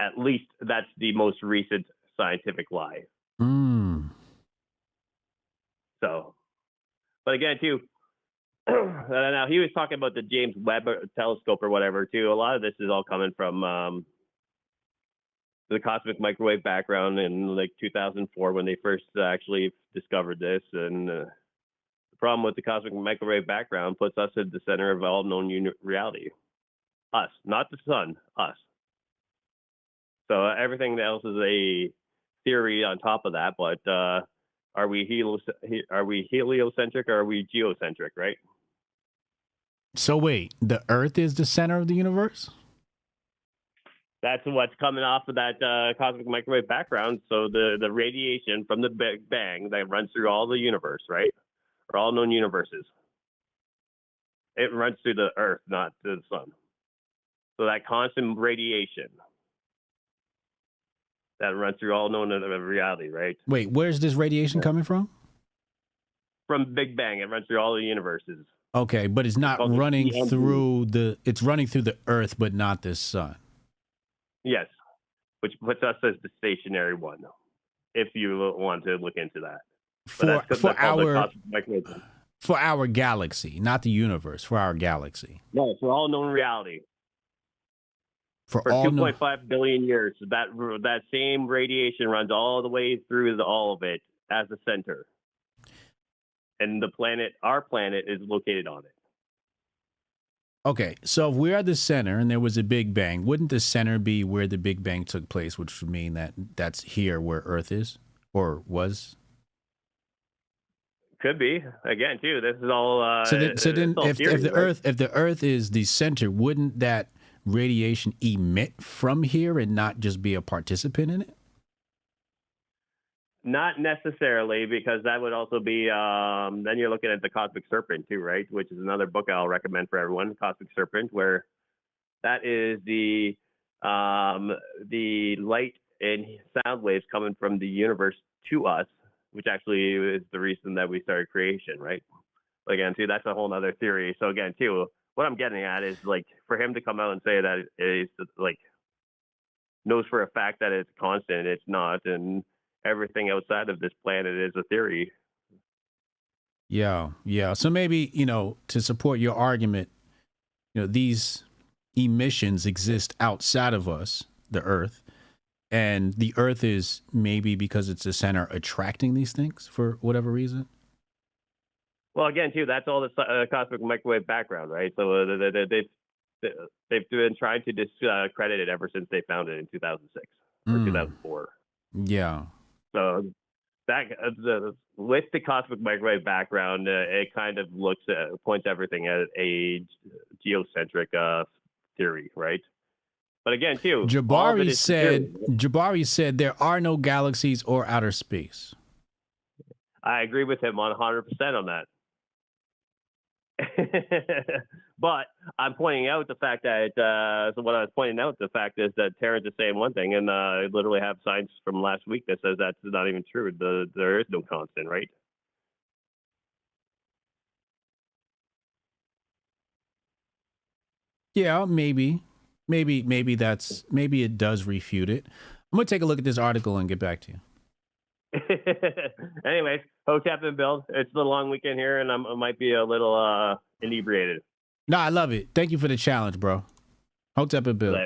At least that's the most recent scientific lie. So, but again, too, now he was talking about the James Webb telescope or whatever, too. A lot of this is all coming from the cosmic microwave background in 2004 when they first actually discovered this. And the problem with the cosmic microwave background puts us at the center of all known reality. Us, not the sun, us. So everything else is a theory on top of that. But are we heliocentric or are we geocentric, right? So wait, the Earth is the center of the universe? That's what's coming off of that cosmic microwave background. So the radiation from the Big Bang that runs through all the universe, right? Or all known universes. It runs through the Earth, not through the sun. So that constant radiation that runs through all known reality, right? Wait, where's this radiation coming from? From Big Bang. It runs through all the universes. Okay, but it's not running through it's running through the Earth, but not the sun. Yes, which puts us as the stationary one, if you want to look into that. For our galaxy, not the universe, for our galaxy. No, for all known reality. For all 2.5 billion years, that same radiation runs all the way through all of it as the center. And our planet is located on it. Okay, so if we're at the center and there was a Big Bang, wouldn't the center be where the Big Bang took place, which would mean that that's here where Earth is or was? Could be. Again, too, this is all. So then, if the Earth is the center, wouldn't that radiation emit from here and not just be a participant in it? Not necessarily, because that would also be, then you're looking at the Cosmic Serpent too, right? Which is another book I'll recommend for everyone, Cosmic Serpent, where that is the light and sound waves coming from the universe to us, which actually is the reason that we started creation, right? But again, too, that's a whole other theory. So again, too, what I'm getting at is for him to come out and say that it's knows for a fact that it's constant, it's not, and everything outside of this planet is a theory. Yeah. So maybe, to support your argument, these emissions exist outside of us, the Earth, and the Earth is maybe because it's the center attracting these things for whatever reason. Well, again, too, that's all the cosmic microwave background, right? So they've been trying to discredit it ever since they found it in 2006 or 2004. Yeah. So that with the cosmic microwave background, it kind of points everything at a geocentric theory, right? But again, too, Jabari said there are no galaxies or outer space. I agree with him on 100% on that. But I'm pointing out the fact that, so what I was pointing out, the fact is that Terrence is saying one thing, and I literally have signs from last week that says that's not even true. There is no constant, right? Yeah, maybe it does refute it. I'm gonna take a look at this article and get back to you. Anyways, Hotep and Bill, it's the long weekend here, and I might be a little inebriated. No, I love it. Thank you for the challenge, bro. Hotep and Bill.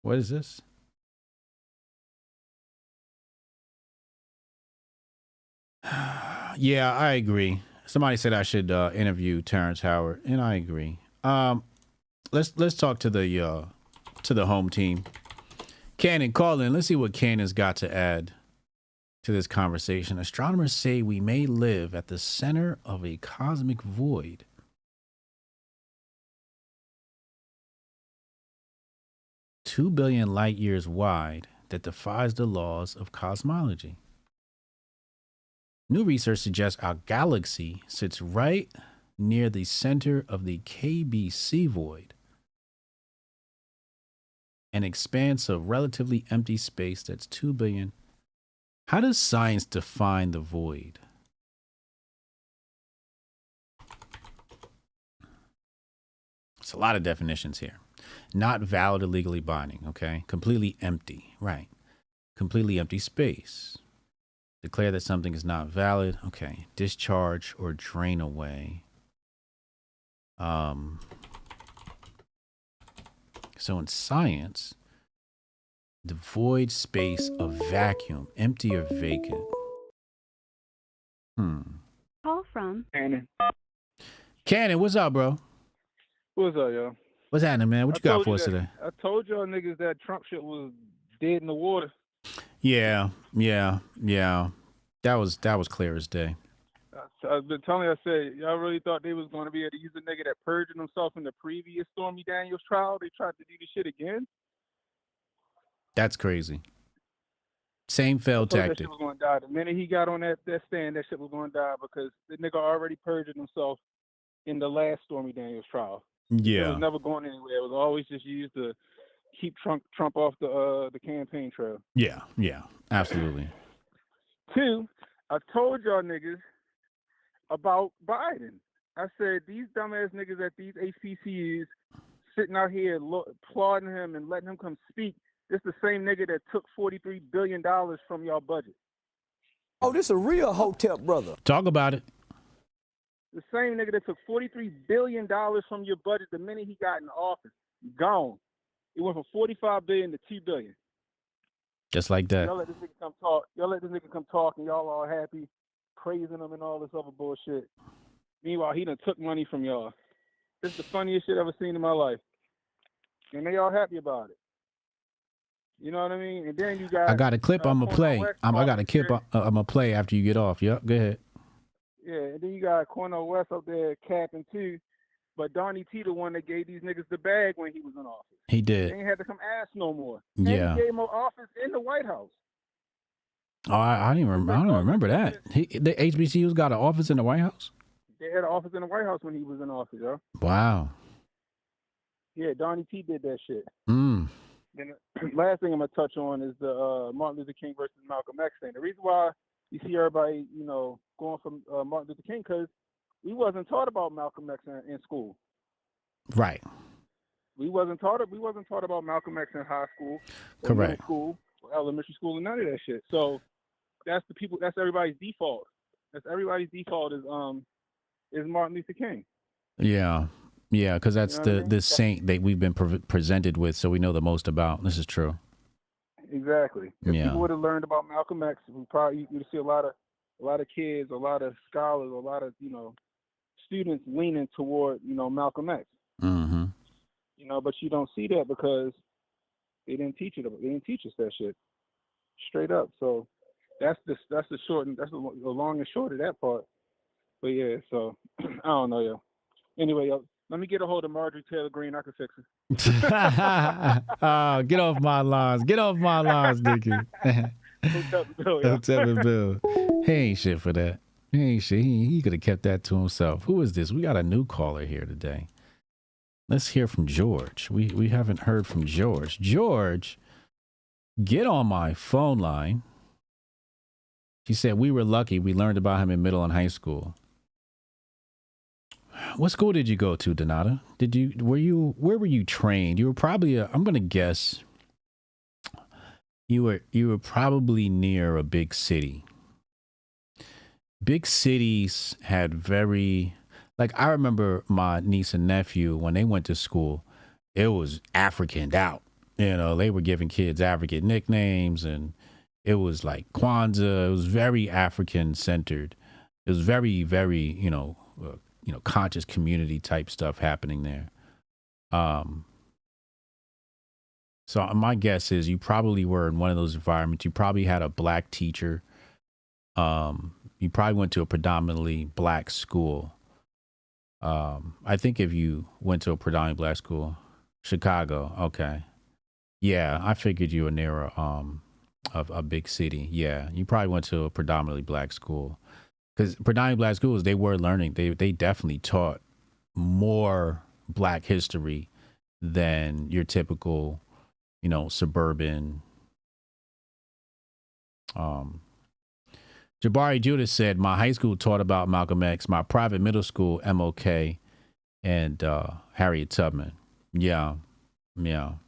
What is this? Yeah, I agree. Somebody said I should interview Terrence Howard, and I agree. Let's talk to the home team. Cannon, call in. Let's see what Cannon's got to add to this conversation. Astronomers say we may live at the center of a cosmic void. $2 billion light years wide that defies the laws of cosmology. New research suggests our galaxy sits right near the center of the KBC void, an expanse of relatively empty space that's 2 billion. How does science define the void? It's a lot of definitions here. Not valid or legally binding, okay? Completely empty, right? Completely empty space. Declare that something is not valid. Okay. Discharge or drain away. So in science, the void space of vacuum, empty or vacant. Call from Cannon. Cannon, what's up, bro? What's up, yo? What's happening, man? What you got for us today? I told y'all niggas that Trump shit was dead in the water. Yeah. That was clear as day. I've been telling you, I said, y'all really thought they was going to be able to use a nigga that perjured himself in the previous Stormy Daniels trial? They tried to do this shit again? That's crazy. Same failed tactic. That shit was going to die. The minute he got on that stand, that shit was going to die because the nigga already perjured himself in the last Stormy Daniels trial. Yeah. It was never going anywhere. It was always just used to keep Trump off the campaign trail. Yeah, absolutely. 2, I told y'all niggas about Biden. I said these dumbass niggas at these HBCUs sitting out here applauding him and letting him come speak. This the same nigga that took $43 billion from y'all budget. Oh, this a real Hotep brother. Talk about it. The same nigga that took $43 billion from your budget the minute he got in office. Gone. It went from $45 billion to $2 billion. Just like that. Y'all let this nigga come talk. And y'all all happy, praising him and all this other bullshit. Meanwhile, he done took money from y'all. This is the funniest shit I've ever seen in my life. And they all happy about it. You know what I mean? And then you got... I got a clip I'm going to play. I got a clip I'm going to play after you get off. Yep, go ahead. Yeah, and then you got Cornel West up there capping too. But Donnie T, the one that gave these niggas the bag when he was in office. He did. They ain't had to come ask no more. Yeah. And he gave him an office in the White House. Oh, I don't remember that. The HBCUs got an office in the White House? They had an office in the White House when he was in office, yo. Wow. Yeah, Donnie T did that shit. Mm. Then the last thing I'm gonna touch on is the Martin Luther King versus Malcolm X thing. The reason why you see everybody, going from Martin Luther King, because we wasn't taught about Malcolm X in school. Right. We wasn't taught about Malcolm X in high school, or correct, middle school, or elementary school, and none of that shit. So that's everybody's default. Everybody's default is Martin Luther King. Yeah, because that's the saint that we've been presented with, so we know the most about. This is true. Exactly. If yeah. people would have learned about Malcolm X, you'd see a lot of kids, a lot of scholars, a lot of students leaning toward Malcolm X. Mm-hmm. But you don't see that because they didn't teach it. They didn't teach us that shit straight up. So that's the short and that's the long and short of that part. But yeah, so I don't know, yo. Anyway, yo, let me get a hold of Marjorie Taylor Greene. I can fix it. Get off my lawns. Get off my lawns, Dickie. Hotep and Bill, yeah. Hotep and Bill. He ain't shit for that. He ain't shit. He could have kept that to himself. Who is this? We got a new caller here today. Let's hear from George. We haven't heard from George. George, get on my phone line. She said, we were lucky. We learned about him in middle and high school. What school did you go to, Donata? Where were you trained? You were probably, I'm going to guess, you were probably near a big city. Big cities had very, like, I remember my niece and nephew, when they went to school, it was Africaned out. You know, they were giving kids African nicknames, and it was like Kwanzaa. It was very African centered. It was very, very, conscious community type stuff happening there. So my guess is you probably were in one of those environments. You probably had a black teacher. You probably went to a predominantly black school. I think if you went to a predominantly black school, Chicago, okay. Yeah, I figured you were near a big city. Yeah, you probably went to a predominantly black school. Because predominantly black schools, they were learning. They definitely taught more black history than your typical, suburban. Jabari Judas said, my high school taught about Malcolm X, my private middle school, MLK, and Harriet Tubman. Yeah. The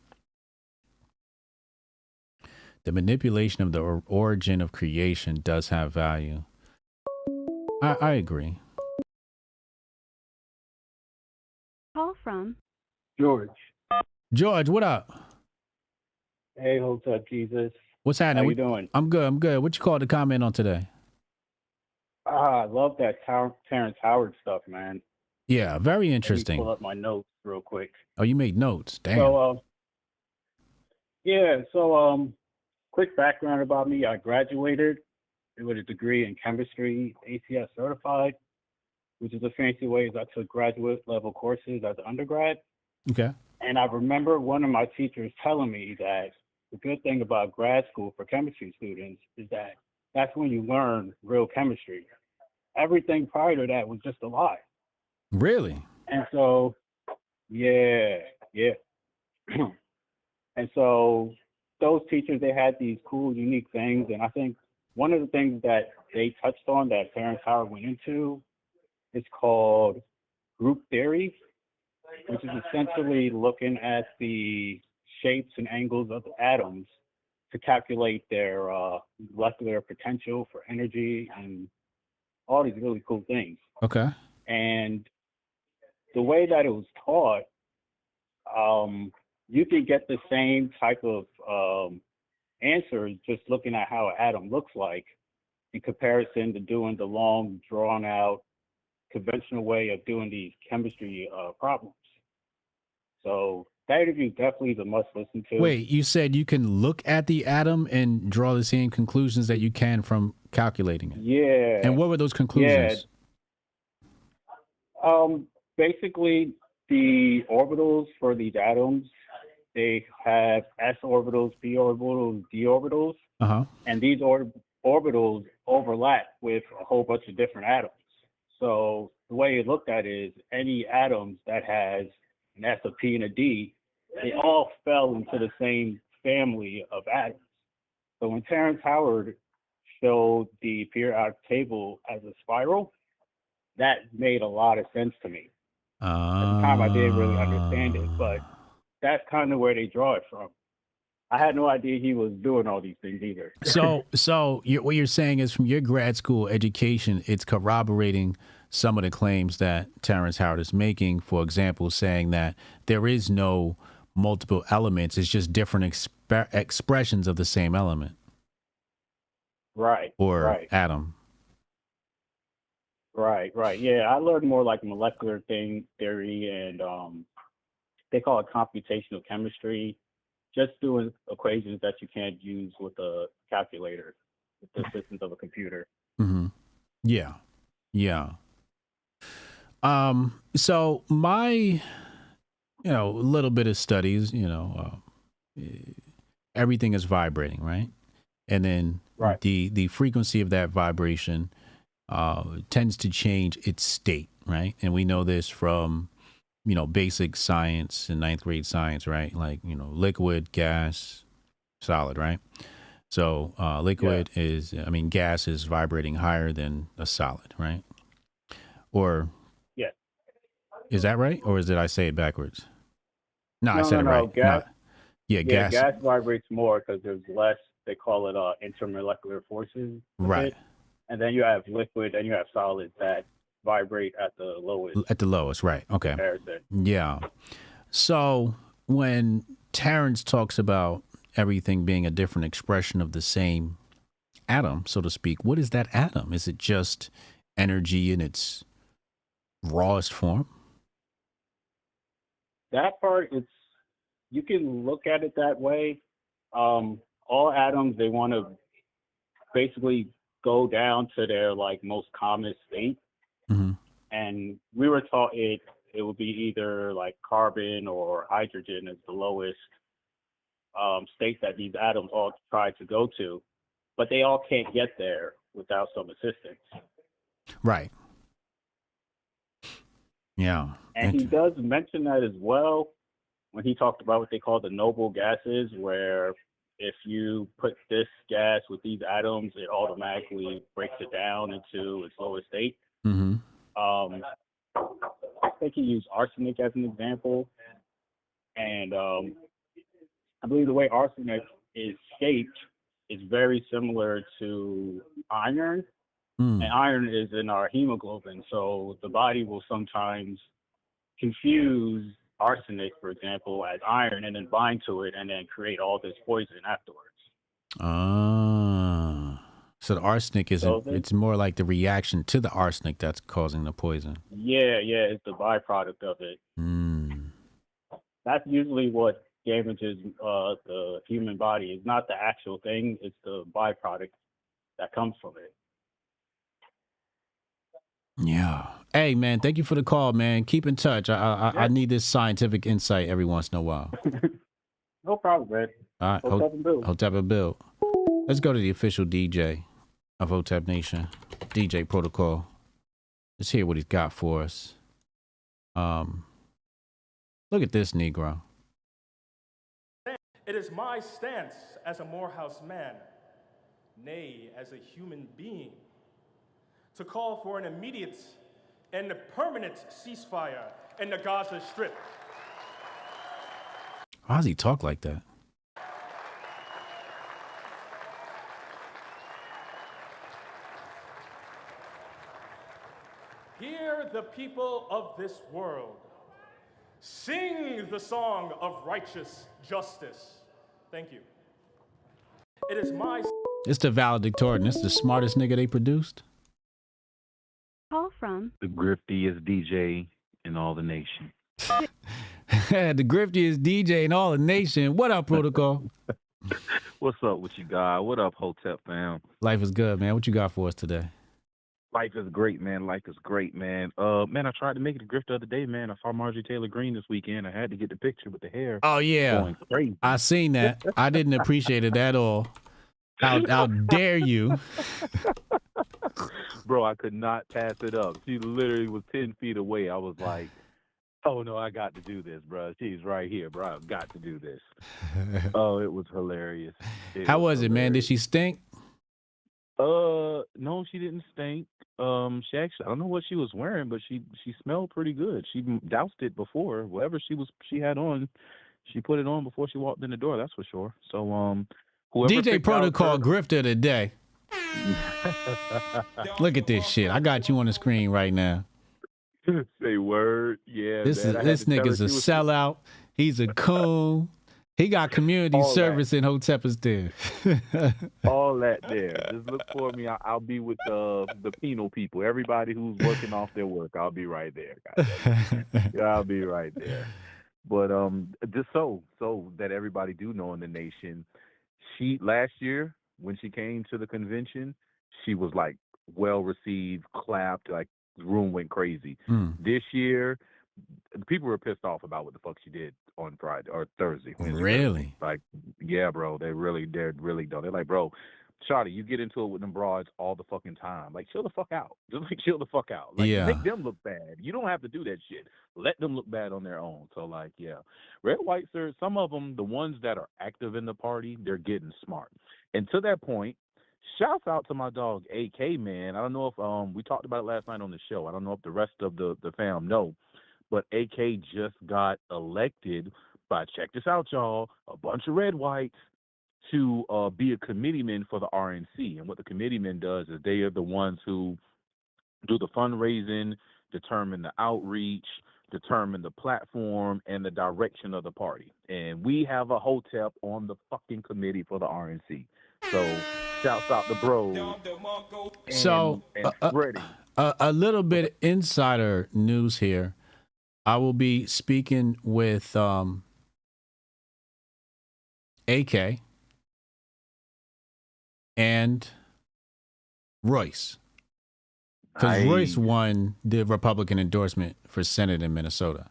manipulation of the origin of creation does have value. I agree. Call from George. George, what up? Hey, Hotep Jesus. What's happening? How you doing? I'm good. What you called to comment on today? I love that Terrence Howard stuff, man. Yeah, very Let me interesting. pull up my notes real quick. Oh, you made notes. Damn. So, quick background about me. I graduated with a degree in chemistry, ACS certified, which is a fancy way is I took graduate level courses as an undergrad. Okay. And I remember one of my teachers telling me that the good thing about grad school for chemistry students is that that's when you learn real chemistry. Everything prior to that was just a lie. Really? And so, yeah. And so those teachers, they had these cool, unique things. And I think one of the things that they touched on that Terrence Howard went into is called group theory, which is essentially looking at the shapes and angles of the atoms to calculate their molecular potential for energy and all these really cool things. Okay. And the way that it was taught, you could get the same type of answers just looking at how an atom looks like in comparison to doing the long, drawn-out, conventional way of doing these chemistry problems. So that interview definitely is a must listen to. Wait, you said you can look at the atom and draw the same conclusions that you can from calculating it? Yeah. And what were those conclusions? Yeah. Basically, the orbitals for these atoms, they have s orbitals, p orbitals, d orbitals, and these orbitals overlap with a whole bunch of different atoms. So the way you looked at it is any atoms that has an S, a P, and a D, they all fell into the same family of atoms. So when Terrence Howard showed the periodic table as a spiral, that made a lot of sense to me. At the time, I didn't really understand it, but that's kind of where they draw it from. I had no idea he was doing all these things either. So what you're saying is from your grad school education, it's corroborating some of the claims that Terrence Howard is making, for example, saying that there is no multiple elements, it's just different expressions of the same element. Right. Or atom. Right. Yeah, I learned more like molecular theory and they call it computational chemistry, just doing equations that you can't use with a calculator, with the systems of a computer. Mm-hmm. Yeah. So my, little bit of studies, everything is vibrating, right? And then the frequency of that vibration tends to change its state, right? And we know this from, basic science and ninth grade science, right? Like, liquid, gas, solid, right? So liquid is, gas is vibrating higher than a solid, right? Or is that right? Or did I say it backwards? No, I said it right. Gas, gas. Gas vibrates more because there's less, they call it intermolecular forces. Right. And then you have liquid and you have solids that vibrate at the lowest. At the lowest, right. Okay. Comparison. Yeah. So when Terrence talks about everything being a different expression of the same atom, so to speak, what is that atom? Is it just energy in its rawest form? That part, you can look at it that way. All atoms, they want to basically go down to their most common state. Mm-hmm. And we were taught it would be either like carbon or hydrogen as the lowest state that these atoms all try to go to, but they all can't get there without some assistance. Right. Yeah. And he does mention that as well when he talked about what they call the noble gases, where if you put this gas with these atoms, it automatically breaks it down into its lowest state. Mm-hmm. I think he used arsenic as an example. And I believe the way arsenic is shaped is very similar to iron. And iron is in our hemoglobin. So the body will sometimes confuse arsenic, for example, as iron and then bind to it and then create all this poison afterwards. So the arsenic it's more like the reaction to the arsenic that's causing the poison. Yeah, it's the byproduct of it. That's usually what damages the human body. It's not the actual thing, it's the byproduct that comes from it. Yeah. Hey, man, thank you for the call, man. Keep in touch. I need this scientific insight every once in a while. No problem, man. All right. Hotep and Bill. Let's go to the official DJ of Hotep Nation, DJ Protocol. Let's hear what he's got for us. Look at this Negro. It is my stance as a Morehouse man, nay, as a human being, to call for an immediate and permanent ceasefire in the Gaza Strip. Why does he talk like that? Hear the people of this world. Sing the song of righteous justice. Thank you. It is my... It's the valedictorian. It's the smartest nigga they produced. Call from the griftiest DJ in all the nation. The griftiest DJ in all the nation. What up, Protocol? What's up with you, guys? What up, Hotep fam? Life is good, man. What you got for us today? Life is great, man. Life is great, man. Man, I tried to make it a grift the other day, man. I saw Marjorie Taylor Greene this weekend. I had to get the picture with the hair. Oh, yeah. Going crazy. I seen that. I didn't appreciate it at all. How dare you? Bro, I could not pass it up. She literally was 10 feet away. I was like, oh, no, I got to do this, bro. She's right here, bro. I've got to do this. Oh, it was hilarious. How was it, man? Did she stink? No, she didn't stink. She actually, I don't know what she was wearing, but she smelled pretty good. She doused it before. Whatever she had on, she put it on before she walked in the door, that's for sure. So, DJ Protocol grifter today. Look at this shit. I got you on the screen right now. Say word. Yeah. This nigga's a sellout. He's a coon. He got community All service that. in Hotep is there. All that there. Just look for me. I'll be with the penal people. Everybody who's working off their work, I'll be right there. Yeah, I'll be right there. But just so that everybody do know in the nation, she last year when she came to the convention, she was like well received, clapped, like the room went crazy. This year, people were pissed off about what the fuck she did on Friday or Thursday. Really? Like, yeah, bro, they're really don't. They're like, bro, Shawty, you get into it with them broads all the fucking time. Like, chill the fuck out. Just like chill the fuck out. Like, Yeah. make them look bad. You don't have to do that shit. Let them look bad on their own. So, like, yeah. Red, white, sir, some of them, the ones that are active in the party, they're getting smart. And to that point, shouts out to my dog AK, man. I don't know if we talked about it last night on the show. I don't know if the rest of the fam know, but AK just got elected by, check this out, y'all, a bunch of red whites to be a committeeman for the RNC. And what the committeeman does is they are the ones who do the fundraising, determine the outreach, determine the platform, and the direction of the party. And we have a Hotep on the fucking committee for the RNC. So shouts out to bros. So a little bit insider news here. I will be speaking with AK and Royce, because Royce won the Republican endorsement for Senate in Minnesota,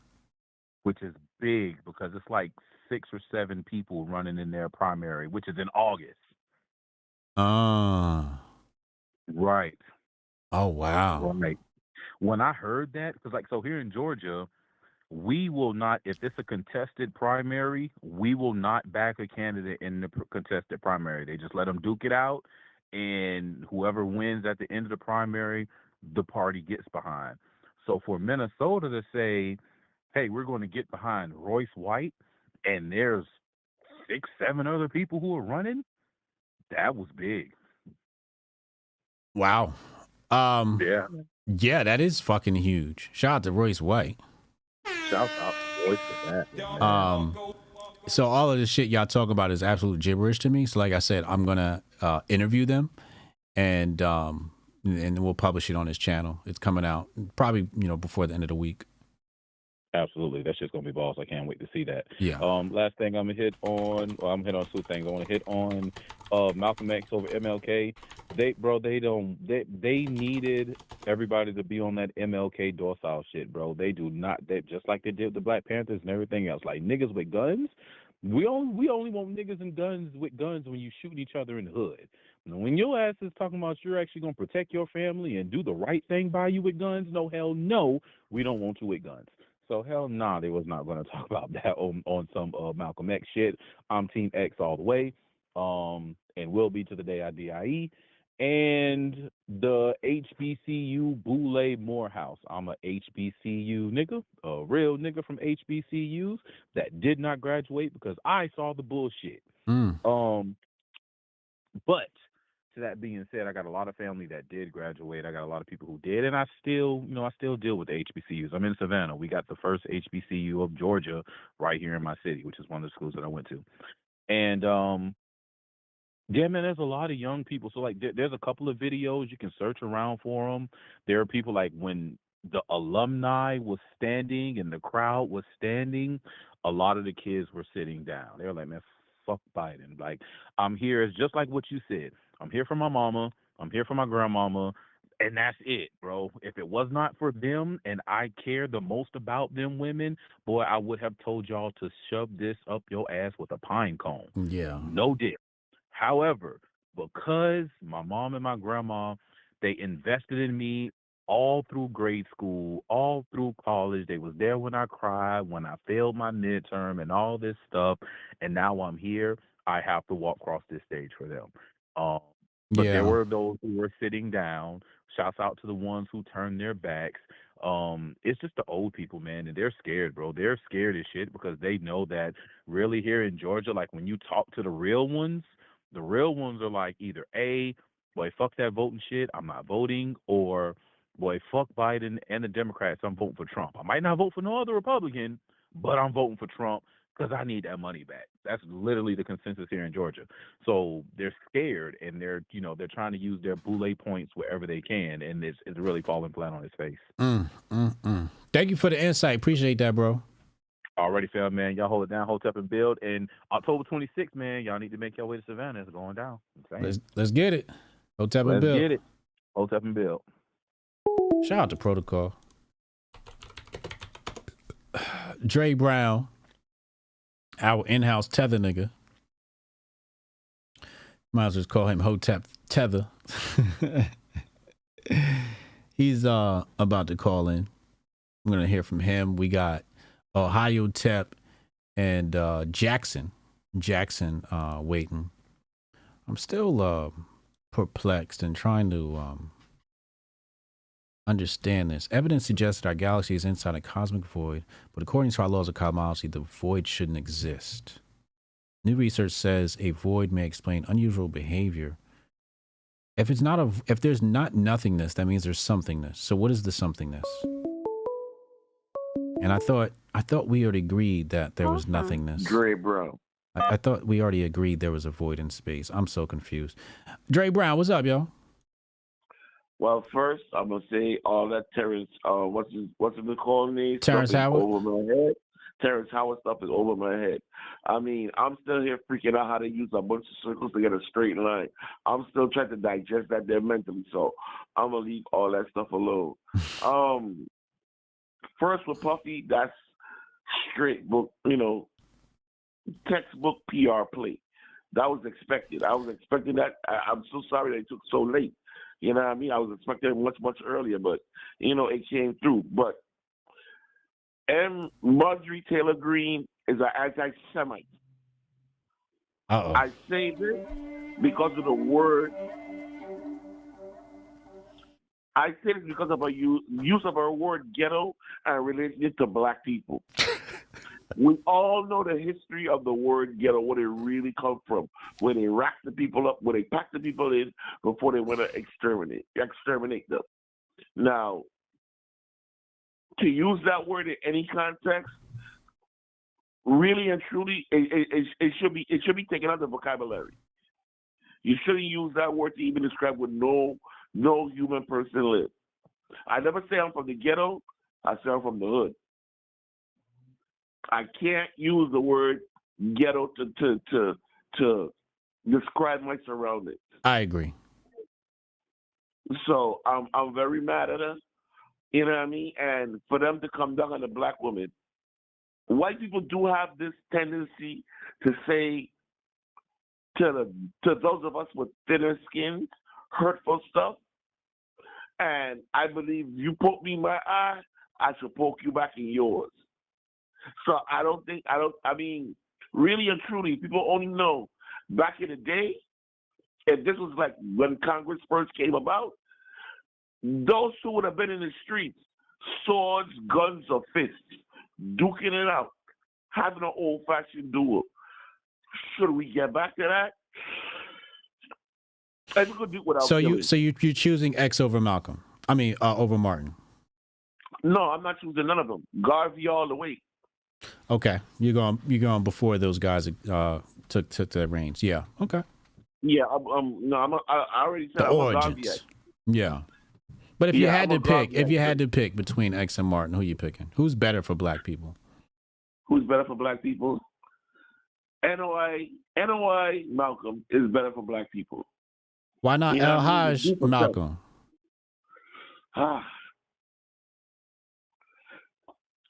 which is big because it's like 6 or 7 people running in their primary, which is in August. Right. Oh wow. Right. When I heard that, because like, so here in Georgia, we will not, if it's a contested primary, we will not back a candidate in the contested primary. They just let them duke it out, and whoever wins at the end of the primary, the party gets behind. So for Minnesota to say, hey, we're going to get behind Royce White, and there's 6, 7 other people who are running, that was big. Wow. Yeah, that is fucking huge. Shout out to Royce White. Shout out to Royce for that. So all of this shit y'all talk about is absolute gibberish to me. So like I said, I'm gonna interview them, and we'll publish it on his channel. It's coming out probably before the end of the week. Absolutely, that's just gonna be balls. I can't wait to see that. Yeah. Last thing I'm gonna hit on. Well, I'm gonna hit on 2 things. I want to hit on Malcolm X over MLK. They needed everybody to be on that MLK docile shit, bro. They do not. They just like they did with the Black Panthers and everything else. Like niggas with guns. We only want niggas and guns with guns when you shoot each other in the hood. When your ass is talking about you're actually gonna protect your family and do the right thing by you with guns, no, hell no, we don't want you with guns. So hell nah, they was not going to talk about that on some Malcolm X shit. I'm Team X all the way, and will be to the day I die. And the HBCU Boule Morehouse. I'm a HBCU nigga, a real nigga from HBCUs that did not graduate because I saw the bullshit. But to that being said, I got a lot of family that did graduate. I got a lot of people who did, and I still deal with the HBCUs. I'm in Savannah. We got the first HBCU of Georgia right here in my city, which is one of the schools that I went to. And yeah, man, there's a lot of young people. So like, there's a couple of videos you can search around for them. There are people like when the alumni was standing and the crowd was standing, a lot of the kids were sitting down. They were like, man, fuck Biden. Like, I'm here. It's just like what you said. I'm here for my mama. I'm here for my grandmama. And that's it, bro. If it was not for them and I care the most about them women, boy, I would have told y'all to shove this up your ass with a pine cone. Yeah. No dip. However, because my mom and my grandma, they invested in me all through grade school, all through college. They was there when I cried, when I failed my midterm and all this stuff. And now I'm here. I have to walk across this stage for them. But there were those who were sitting down. Shouts out to the ones who turned their backs. It's just the old people, man, and they're scared, bro. They're scared as shit because they know that really here in Georgia, like when you talk to the real ones are like either A, boy, fuck that voting shit, I'm not voting, or boy, fuck Biden and the Democrats, I'm voting for Trump. I might not vote for no other Republican, but I'm voting for Trump because I need that money back. That's literally the consensus here in Georgia. So they're scared, and they're trying to use their boule points wherever they can, and it's really falling flat on its face. Thank you for the insight. Appreciate that, bro. Already, fam, man. Y'all hold it down, Hotep and build. And October 26th, man, y'all need to make your way to Savannah. It's going down. Let's get it. Hotep and build. Let's get it. Hotep and build. Shout out to Protocol. Dre Brown, our in-house tether nigga, Might as well call him Hotep Tether. He's about to call in. I'm gonna hear from him. We got Ohio Tep and Jackson waiting. I'm still perplexed and trying to understand this. Evidence suggests that our galaxy is inside a cosmic void, but according to our laws of cosmology, the void shouldn't exist. New research says a void may explain unusual behavior. If there's not nothingness, that means there's somethingness. So what is the somethingness? And I thought we already agreed that there was nothingness. Dre Brown. I thought we already agreed there was a void in space. I'm so confused. Dre Brown, what's up, yo? Well, first I'm gonna say all that Terrence, what's it called name? Terrence Howard. Over my head. Terrence Howard stuff is over my head. I mean, I'm still here freaking out how to use a bunch of circles to get a straight line. I'm still trying to digest that there mentally, so I'm gonna leave all that stuff alone. First with Puffy, that's straight book, textbook PR play. That was expected. I was expecting that. I'm so sorry that it took so late. You know what I mean? I was expecting it much, much earlier, but, it came through. But Marjorie Taylor Greene is an anti-Semite. Uh-oh. I say this because of the word. I say this because of a use of our word ghetto and relating it to black people. We all know the history of the word ghetto, where it really comes from, where they rack the people up, where they pack the people in before they want to exterminate them. Now, to use that word in any context, really and truly, it should be taken out of the vocabulary. You shouldn't use that word to even describe what no human person lives. I never say I'm from the ghetto. I say I'm from the hood. I can't use the word ghetto to describe my surroundings. I agree. So I'm very mad at us. You know what I mean? And for them to come down on a black woman, white people do have this tendency to say to those of us with thinner skins, hurtful stuff. And I believe you poke me in my eye, I should poke you back in yours. So I mean, really and truly, people only know back in the day, if this was like when Congress first came about, those who would have been in the streets, swords, guns, or fists, duking it out, having an old-fashioned duel. Should we get back to that? And we could do it without killing. So you're choosing X over Malcolm? I mean, over Martin? No, I'm not choosing none of them. Garvey all the way. Okay, you're going before those guys took the reins. Yeah. Okay. Yeah. I already said the I'm origins. Yeah. But if you had to pick between X and Martin, who are you picking? Who's better for black people? Who's better for black people? NOI Malcolm is better for black people. Why not El-Haj Malcolm?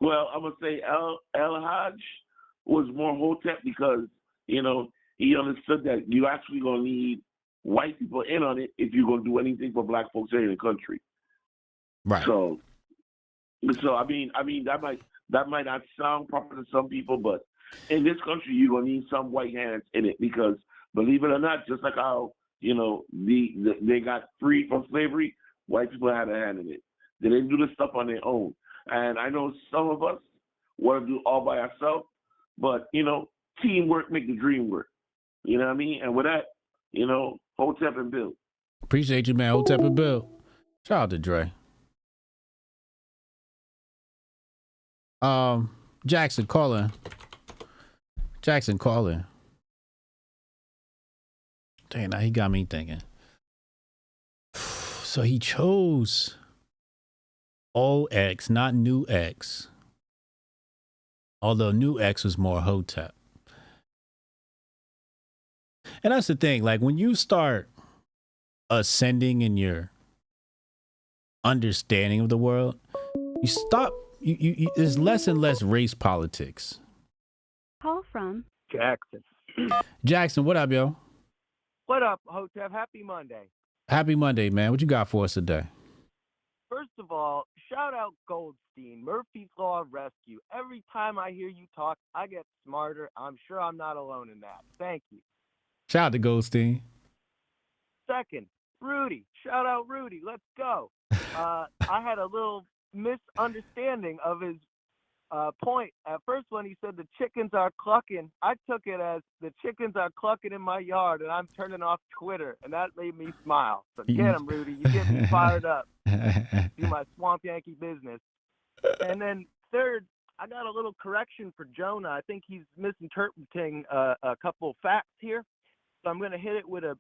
Well, I'm gonna say El-Haj was more Hotep because he understood that you actually gonna need white people in on it if you're gonna do anything for black folks here in the country. Right. So I mean that might not sound proper to some people, but in this country you're gonna need some white hands in it because believe it or not, just like how they got free from slavery, white people had a hand in it. They didn't do this stuff on their own. And I know some of us want to do all by ourselves, but, teamwork make the dream work. You know what I mean? And with that, Hotep and Bill. Appreciate you, man. Hotep and Bill. Shout out to Dre. Jackson, call in. Dang, now he got me thinking. So he chose old X, not new X. Although new X was more Hotep. And that's the thing, like when you start ascending in your understanding of the world, you stop, there's less and less race politics. Call from Jackson. Jackson, what up, yo? What up, Hotep? Happy Monday. Happy Monday, man. What you got for us today? First of all, shout out Goldstein, Murphy's Law of Rescue. Every time I hear you talk, I get smarter. I'm sure I'm not alone in that. Thank you. Shout out to Goldstein. Second, Rudy. Shout out Rudy. Let's go. I had a little misunderstanding of his point. At first, when he said the chickens are clucking, I took it as the chickens are clucking in my yard, and I'm turning off Twitter, and that made me smile. So get him, Rudy. You get me fired up. Do my Swamp Yankee business. And then third, I got a little correction for Jonah. I think he's misinterpreting a couple of facts here. So I'm going to hit it with a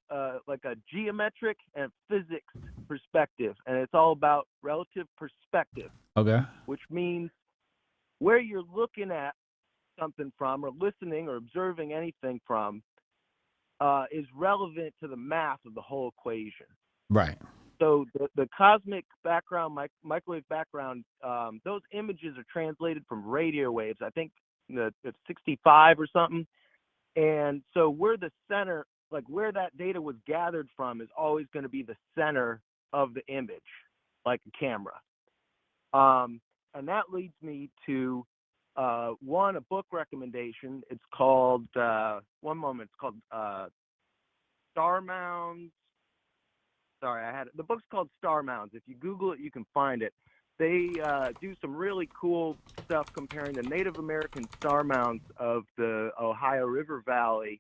geometric and physics perspective, and it's all about relative perspective. Okay. Which means where you're looking at something from, or listening or observing anything from, is relevant to the math of the whole equation. Right. So the cosmic background, microwave background, those images are translated from radio waves. I think it's 65 or something. And so we're the center, like where that data was gathered from is always going to be the center of the image, like a camera. And that leads me to a book recommendation. It's called it's called Star Mounds. Sorry, the book's called Star Mounds. If you Google it, you can find it. They do some really cool stuff comparing the Native American star mounds of the Ohio River Valley.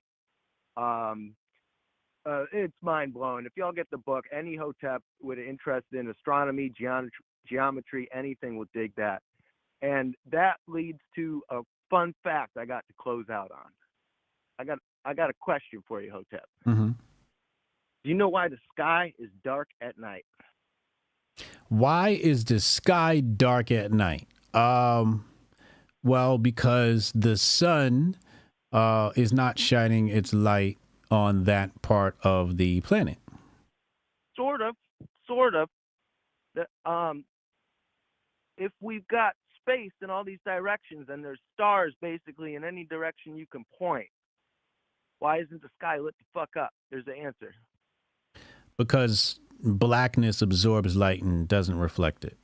It's mind-blowing. If y'all get the book, any Hotep with an interest in astronomy, geometry, anything will dig that. And that leads to a fun fact I got to close out on. I got a question for you, Hotep. Mm-hmm. Do you know why the sky is dark at night? Why is the sky dark at night? Well, because the sun is not shining its light on that part of the planet. Sort of. If we've got space in all these directions and there's stars basically in any direction you can point, why isn't the sky lit the fuck up? There's the answer. Because blackness absorbs light and doesn't reflect it.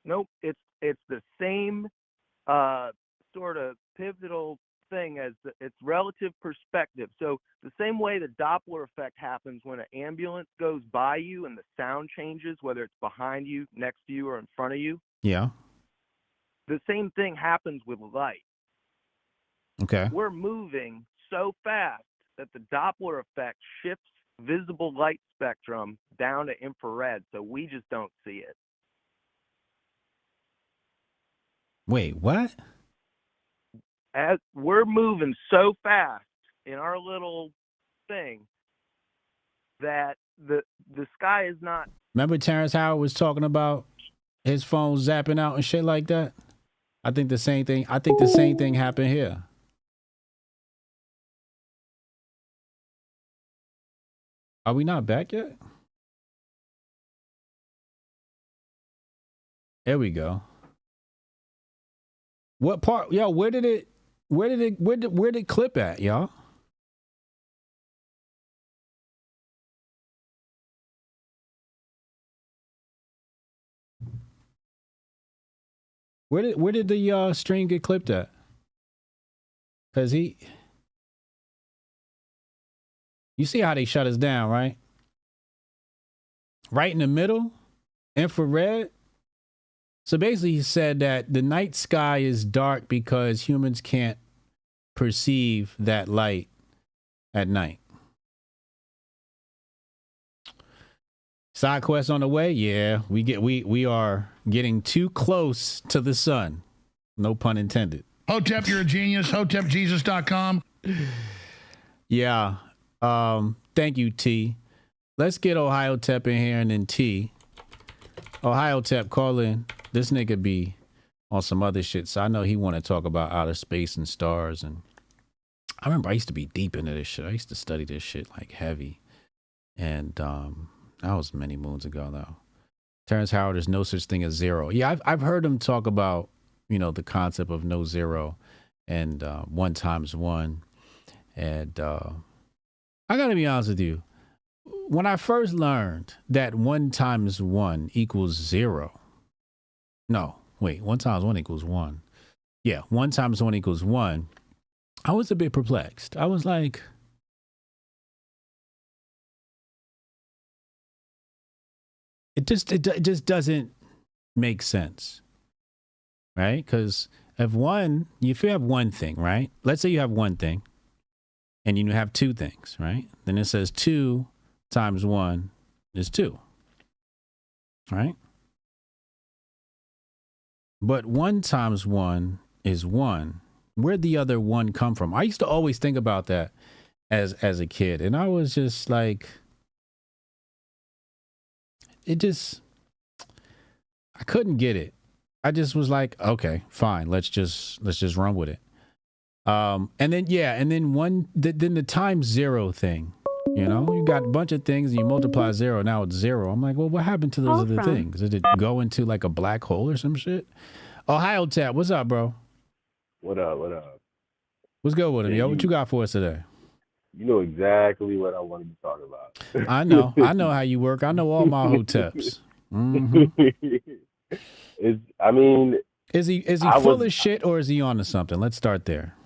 Nope, it's the same sort of pivotal thing as it's relative perspective. So the same way the Doppler effect happens when an ambulance goes by you and the sound changes, whether it's behind you, next to you, or in front of you. Yeah. The same thing happens with light. Okay. We're moving so fast that the Doppler effect shifts visible light spectrum down to infrared, so we just don't see it. Wait, what? As we're moving so fast in our little thing that the sky is not. Remember Terrence Howard was talking about his phone zapping out and shit like that? I think the same thing happened here. Are we not back yet? There we go. What part? Yo, where did it clip at, y'all? Where did the stream get clipped at? Cause you see how they shut us down, right? Right in the middle, infrared. So basically he said that the night sky is dark because humans can't perceive that light at night. Side quest on the way? Yeah, we are getting too close to the sun. No pun intended. Hotep, you're a genius. HotepJesus.com. Yeah. Thank you, T. Let's get Ohio Tep in here and then T. Ohio Tep, call in. This nigga be on some other shit, so I know he want to talk about outer space and stars. And I remember I used to be deep into this shit. I used to study this shit like heavy. And that was many moons ago, though. Terrence Howard, there's no such thing as zero. Yeah, I've heard him talk about, the concept of no zero and 1 times 1. And I gotta be honest with you. When I first learned that 1 times 1 equals 0. No, wait, 1 times 1 equals 1. Yeah, 1 times 1 equals 1. I was a bit perplexed. I was like, it just doesn't make sense, right? Because if you have one thing, right? Let's say you have one thing, and you have 2 things, right? Then it says 2 times 1 is 2, right? But 1 times 1 is 1. Where'd the other 1 come from? I used to always think about that as a kid, and I was just like, I couldn't get it. I just was like, okay, fine, let's just run with it. And then the times 0 thing. You know, you got a bunch of things and you multiply 0, now it's 0. I'm like, well, what happened to those other things? Did it go into like a black hole or some shit? Oh, hi, Hotep. What's up, bro? What up? What up? What's good with him, yo? What you got for us today? You know exactly what I wanted to talk about. I know how you work. I know all my Hoteps. Mm-hmm. Is he full of shit or is he on to something? Let's start there.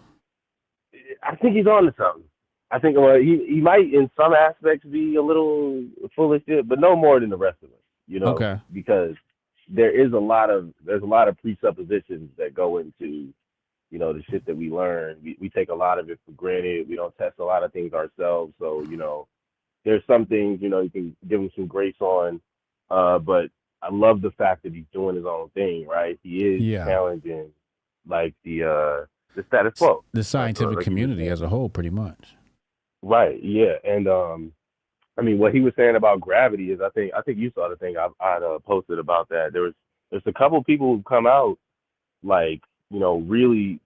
I think he's on to something. I think he might in some aspects be a little full of shit, but no more than the rest of us, you know. Okay. Because there's a lot of presuppositions that go into, you know, the shit that we learn. We take a lot of it for granted. We don't test a lot of things ourselves. So, you know, there's some things, you know, you can give him some grace on. But I love the fact that he's doing his own thing, right? He is challenging like the status quo. The scientific community as a whole, pretty much. Right, yeah. And I mean, what he was saying about gravity is, I think you saw the thing I'd posted about that. There's a couple people who come out, like, you know, really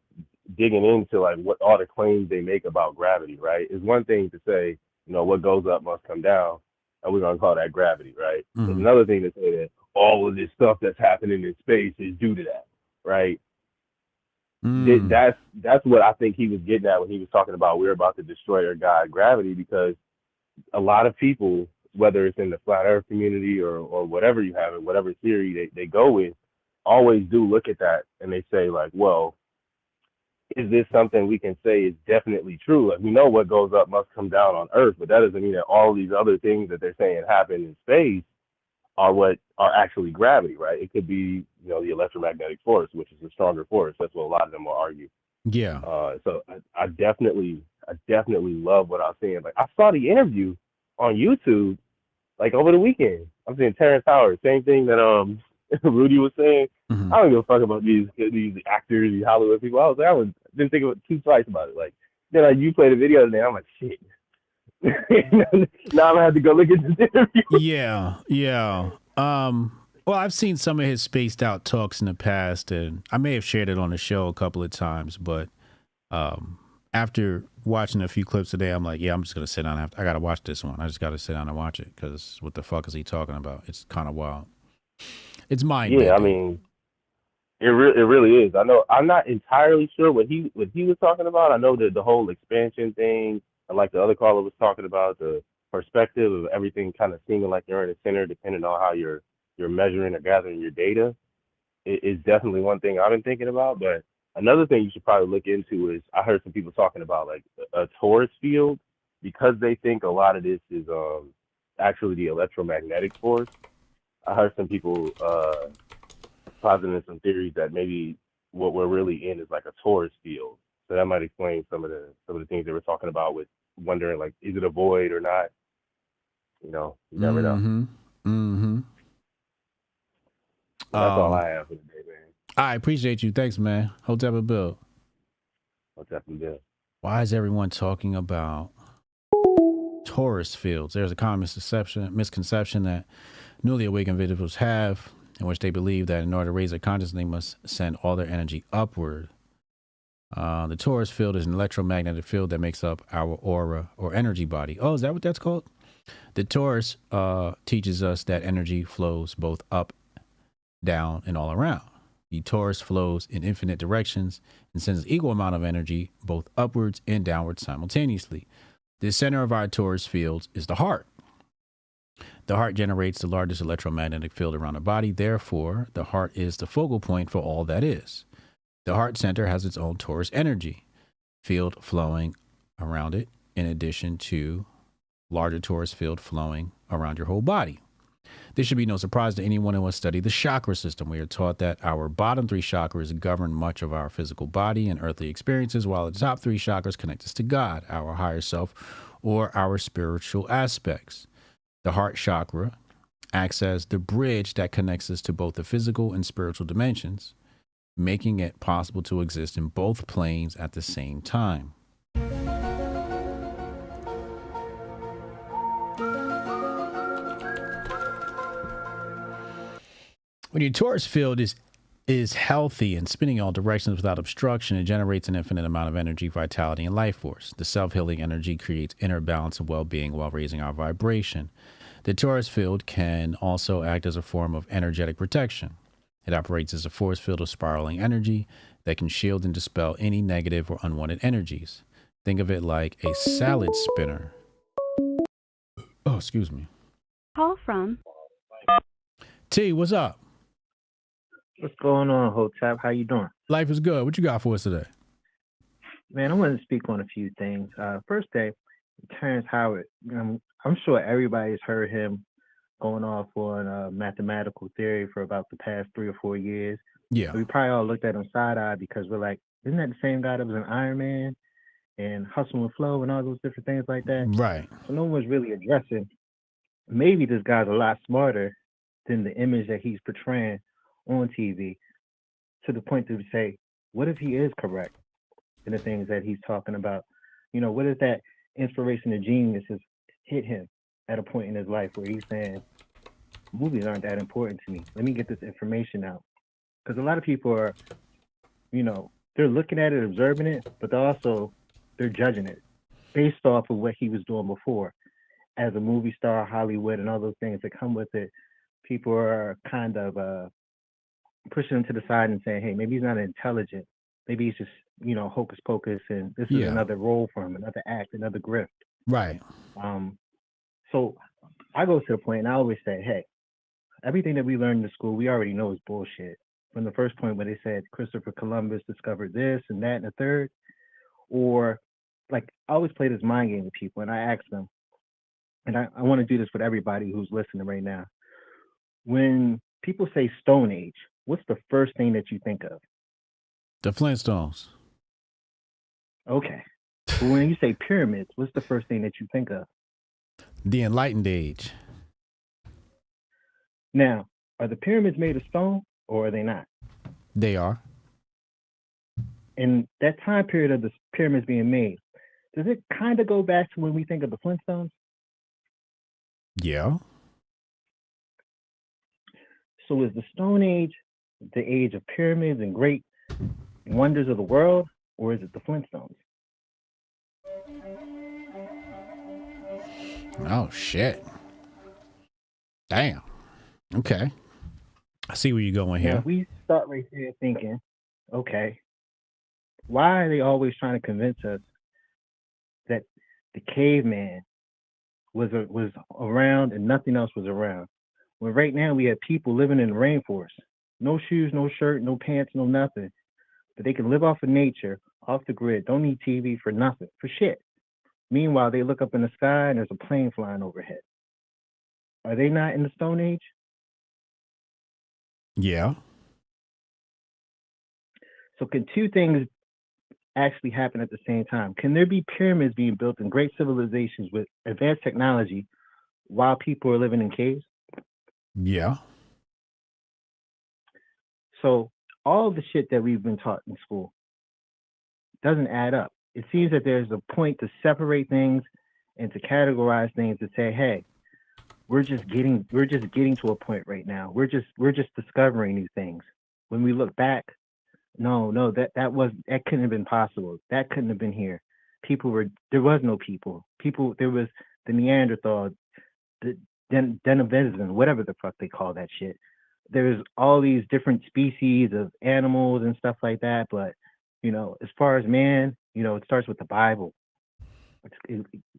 digging into like what all the claims they make about gravity, right? It's one thing to say, you know, what goes up must come down, and we're gonna call that gravity, right? Mm-hmm. It's another thing to say that all of this stuff that's happening in space is due to that, right? That's what I think he was getting at when he was talking about we're about to destroy our God, gravity, because a lot of people, whether it's in the flat earth community or whatever you have, whatever theory they go with, always do look at that and they say like, well, is this something we can say is definitely true? Like, we know what goes up must come down on Earth, but that doesn't mean that all these other things that they're saying happen in space are what are actually gravity, right? It could be, you know, the electromagnetic force, which is a stronger force. That's what a lot of them will argue. Yeah. So I definitely love what I was seeing. Like, I saw the interview on YouTube like over the weekend. I'm seeing Terrence Howard, same thing that Rudy was saying. Mm-hmm. I don't give a fuck about these actors, these Hollywood people. I didn't think about twice about it. Like, then you played a video today, I'm like, shit. Now I'm gonna have to go look at this interview. Yeah. Well, I've seen some of his spaced out talks in the past, and I may have shared it on the show a couple of times, but after watching a few clips today, I'm like, yeah, I'm just gonna sit down. I gotta watch this one. I just gotta sit down and watch it, because what the fuck is he talking about? It's kind of wild. It's mind-bending. Yeah, I mean, it really is. I know. I'm not entirely sure what he was talking about. I know that the whole expansion thing, and like the other caller was talking about, the perspective of everything kind of seeming like you're in the center, depending on how you're measuring or gathering your data, is definitely one thing I've been thinking about. But another thing you should probably look into is, I heard some people talking about like a torus field, because they think a lot of this is actually the electromagnetic force. I heard some people positing some theories that maybe what we're really in is like a torus field. So that might explain some of the things they were talking about, with wondering like, is it a void or not? You know, you never know. Mm-hmm. So that's all I have for today, man. I appreciate you. Thanks, man. Hotep and Bill. Hotep and Bill. Why is everyone talking about torus fields? There's a common misconception that newly awakened individuals have, in which they believe that in order to raise their consciousness, they must send all their energy upward. The torus field is an electromagnetic field that makes up our aura or energy body. Oh, is that what that's called? The torus teaches us that energy flows both up, down, and all around. The torus flows in infinite directions and sends an equal amount of energy both upwards and downwards simultaneously. The center of our torus fields is the heart. The heart generates the largest electromagnetic field around the body. Therefore, the heart is the focal point for all that is. The heart center has its own torus energy field flowing around it, in addition to larger torus field flowing around your whole body. This should be no surprise to anyone who has studied the chakra system. We are taught that our bottom 3 chakras govern much of our physical body and earthly experiences, while the top 3 chakras connect us to God, our higher self, or our spiritual aspects. The heart chakra acts as the bridge that connects us to both the physical and spiritual dimensions, making it possible to exist in both planes at the same time. When your torus field is healthy and spinning in all directions without obstruction, it generates an infinite amount of energy, vitality, and life force. The self-healing energy creates inner balance and well-being while raising our vibration. The torus field can also act as a form of energetic protection. It operates as a force field of spiraling energy that can shield and dispel any negative or unwanted energies. Think of it like a salad spinner. Oh, excuse me. Call from T, what's up? What's going on, Hotep? How you doing? Life is good. What you got for us today? Man, I wanted to speak on a few things. First day, Terrence Howard. I'm sure everybody's heard him going off on mathematical theory for about the past 3 or 4 years. Yeah. We probably all looked at him side-eye because we're like, isn't that the same guy that was in Iron Man and Hustle and Flow and all those different things like that? Right. So no one's really addressing, maybe this guy's a lot smarter than the image that he's portraying on TV, to the point to say, what if he is correct in the things that he's talking about? You know, what if that inspiration of genius has hit him at a point in his life where he's saying, movies aren't that important to me. Let me get this information out. Because a lot of people are, you know, they're looking at it, observing it, but they're judging it based off of what he was doing before. As a movie star, Hollywood, and all those things that come with it, people are kind of pushing him to the side and saying, hey, maybe he's not intelligent. Maybe he's just, you know, hocus pocus, and this is another role for him, another act, another grift. Right. So I go to the point and I always say, hey, everything that we learned in school, we already know is bullshit. From the first point where they said Christopher Columbus discovered this and that and the third, or like I always play this mind game with people and I ask them, and I want to do this with everybody who's listening right now. When people say Stone Age, what's the first thing that you think of? The Flintstones. Okay. But when you say pyramids, what's the first thing that you think of? The Enlightened Age. Now, are the pyramids made of stone or are they not? They are. In that time period of the pyramids being made, does it kind of go back to when we think of the Flintstones? Yeah. So is the Stone Age the age of pyramids and great wonders of the world, or is it the Flintstones? Oh, shit. Damn. Okay. I see where you're going here. Now, we start right there thinking, okay, why are they always trying to convince us that the caveman was around and nothing else was around? When right now we have people living in the rainforest, no shoes, no shirt, no pants, no nothing, but they can live off of nature, off the grid, don't need TV for nothing, for shit. Meanwhile, they look up in the sky and there's a plane flying overhead. Are they not in the Stone Age? Yeah. So can two things actually happen at the same time? Can there be pyramids being built in great civilizations with advanced technology while people are living in caves? Yeah. So all the shit that we've been taught in school doesn't add up. It seems that there's a point to separate things and to categorize things to say, hey, we're just getting to a point right now. We're just discovering these things. When we look back, no, that couldn't have been possible. That couldn't have been here. There was no people. There was the Neanderthal, the Denizen, whatever the fuck they call that shit. There's all these different species of animals and stuff like that. But, you know, as far as man, you know, it starts with the Bible.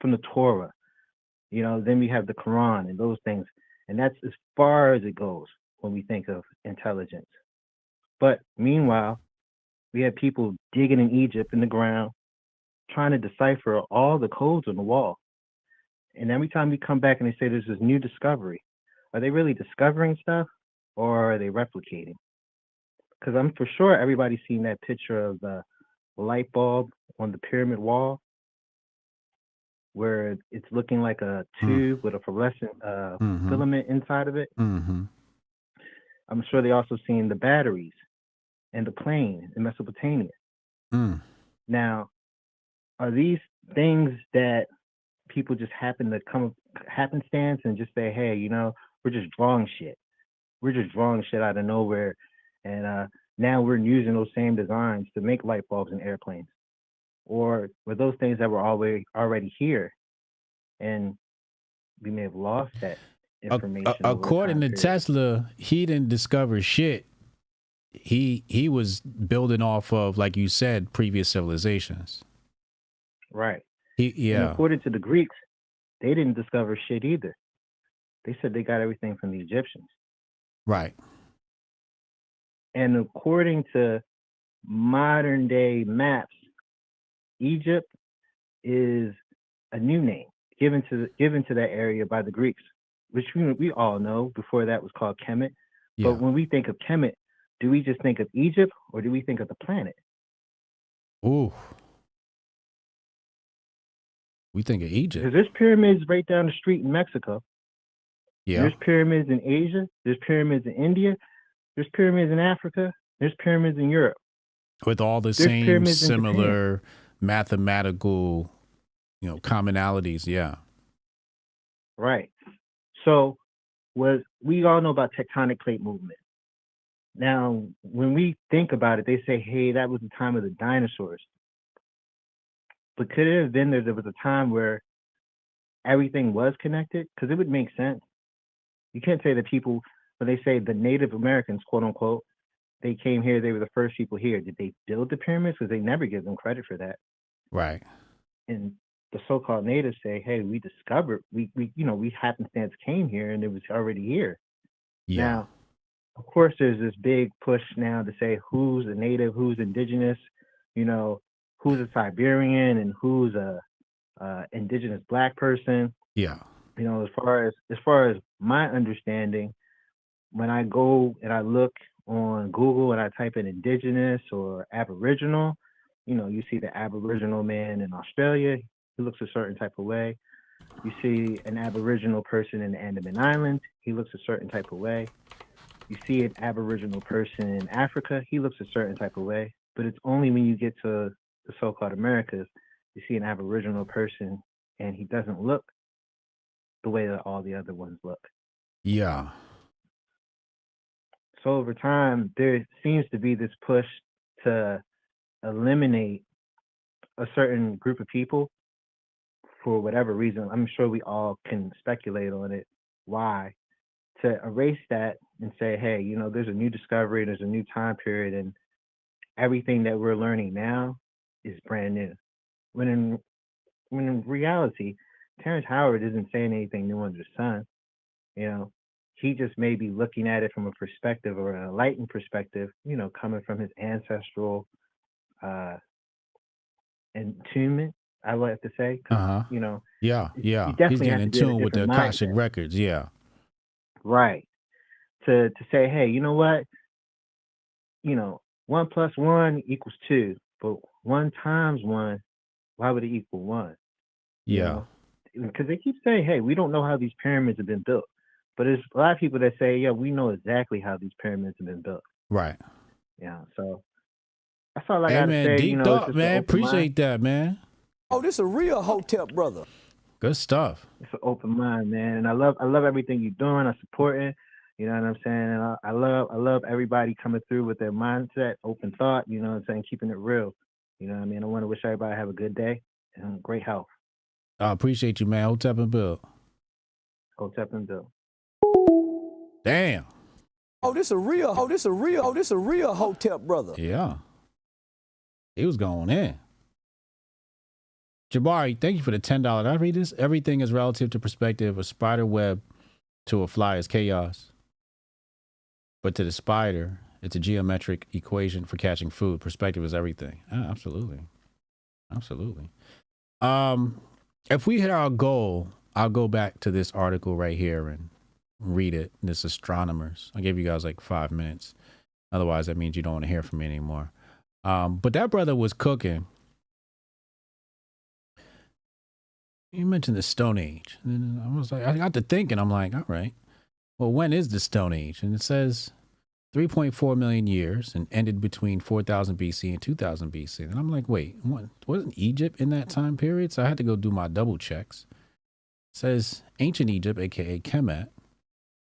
from the Torah. You know, then we have the Quran and those things. And that's as far as it goes when we think of intelligence. But meanwhile, we have people digging in Egypt in the ground, trying to decipher all the codes on the wall. And every time we come back and they say there's this new discovery, are they really discovering stuff or are they replicating? Because I'm for sure everybody's seen that picture of the light bulb on the pyramid wall, where it's looking like a tube with a fluorescent filament inside of it. I'm sure they also seen the batteries and the plane in Mesopotamia. Now, are these things that people just happen to come happenstance and just say, hey, you know, we're just drawing shit. We're just drawing shit out of nowhere. And now we're using those same designs to make light bulbs and airplanes. Or were those things that were already here and we may have lost that information? According to Tesla, he didn't discover shit. He was building off of, like you said, previous civilizations. Right. Yeah. And according to the Greeks, they didn't discover shit either. They said they got everything from the Egyptians. Right. And according to modern day maps, Egypt is a new name given to that area by the Greeks, which we all know before that was called Kemet. Yeah. But when we think of Kemet, do we just think of Egypt or do we think of the planet? Ooh. We think of Egypt. Because there's pyramids right down the street in Mexico. Yeah. There's pyramids in Asia. There's pyramids in India. There's pyramids in Africa. There's pyramids in Europe. With all the same similar mathematical, commonalities. Yeah. Right. So we all know about tectonic plate movement. Now, when we think about it, they say, hey, that was the time of the dinosaurs. But could it have been there was a time where everything was connected? Because it would make sense. You can't say that people, when they say the Native Americans, quote unquote, they came here, they were the first people here. Did they build the pyramids? Because they never give them credit for that. Right. And the so-called natives say, hey, we discovered, we happenstance came here and it was already here. Yeah. Now, of course, there's this big push now to say who's a native, who's indigenous, who's a Siberian and who's a indigenous black person. Yeah. As far as my understanding, when I go and I look on Google and I type in indigenous or Aboriginal, you see the Aboriginal man in Australia, he looks a certain type of way. You see an Aboriginal person in the Andaman Islands, he looks a certain type of way. You see an Aboriginal person in Africa, he looks a certain type of way. But it's only when you get to the so-called Americas, you see an Aboriginal person and he doesn't look the way that all the other ones look. Yeah. So over time, there seems to be this push to eliminate a certain group of people for whatever reason. I'm sure we all can speculate on it. Why? To erase that and say, hey, there's a new discovery, there's a new time period, and everything that we're learning now is brand new. When in reality, Terrence Howard isn't saying anything new under the sun. He just may be looking at it from a perspective or an enlightened perspective, coming from his ancestral entombment, I would have to say. Yeah. You He's definitely getting in tune with the Akashic mindset. records. Yeah. Right. To say, hey, you know what? 1 + 1 = 2, but 1 × 1, why would it equal 1? Yeah. Because they keep saying, hey, we don't know how these pyramids have been built. But there's a lot of people that say, yeah, we know exactly how these pyramids have been built. Right. Yeah. So that's all I Hey, gotta man, say. deep It's thought, just an man. open Appreciate that, man. Oh, this a real Hotep brother. Good stuff. It's an open mind, man. And I love everything you're doing. I support it. You know what I'm saying? And I love everybody coming through with their mindset, open thought, you know what I'm saying, keeping it real. You know what I mean? I want to wish everybody have a good day and great health. I appreciate you, man. Hotep and Bill. Hotep and Bill. Damn. Oh, this a real Hotep brother. Yeah. He was going in. Jabari, thank you for the $10. I read this. Everything is relative to perspective. A spider web to a fly is chaos. But to the spider, it's a geometric equation for catching food. Perspective is everything. Absolutely. Absolutely. If we hit our goal, I'll go back to this article right here and read it. This astronomers. I gave you guys like 5 minutes. Otherwise, that means you don't want to hear from me anymore. But that brother was cooking. You mentioned the Stone Age. And I was like, I got to thinking, I'm like, all right, well, when is the Stone Age? And it says 3.4 million years and ended between 4000 BC and 2000 BC. And I'm like, wait, wasn't Egypt in that time period? So I had to go do my double checks. It says ancient Egypt, aka Kemet,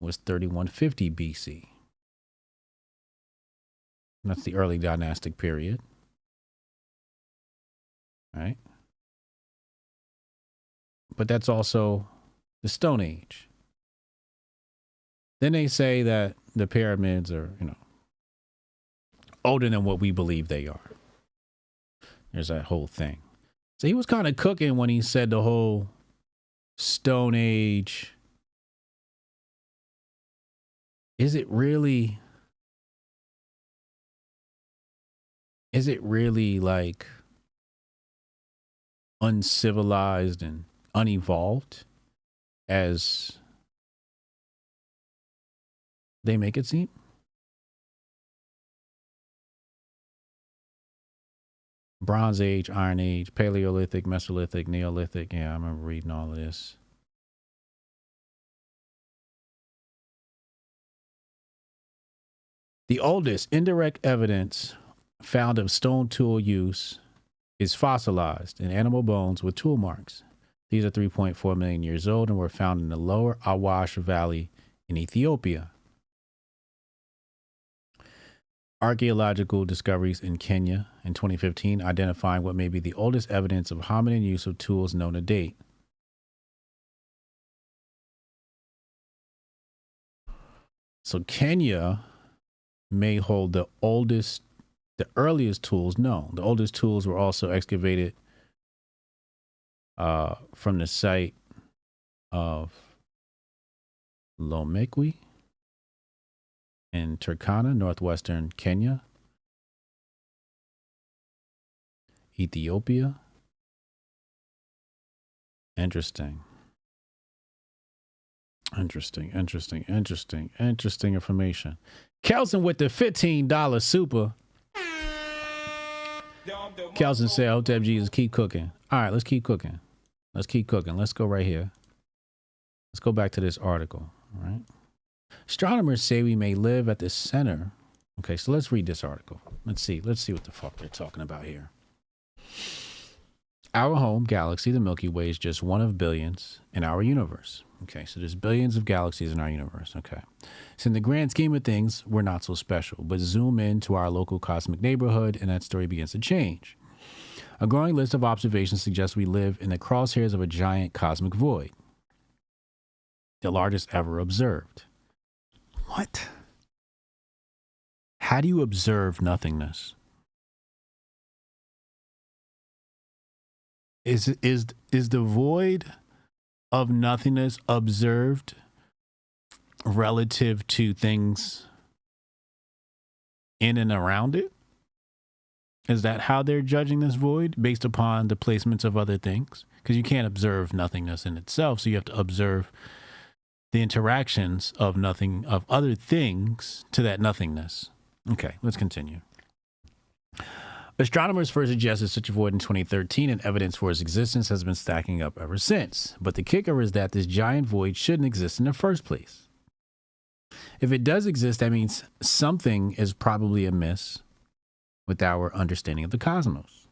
was 3150 BC. And that's the early dynastic period. All right. But that's also the Stone Age. Then they say that the pyramids are, older than what we believe they are. There's that whole thing. So he was kind of cooking when he said the whole Stone Age. Is it really like uncivilized and unevolved as they make it seem? Bronze Age, Iron Age, Paleolithic, Mesolithic, Neolithic. Yeah, I remember reading all of this. The oldest indirect evidence found of stone tool use is fossilized in animal bones with tool marks. These are 3.4 million years old and were found in the lower Awash Valley in Ethiopia. Archaeological discoveries in Kenya in 2015 identifying what may be the oldest evidence of hominin use of tools known to date. So Kenya may hold the earliest tools known. The oldest tools were also excavated from the site of Lomekwi in Turkana, northwestern Kenya, Ethiopia. Interesting information. Kelson with the $15 super. Kelson said, Hotep Jesus, keep cooking. All right, let's keep cooking. Let's go right here. Let's go back to this article. All right. Astronomers say we may live at the center. Okay, so let's read this article. Let's see what the fuck they're talking about here. Our home galaxy, the Milky Way, is just one of billions in our universe. Okay, so there's billions of galaxies in our universe. Okay. So in the grand scheme of things, we're not so special. But zoom in to our local cosmic neighborhood, and that story begins to change. A growing list of observations suggests we live in the crosshairs of a giant cosmic void, the largest ever observed. What? How do you observe nothingness? Is the void of nothingness observed relative to things in and around it? Is that how they're judging this void, based upon the placements of other things? Because you can't observe nothingness in itself, so you have to observe the interactions of other things to that nothingness. Okay, let's continue. Astronomers first suggested such a void in 2013, and evidence for its existence has been stacking up ever since. But the kicker is that this giant void shouldn't exist in the first place. If it does exist, that means something is probably amiss with our understanding of the cosmos.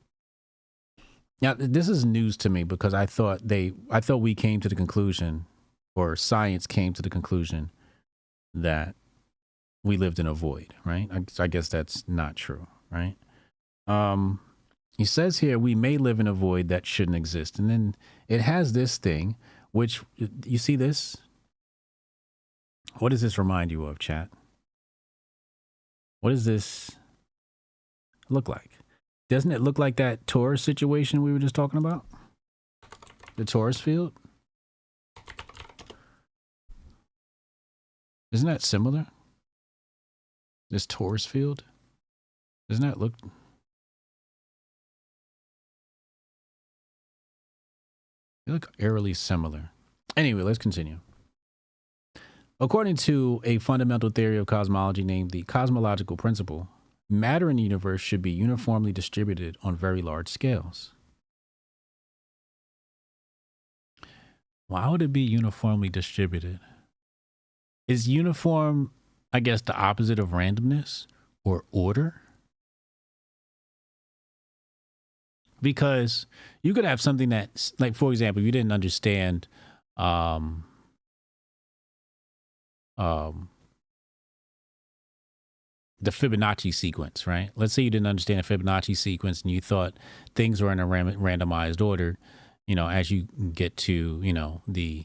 Now, this is news to me because I thought we came to the conclusion, or science came to the conclusion, that we lived in a void, right? I guess that's not true, right? He says here, we may live in a void that shouldn't exist. And then it has this thing, which, you see this? What does this remind you of, chat? What does this look like? Doesn't it look like that Taurus situation we were just talking about? The torus field? Isn't that similar? This torus field? Doesn't that look... They look eerily similar. Anyway, let's continue. According to a fundamental theory of cosmology named the cosmological principle, matter in the universe should be uniformly distributed on very large scales. Why would it be uniformly distributed? Is uniform, I guess, the opposite of randomness or order? Because you could have something that's, like, for example, if you didn't understand the Fibonacci sequence, right? Let's say you didn't understand a Fibonacci sequence and you thought things were in a randomized order, you know, as you get to, you know, the,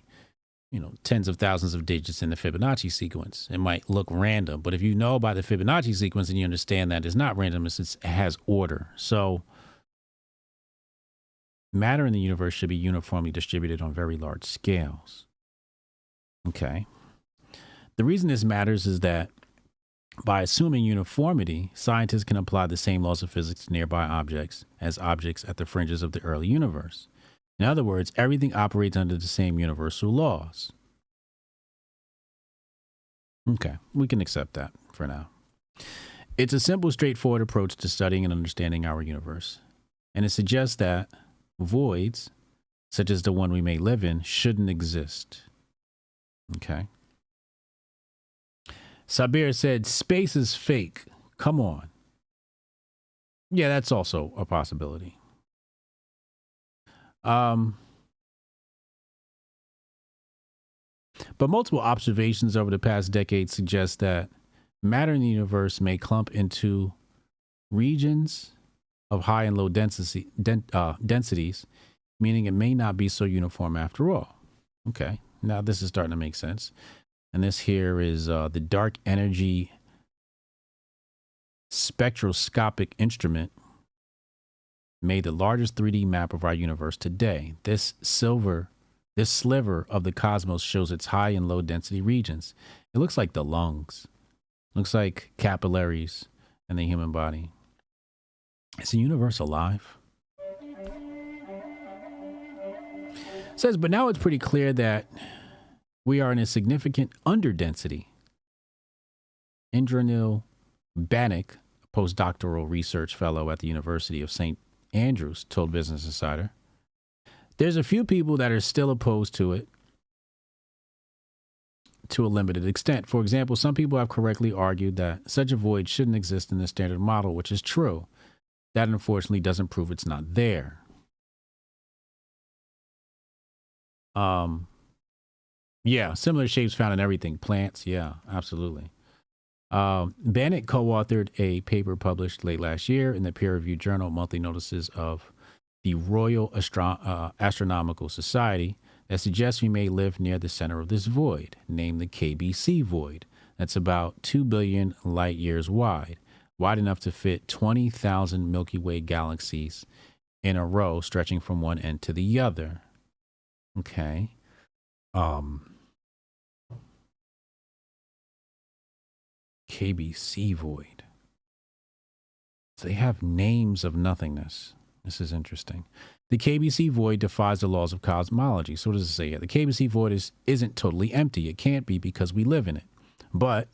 you know, tens of thousands of digits in the Fibonacci sequence. It might look random, but if you know about the Fibonacci sequence and you understand that it's not random, it has order. So matter in the universe should be uniformly distributed on very large scales. Okay. The reason this matters is that by assuming uniformity, scientists can apply the same laws of physics to nearby objects as objects at the fringes of the early universe. In other words, everything operates under the same universal laws. Okay, we can accept that for now. It's a simple, straightforward approach to studying and understanding our universe, and it suggests that voids, such as the one we may live in, shouldn't exist. Okay. Sabir said, space is fake. Come on. Yeah, that's also a possibility. But multiple observations over the past decade suggest that matter in the universe may clump into regions of high and low densities, meaning it may not be so uniform after all. Okay, now this is starting to make sense. And this here is the dark energy spectroscopic instrument made the largest 3D map of our universe today. This sliver of the cosmos shows its high and low density regions. It looks like the lungs. Looks like capillaries in the human body. Is the universe alive? It says, but now it's pretty clear that we are in a significant underdensity. Indranil Banik, a postdoctoral research fellow at the University of St. Andrews, told Business Insider, there's a few people that are still opposed to it to a limited extent. For example, some people have correctly argued that such a void shouldn't exist in the standard model, which is true. That unfortunately doesn't prove it's not there. Yeah, similar shapes found in everything. Plants, yeah, absolutely. Bennett co-authored a paper published late last year in the peer-reviewed journal Monthly Notices of the Royal Astronomical Society that suggests we may live near the center of this void, named the KBC void. That's about 2 billion light years wide enough to fit 20,000 Milky Way galaxies in a row stretching from one end to the other. Okay. KBC void. So they have names of nothingness. This is interesting. The KBC void defies the laws of cosmology. So what does it say here? The KBC void isn't totally empty. It can't be because we live in it. But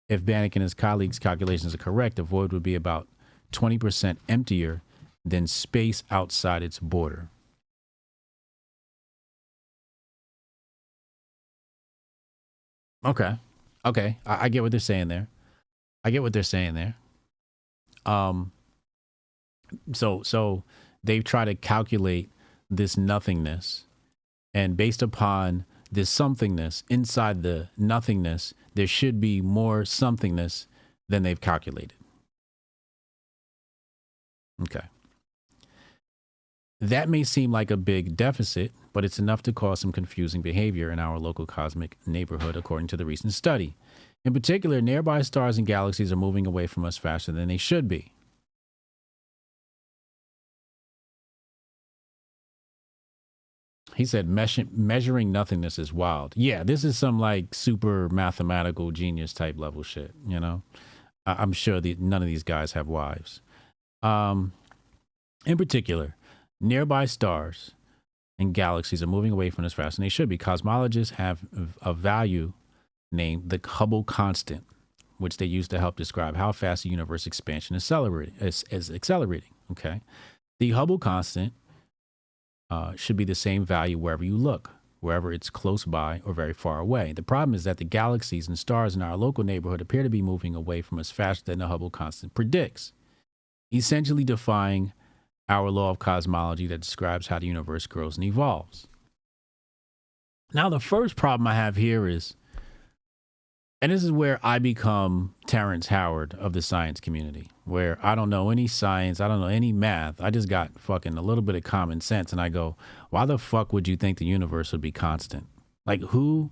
if Bannock and his colleagues' calculations are correct, the void would be about 20% emptier than space outside its border. Okay. I get what they're saying there. So they've tried to calculate this nothingness, and based upon this somethingness inside the nothingness, there should be more somethingness than they've calculated. Okay. That may seem like a big deficit, but it's enough to cause some confusing behavior in our local cosmic neighborhood, according to the recent study. In particular, nearby stars and galaxies are moving away from us faster than they should be. He said measuring nothingness is wild. Yeah, this is some like super mathematical genius type level shit, you know? I'm sure none of these guys have wives. In particular, nearby stars and galaxies are moving away from us fast, and they should be. Cosmologists have a value named the Hubble constant, which they use to help describe how fast the universe expansion is accelerating. Okay, the Hubble constant should be the same value wherever you look, wherever it's close by or very far away. The problem is that the galaxies and stars in our local neighborhood appear to be moving away from us faster than the Hubble constant predicts, essentially defying our law of cosmology that describes how the universe grows and evolves. Now, the first problem I have here is, and this is where I become Terrence Howard of the science community, where I don't know any science, I don't know any math, I just got fucking a little bit of common sense, and I go, why the fuck would you think the universe would be constant? Like, who?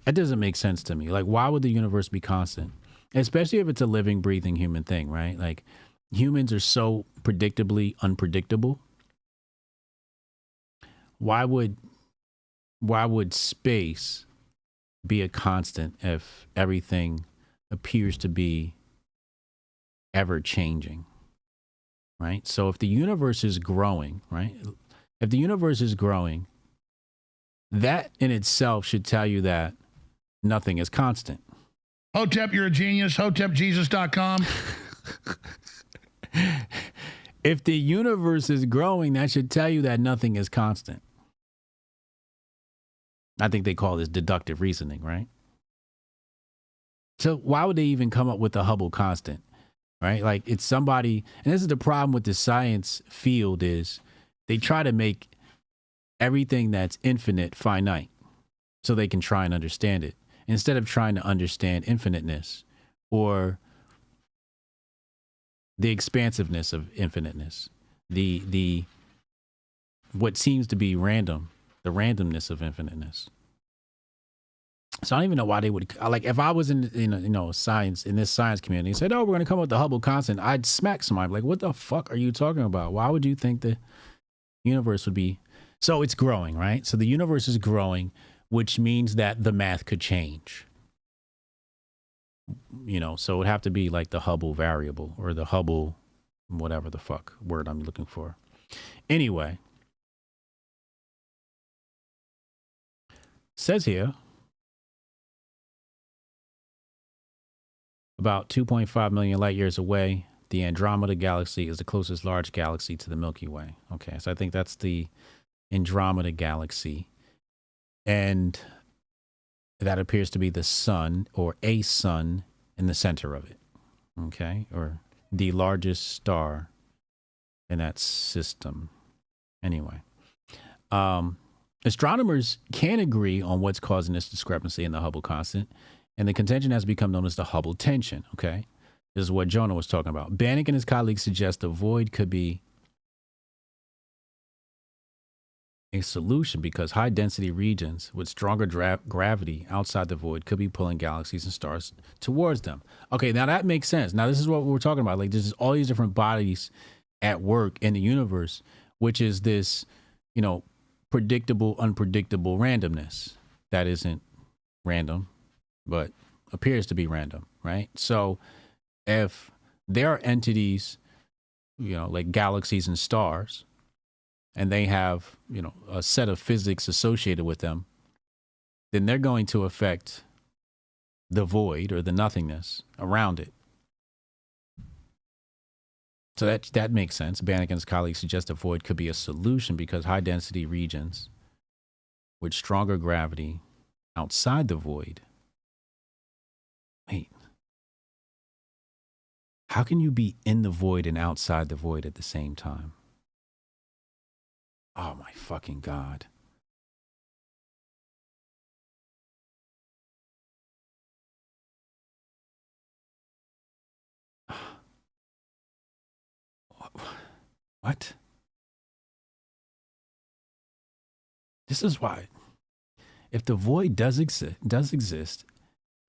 That doesn't make sense to me. Like, why would the universe be constant? Especially if it's a living, breathing human thing, right? Like, humans are so predictably unpredictable. Why would space be a constant if everything appears to be ever changing, right? So if the universe is growing, right? If the universe is growing, that in itself should tell you that nothing is constant. Hotep, you're a genius. HotepJesus.com. If the universe is growing, that should tell you that nothing is constant. I think they call this deductive reasoning, right? So why would they even come up with the Hubble constant, right? Like, it's somebody, and this is the problem with the science field, is they try to make everything that's infinite finite so they can try and understand it, instead of trying to understand infiniteness or the expansiveness of infiniteness, the what seems to be random, the randomness of infiniteness. So I don't even know why they would, like, if I was in science, in this science community, and said, oh, we're going to come up with the Hubble constant, I'd smack somebody like, what the fuck are you talking about? Why would you think the universe would be? So it's growing, right? So the universe is growing, which means that the math could change. So it would have to be like the Hubble variable or the Hubble, whatever the fuck word I'm looking for. Anyway, says here, about 2.5 million light years away, the Andromeda galaxy is the closest large galaxy to the Milky Way. Okay, so I think that's the Andromeda galaxy. And that appears to be the sun, or a sun, in the center of it. Okay, or the largest star in that system. Anyway, astronomers can agree on what's causing this discrepancy in the Hubble constant, and the contention has become known as the Hubble tension. Okay, this is what Jonah was talking about. Bannock and his colleagues suggest the void could be a solution because high density regions with stronger gravity outside the void could be pulling galaxies and stars towards them. Okay, now that makes sense. Now this is what we're talking about. Like, there's all these different bodies at work in the universe, which is this, predictable, unpredictable randomness that isn't random, but appears to be random, right? So if there are entities, like galaxies and stars, and they have, a set of physics associated with them, then they're going to affect the void or the nothingness around it. So that makes sense. Bannock and his colleagues suggest the void could be a solution because high density regions with stronger gravity outside the void. Wait. How can you be in the void and outside the void at the same time? Oh my fucking God. What? This is why. If the void does exist,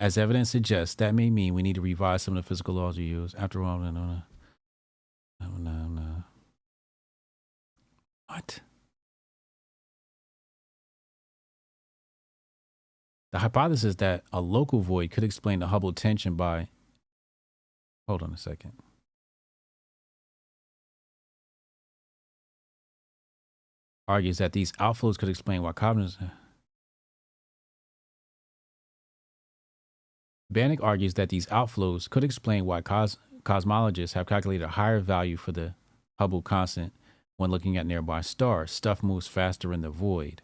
as evidence suggests, that may mean we need to revise some of the physical laws we use. After all, no. What? The hypothesis that a local void could explain the Hubble tension by... Hold on a second. Argues that these outflows could explain why cosmos... Bannock argues that these outflows could explain why cosmologists have calculated a higher value for the Hubble constant when looking at nearby stars. Stuff moves faster in the void,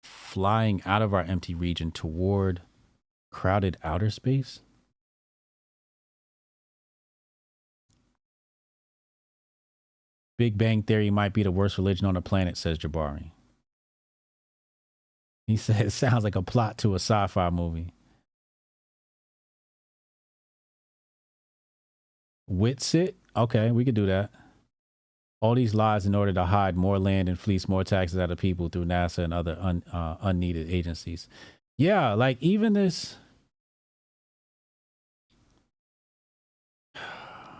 flying out of our empty region toward crowded outer space. Big Bang Theory might be the worst religion on the planet, says Jabari. He said it sounds like a plot to a sci-fi movie. Witsit? Okay, we could do that. All these lies in order to hide more land and fleece more taxes out of people through NASA and other unneeded agencies. Yeah, like even this.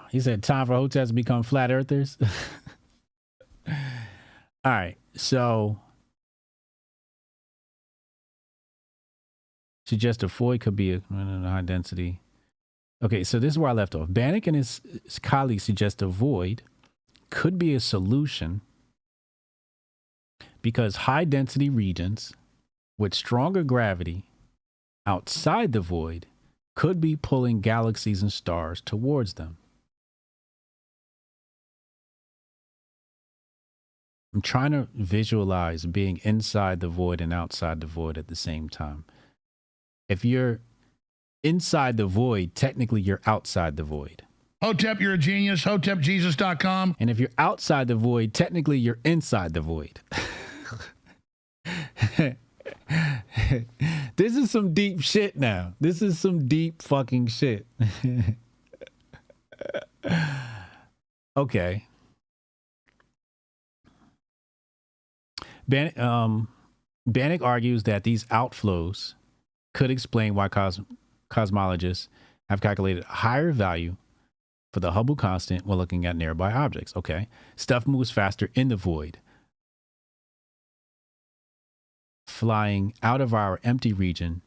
He said time for Hoteps to become flat earthers. All right, so suggest a void could be a high density. Okay, so this is where I left off. Bannock and his colleagues suggest a void could be a solution because high density regions with stronger gravity outside the void could be pulling galaxies and stars towards them. I'm trying to visualize being inside the void and outside the void at the same time. If you're inside the void, technically you're outside the void. Hotep, you're a genius. HotepJesus.com. And if you're outside the void, technically you're inside the void. This is some deep shit now. This is some deep fucking shit. Okay. Bannock argues that these outflows could explain why cosmologists have calculated a higher value for the Hubble constant when looking at nearby objects. Okay. Stuff moves faster in the void, flying out of our empty region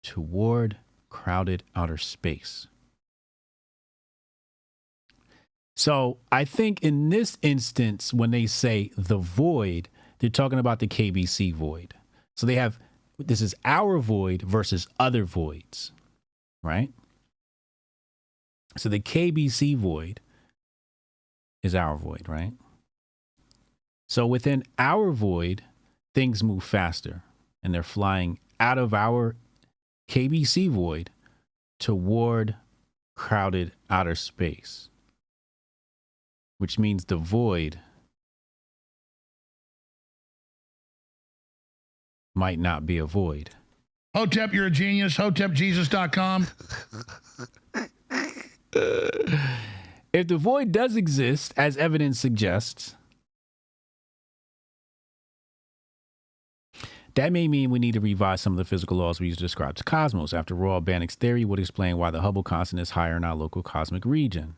toward crowded outer space. So I think in this instance, when they say the void, they're talking about the KBC void. So they have, this is our void versus other voids, right? So the KBC void is our void, right? So within our void, things move faster and they're flying out of our KBC void toward crowded outer space, which means the void might not be a void. Hotep, you're a genius. HotepJesus.com. If the void does exist, as evidence suggests, that may mean we need to revise some of the physical laws we use to describe the cosmos. After all, Bannock's theory would explain why the Hubble constant is higher in our local cosmic region.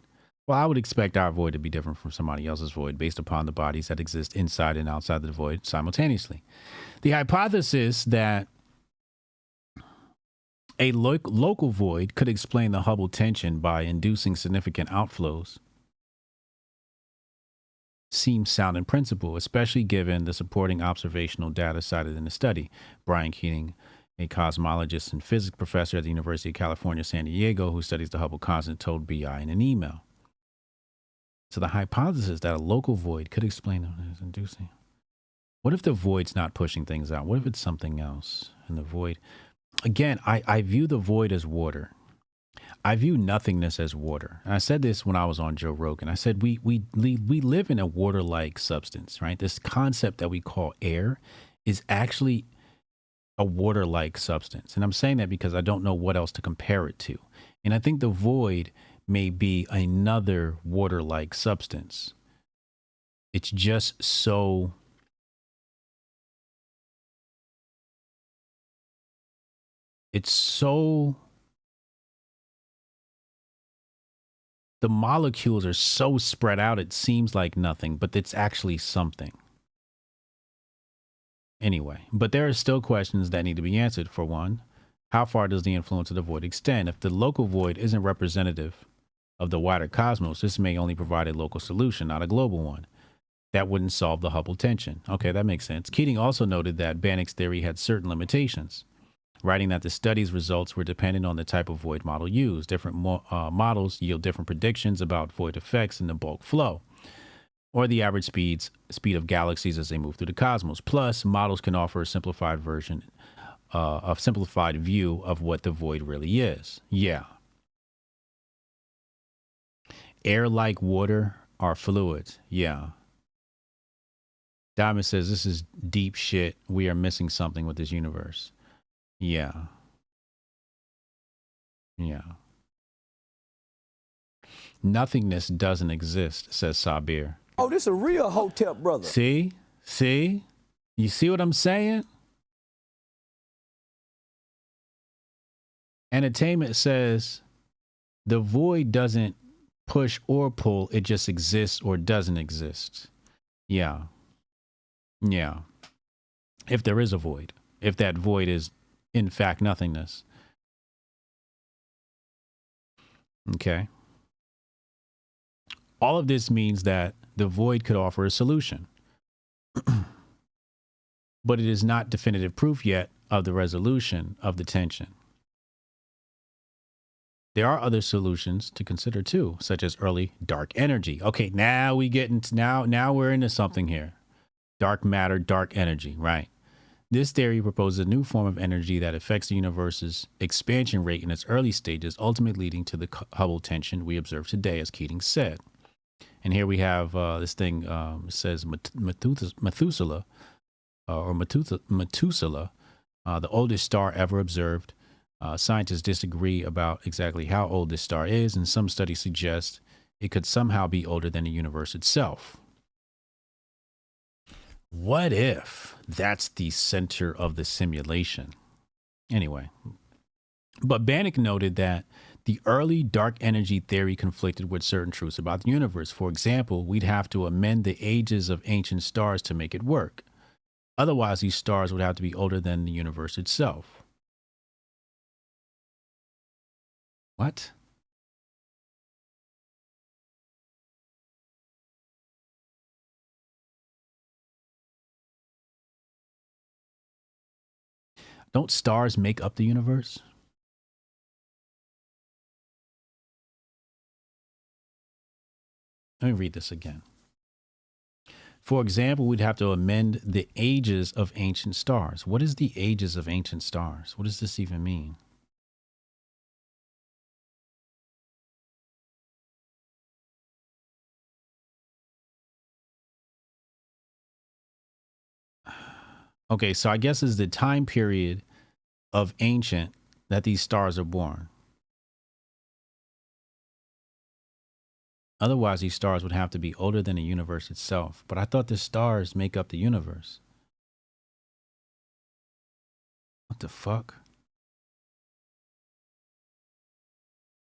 Well, I would expect our void to be different from somebody else's void based upon the bodies that exist inside and outside the void simultaneously. The hypothesis that a local void could explain the Hubble tension by inducing significant outflows seems sound in principle, especially given the supporting observational data cited in the study. Brian Keating, a cosmologist and physics professor at the University of California, San Diego, who studies the Hubble constant, told BI in an email. So the hypothesis that a local void could explain is inducing. What if the void's not pushing things out? What if it's something else? And the void, again, I view the void as water. I view nothingness as water. And I said this when I was on Joe Rogan. I said we live in a water-like substance, right? This concept that we call air is actually a water-like substance. And I'm saying that because I don't know what else to compare it to. And I think the void may be another water-like substance. It's just so... It's so... The molecules are so spread out, it seems like nothing, but it's actually something. Anyway, but there are still questions that need to be answered. For one, how far does the influence of the void extend? If the local void isn't representative of the wider cosmos, this may only provide a local solution, not a global one. That wouldn't solve the Hubble tension. Okay, that makes sense. Keating also noted that Banach's theory had certain limitations, writing that the study's results were dependent on the type of void model used. Different models yield different predictions about void effects in the bulk flow, or the average speed of galaxies as they move through the cosmos. Plus, models can offer a simplified version, a simplified view of what the void really is. Yeah. Air like water are fluids. Yeah. Diamond says, this is deep shit. We are missing something with this universe. Yeah. Yeah. Nothingness doesn't exist, says Sabir. Oh, this a real Hotep brother. See? See? You see what I'm saying? Entertainment says the void doesn't push or pull. It just exists or doesn't exist. Yeah. Yeah. If there is a void. If that void is, in fact, nothingness. Okay. All of this means that the void could offer a solution. But it is not definitive proof yet of the resolution of the tension. There are other solutions to consider too, such as early dark energy. Okay, now we get into now we're into something here. Dark matter, dark energy, right? This theory proposes a new form of energy that affects the universe's expansion rate in its early stages, ultimately leading to the Hubble tension we observe today, as Keating said. And here we have this thing says Methuselah, the oldest star ever observed. Scientists disagree about exactly how old this star is, and some studies suggest it could somehow be older than the universe itself. What if that's the center of the simulation? Anyway, but Banach noted that the early dark energy theory conflicted with certain truths about the universe. For example, we'd have to amend the ages of ancient stars to make it work. Otherwise, these stars would have to be older than the universe itself. What? Don't stars make up the universe? Let me read this again. For example, we'd have to amend the ages of ancient stars. What is the ages of ancient stars? What does this even mean? Okay, so I guess it's the time period of ancient that these stars are born. Otherwise, these stars would have to be older than the universe itself. But I thought the stars make up the universe. What the fuck?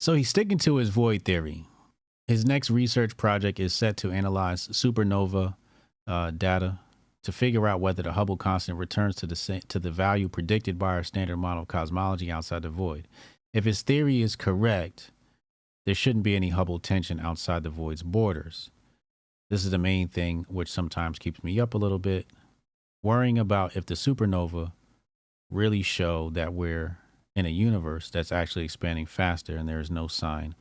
So he's sticking to his void theory. His next research project is set to analyze supernova data to figure out whether the Hubble constant returns to the value predicted by our standard model of cosmology outside the void. If his theory is correct, there shouldn't be any Hubble tension outside the void's borders. This is the main thing which sometimes keeps me up a little bit, worrying about if the supernova really show that we're in a universe that's actually expanding faster and there is no sign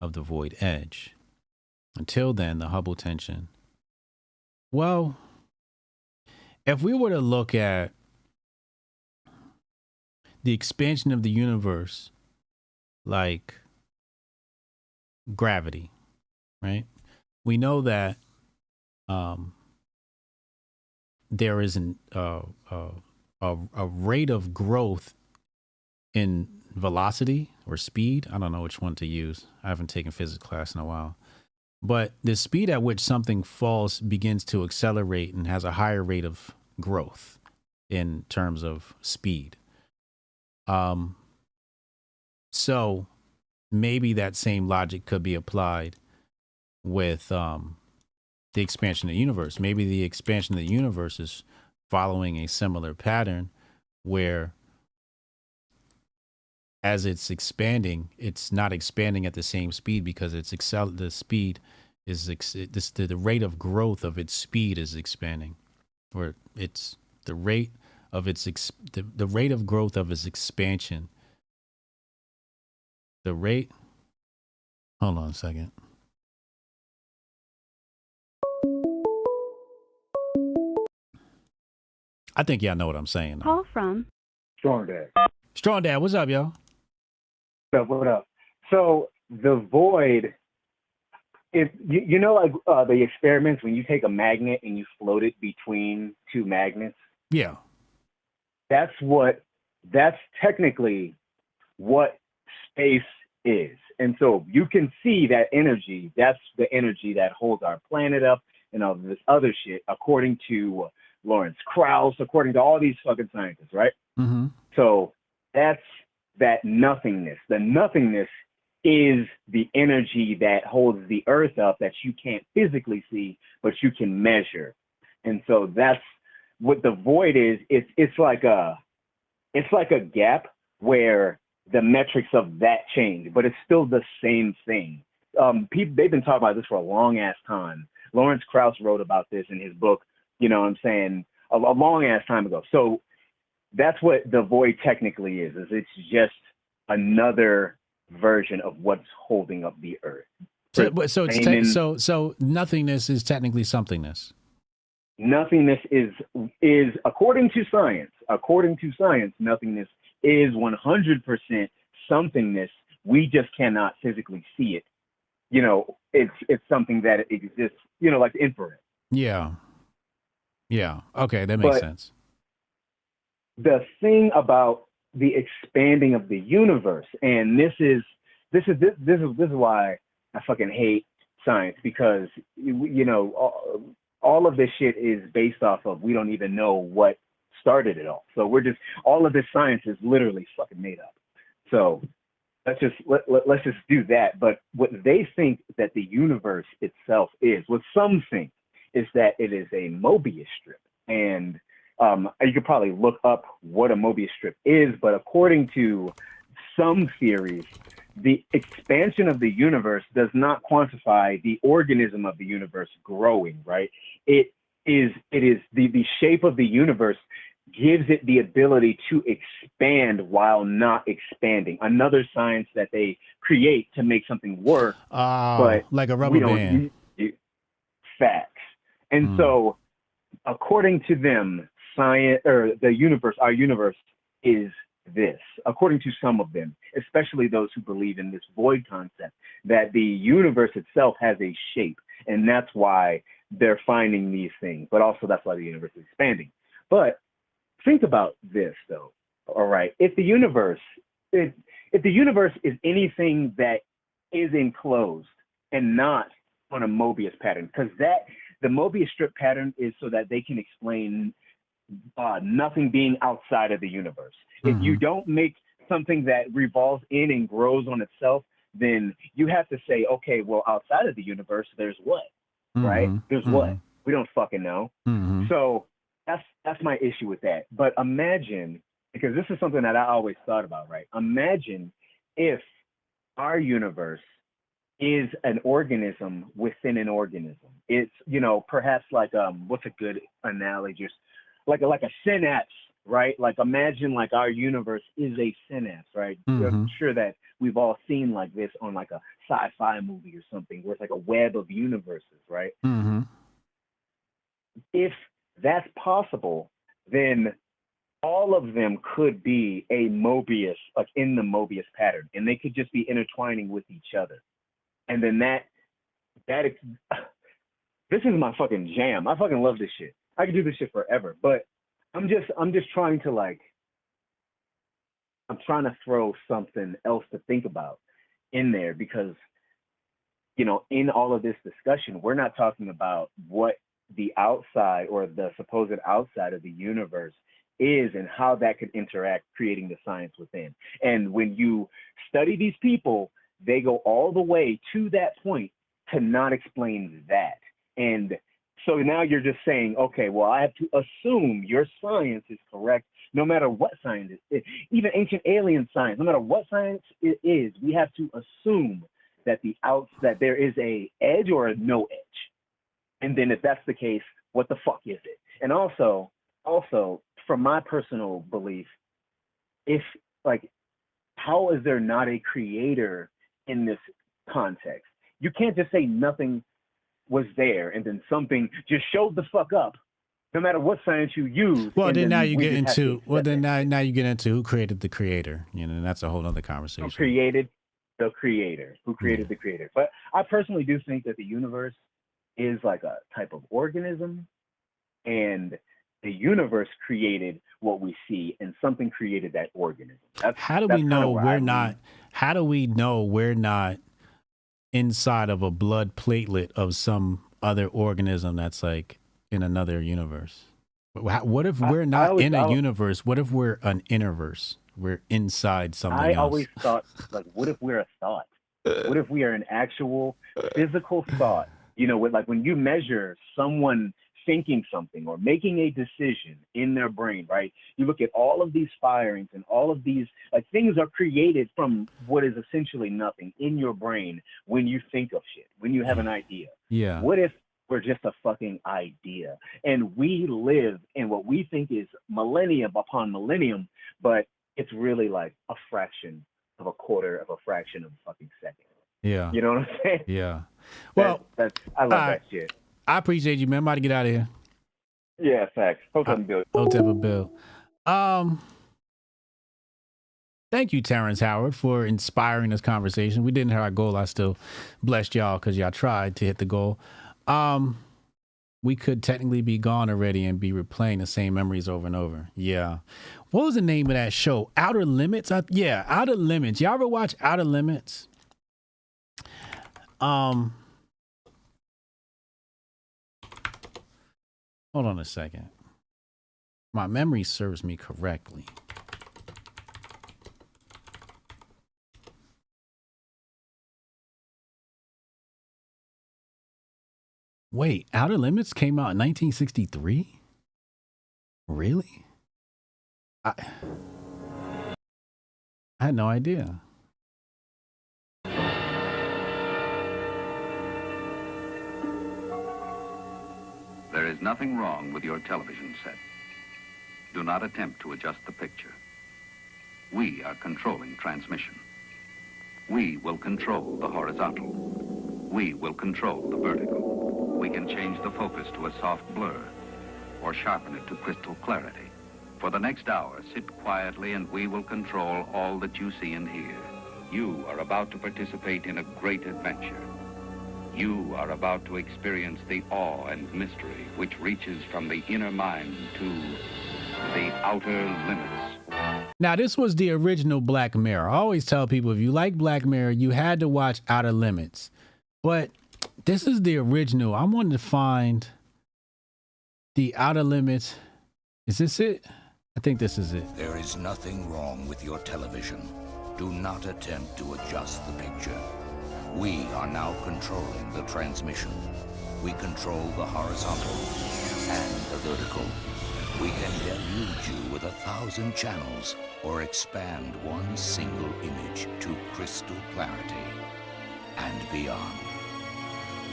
of the void edge. Until then, the Hubble tension. Well, if we were to look at the expansion of the universe like gravity, right? We know that there is a rate of growth in velocity or speed. I don't know which one to use. I haven't taken physics class in a while. But the speed at which something falls begins to accelerate and has a higher rate of growth in terms of speed. So maybe that same logic could be applied with the expansion of the universe. Maybe the expansion of the universe is following a similar pattern where as it's expanding, it's not expanding at the same speed because the speed is the rate of growth of its speed is expanding, or it's the rate of its the rate of growth of its expansion. The rate. Hold on a second. I think y'all know what I'm saying. Call from Strong Dad. Strong Dad, what's up, y'all? What up? So the void, if you know, like the experiments when you take a magnet and you float it between two magnets. Yeah. That's technically what space is. And so you can see that energy, that's the energy that holds our planet up and all this other shit, according to Lawrence Krauss, according to all these fucking scientists, right? Mm-hmm. So that's that nothingness. The nothingness is the energy that holds the earth up that you can't physically see, but you can measure. And so that's what the void is. It's like a gap where the metrics of that change, but it's still the same thing. They've been talking about this for a long ass time. Lawrence Krauss wrote about this in his book, you know what I'm saying, a long ass time ago. So that's what the void technically is it's just another version of what's holding up the earth. So nothingness is technically somethingness. Nothingness is according to science, nothingness is 100% somethingness. We just cannot physically see it. You know, it's something that exists, you know, like the infrared. Yeah. Yeah. Okay, that makes sense. The thing about the expanding of the universe, and this is why I fucking hate science, because you know all of this shit is based off of we don't even know what started it all. So we're just all of this science is literally fucking made up. So let's just do that. But what they think that the universe itself is, what some think, is that it is a Mobius strip. And you could probably look up what a Mobius strip is, but according to some theories, the expansion of the universe does not quantify the organism of the universe growing, right? It is the shape of the universe gives it the ability to expand while not expanding. Another science that they create to make something work, but like a rubber band. Facts. And so, according to them, science or the universe, our universe is this. According to some of them, especially those who believe in this void concept, that the universe itself has a shape, and that's why they're finding these things. But also, that's why the universe is expanding. But think about this, though. All right, if the universe is anything that is enclosed and not on a Mobius pattern, because the Mobius strip pattern is so that they can explain nothing being outside of the universe. If you don't make something that revolves in and grows on itself, then you have to say, okay, well, outside of the universe, there's what, right? There's what? We don't fucking know. So that's my issue with that. But imagine, because this is something that I always thought about, right? Imagine if our universe is an organism within an organism. It's, you know, perhaps like what's a good analogy? Just like a synapse, right? Like imagine like our universe is a synapse, right? I'm sure that we've all seen like this on like a sci-fi movie or something where it's like a web of universes, right? If that's possible, then all of them could be a Mobius, like in the Mobius pattern, and they could just be intertwining with each other. And then this is my fucking jam. I fucking love this shit. I could do this shit forever, but I'm just trying to I'm trying to throw something else to think about in there, because, you know, in all of this discussion, we're not talking about what the outside or the supposed outside of the universe is and how that could interact, creating the science within. And when you study these people, they go all the way to that point to not explain that. And So now you're just saying, okay, well, I have to assume your science is correct, no matter what science it is. Even ancient alien science, no matter what science it is, we have to assume that that there is a edge or a no edge. And then if that's the case, what the fuck is it? And also, from my personal belief, how is there not a creator in this context? You can't just say nothing was there and then something just showed the fuck up, no matter what science you use. Well, then now you get into now you get into who created the creator. And that's a whole other conversation. Who created the creator? Who created the creator? But I personally do think that the universe is like a type of organism, and the universe created what we see, and something created that organism. How do we know we're not? How do we know we're not inside of a blood platelet of some other organism that's like in another universe? What if we're not in a universe? What if we're an interverse? We're inside something else. I always thought, like, what if we're a thought? What if we are an actual physical thought? When you measure someone thinking something or making a decision in their brain, right? You look at all of these firings and all of these things are created from what is essentially nothing in your brain when you think of shit, when you have an idea. Yeah. What if we're just a fucking idea and we live in what we think is millennium upon millennium, but it's really like a fraction of a quarter of a fraction of a fucking second. Yeah. You know what I'm saying? Yeah. Well, I love that shit. I appreciate you, man. I'm about to get out of here. Yeah, facts. Hotep and Bill. Hotep and Bill. Thank you, Terrence Howard, for inspiring this conversation. We didn't hit our goal. I still blessed y'all because y'all tried to hit the goal. We could technically be gone already and be replaying the same memories over and over. Yeah. What was the name of that show? Outer Limits? Outer Limits. Y'all ever watch Outer Limits? Hold on a second. My memory serves me correctly. Wait, Outer Limits came out in 1963? Really? I had no idea. There is nothing wrong with your television set. Do not attempt to adjust the picture. We are controlling transmission. We will control the horizontal. We will control the vertical. We can change the focus to a soft blur or sharpen it to crystal clarity. For the next hour, sit quietly and we will control all that you see and hear. You are about to participate in a great adventure. You are about to experience the awe and mystery which reaches from the inner mind to the outer limits. Now, this was the original Black Mirror. I always tell people, if you like Black Mirror, you had to watch Outer Limits. But this is the original. I wanted to find the Outer Limits. Is this it? I think this is it. There is nothing wrong with your television. Do not attempt to adjust the picture. We are now controlling the transmission. We control the horizontal and the vertical. We can deluge you with 1,000 channels or expand one single image to crystal clarity and beyond.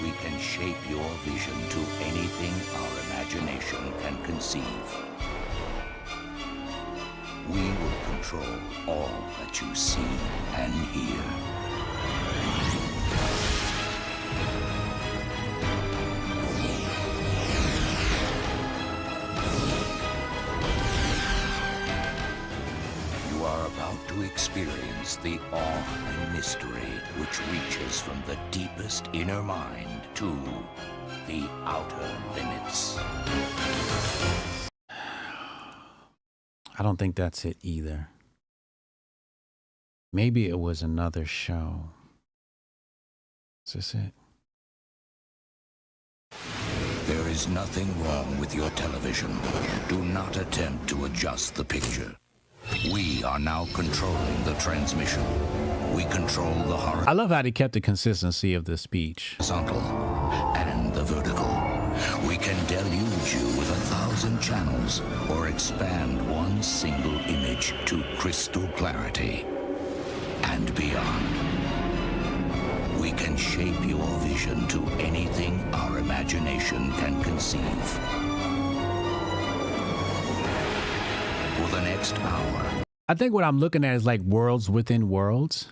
We can shape your vision to anything our imagination can conceive. We will control all that you see and hear. You are about to experience the awe and mystery which reaches from the deepest inner mind to the outer limits. I don't think that's it either. Maybe it was another show. Is this it? There is nothing wrong with your television. Do not attempt to adjust the picture. We are now controlling the transmission. We control the horizontal. I love how they kept the consistency of the speech. And the vertical. We can deluge you with 1,000 channels or expand one single image to crystal clarity and beyond. We can shape your vision to anything our imagination can conceive. For the next hour, I think what I'm looking at is like worlds within worlds.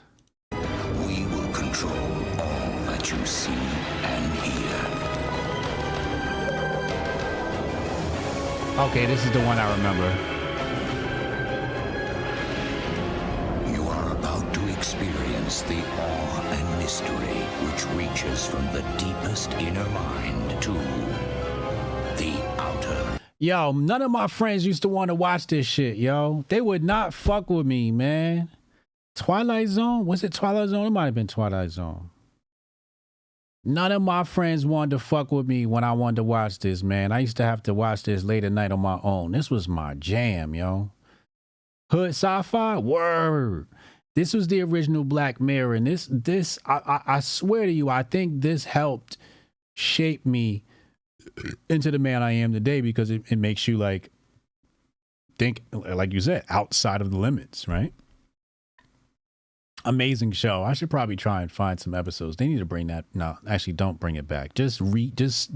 we will control all that you see and hear. Okay, this is the one I remember. You are about to experience the awe and mystery which reaches from the deepest inner mind to the outer. Yo, none of my friends used to want to watch this shit, yo. They would not fuck with me, man. Twilight Zone? Was it Twilight Zone? It might have been Twilight Zone. None of my friends wanted to fuck with me when I wanted to watch this, man. I used to have to watch this late at night on my own. This was my jam, yo. Hood sci-fi? Word. This was the original Black Mirror, and I swear to you, I think this helped shape me into the man I am today, because it makes you like think, like you said, outside of the limits, right? Amazing show. I should probably try and find some episodes. They need to bring that. No, actually, don't bring it back. Just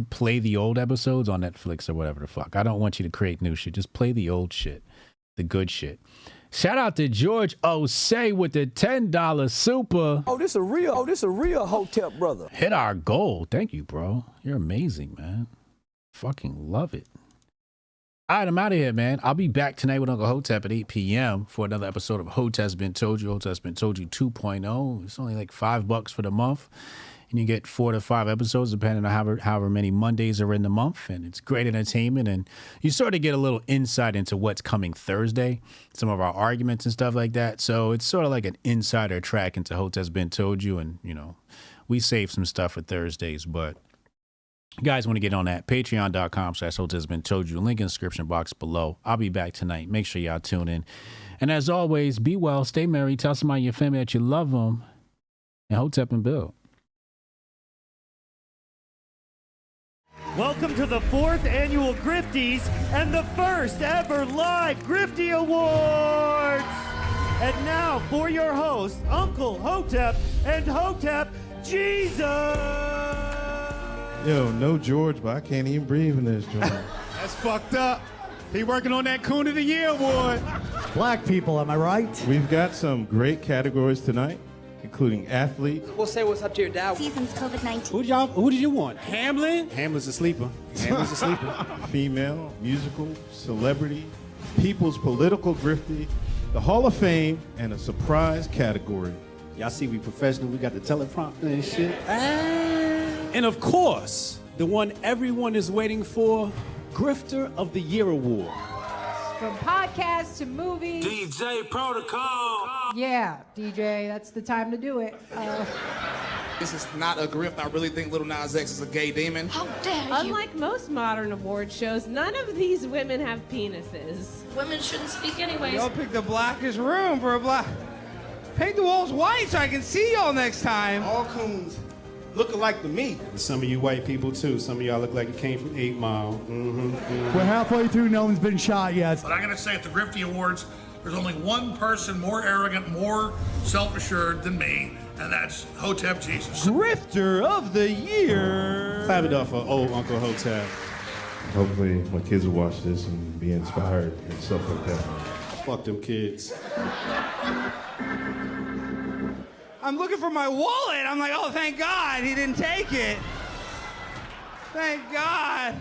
play the old episodes on Netflix or whatever the fuck. I don't want you to create new shit. Just play the old shit, the good shit. Shout out to George Osei with the $10 super. Oh, this a real Hotep brother. Hit our goal. Thank you, bro. You're amazing, man. Fucking love it. All right, I'm out of here, man. I'll be back tonight with Uncle Hotep at 8 p.m. for another episode of Hotep's Been Told You. Hotep's Been Told You 2.0. It's only like $5 for the month. And you get 4 to 5 episodes depending on however many Mondays are in the month. And it's great entertainment. And you sort of get a little insight into what's coming Thursday, some of our arguments and stuff like that. So it's sort of like an insider track into Hotep's Been Told You. And, you know, we save some stuff for Thursdays. But you guys want to get on that, patreon.com/Hotep's Been Told You. Link in the description box below. I'll be back tonight. Make sure y'all tune in. And as always, be well, stay merry, tell somebody in your family that you love them. And Hotep and Bill. Welcome to the 4th annual Grifties and the first ever live Grifty Awards. And now for your hosts, Uncle Hotep and Hotep Jesus. Yo, no George, but I can't even breathe in this joint. That's fucked up. He working on that Coon of the Year award. Black people, am I right? We've got some great categories tonight, including athletes. We'll say what's up to your dad. Season's COVID-19. Who did you want? Hamlin? Hamlin's a sleeper. Hamlin's a sleeper. Female, musical, celebrity, people's political grifty, the Hall of Fame, and a surprise category. Y'all see we professional. We got the teleprompter and shit. And of course, the one everyone is waiting for, Grifter of the Year award. From podcasts to movies. DJ Protocol. Yeah, DJ, that's the time to do it. This is not a grift. I really think Lil Nas X is a gay demon. How dare you? Unlike most modern award shows, none of these women have penises. Women shouldn't speak anyways. Y'all picked the blackest room for a black. Paint the walls white so I can see y'all next time. All coons look alike to me. Some of you white people too. Some of y'all look like you came from 8 Mile. We're halfway through. No one's been shot yet. But I'm going to say at the Grifty Awards, there's only one person more arrogant, more self-assured than me, and that's Hotep Jesus. Grifter of the Year. Clap it up for old Uncle Hotep. Hopefully my kids will watch this and be inspired and stuff like that. Fuck them kids. I'm looking for my wallet. I'm like, oh, thank God he didn't take it. Thank God.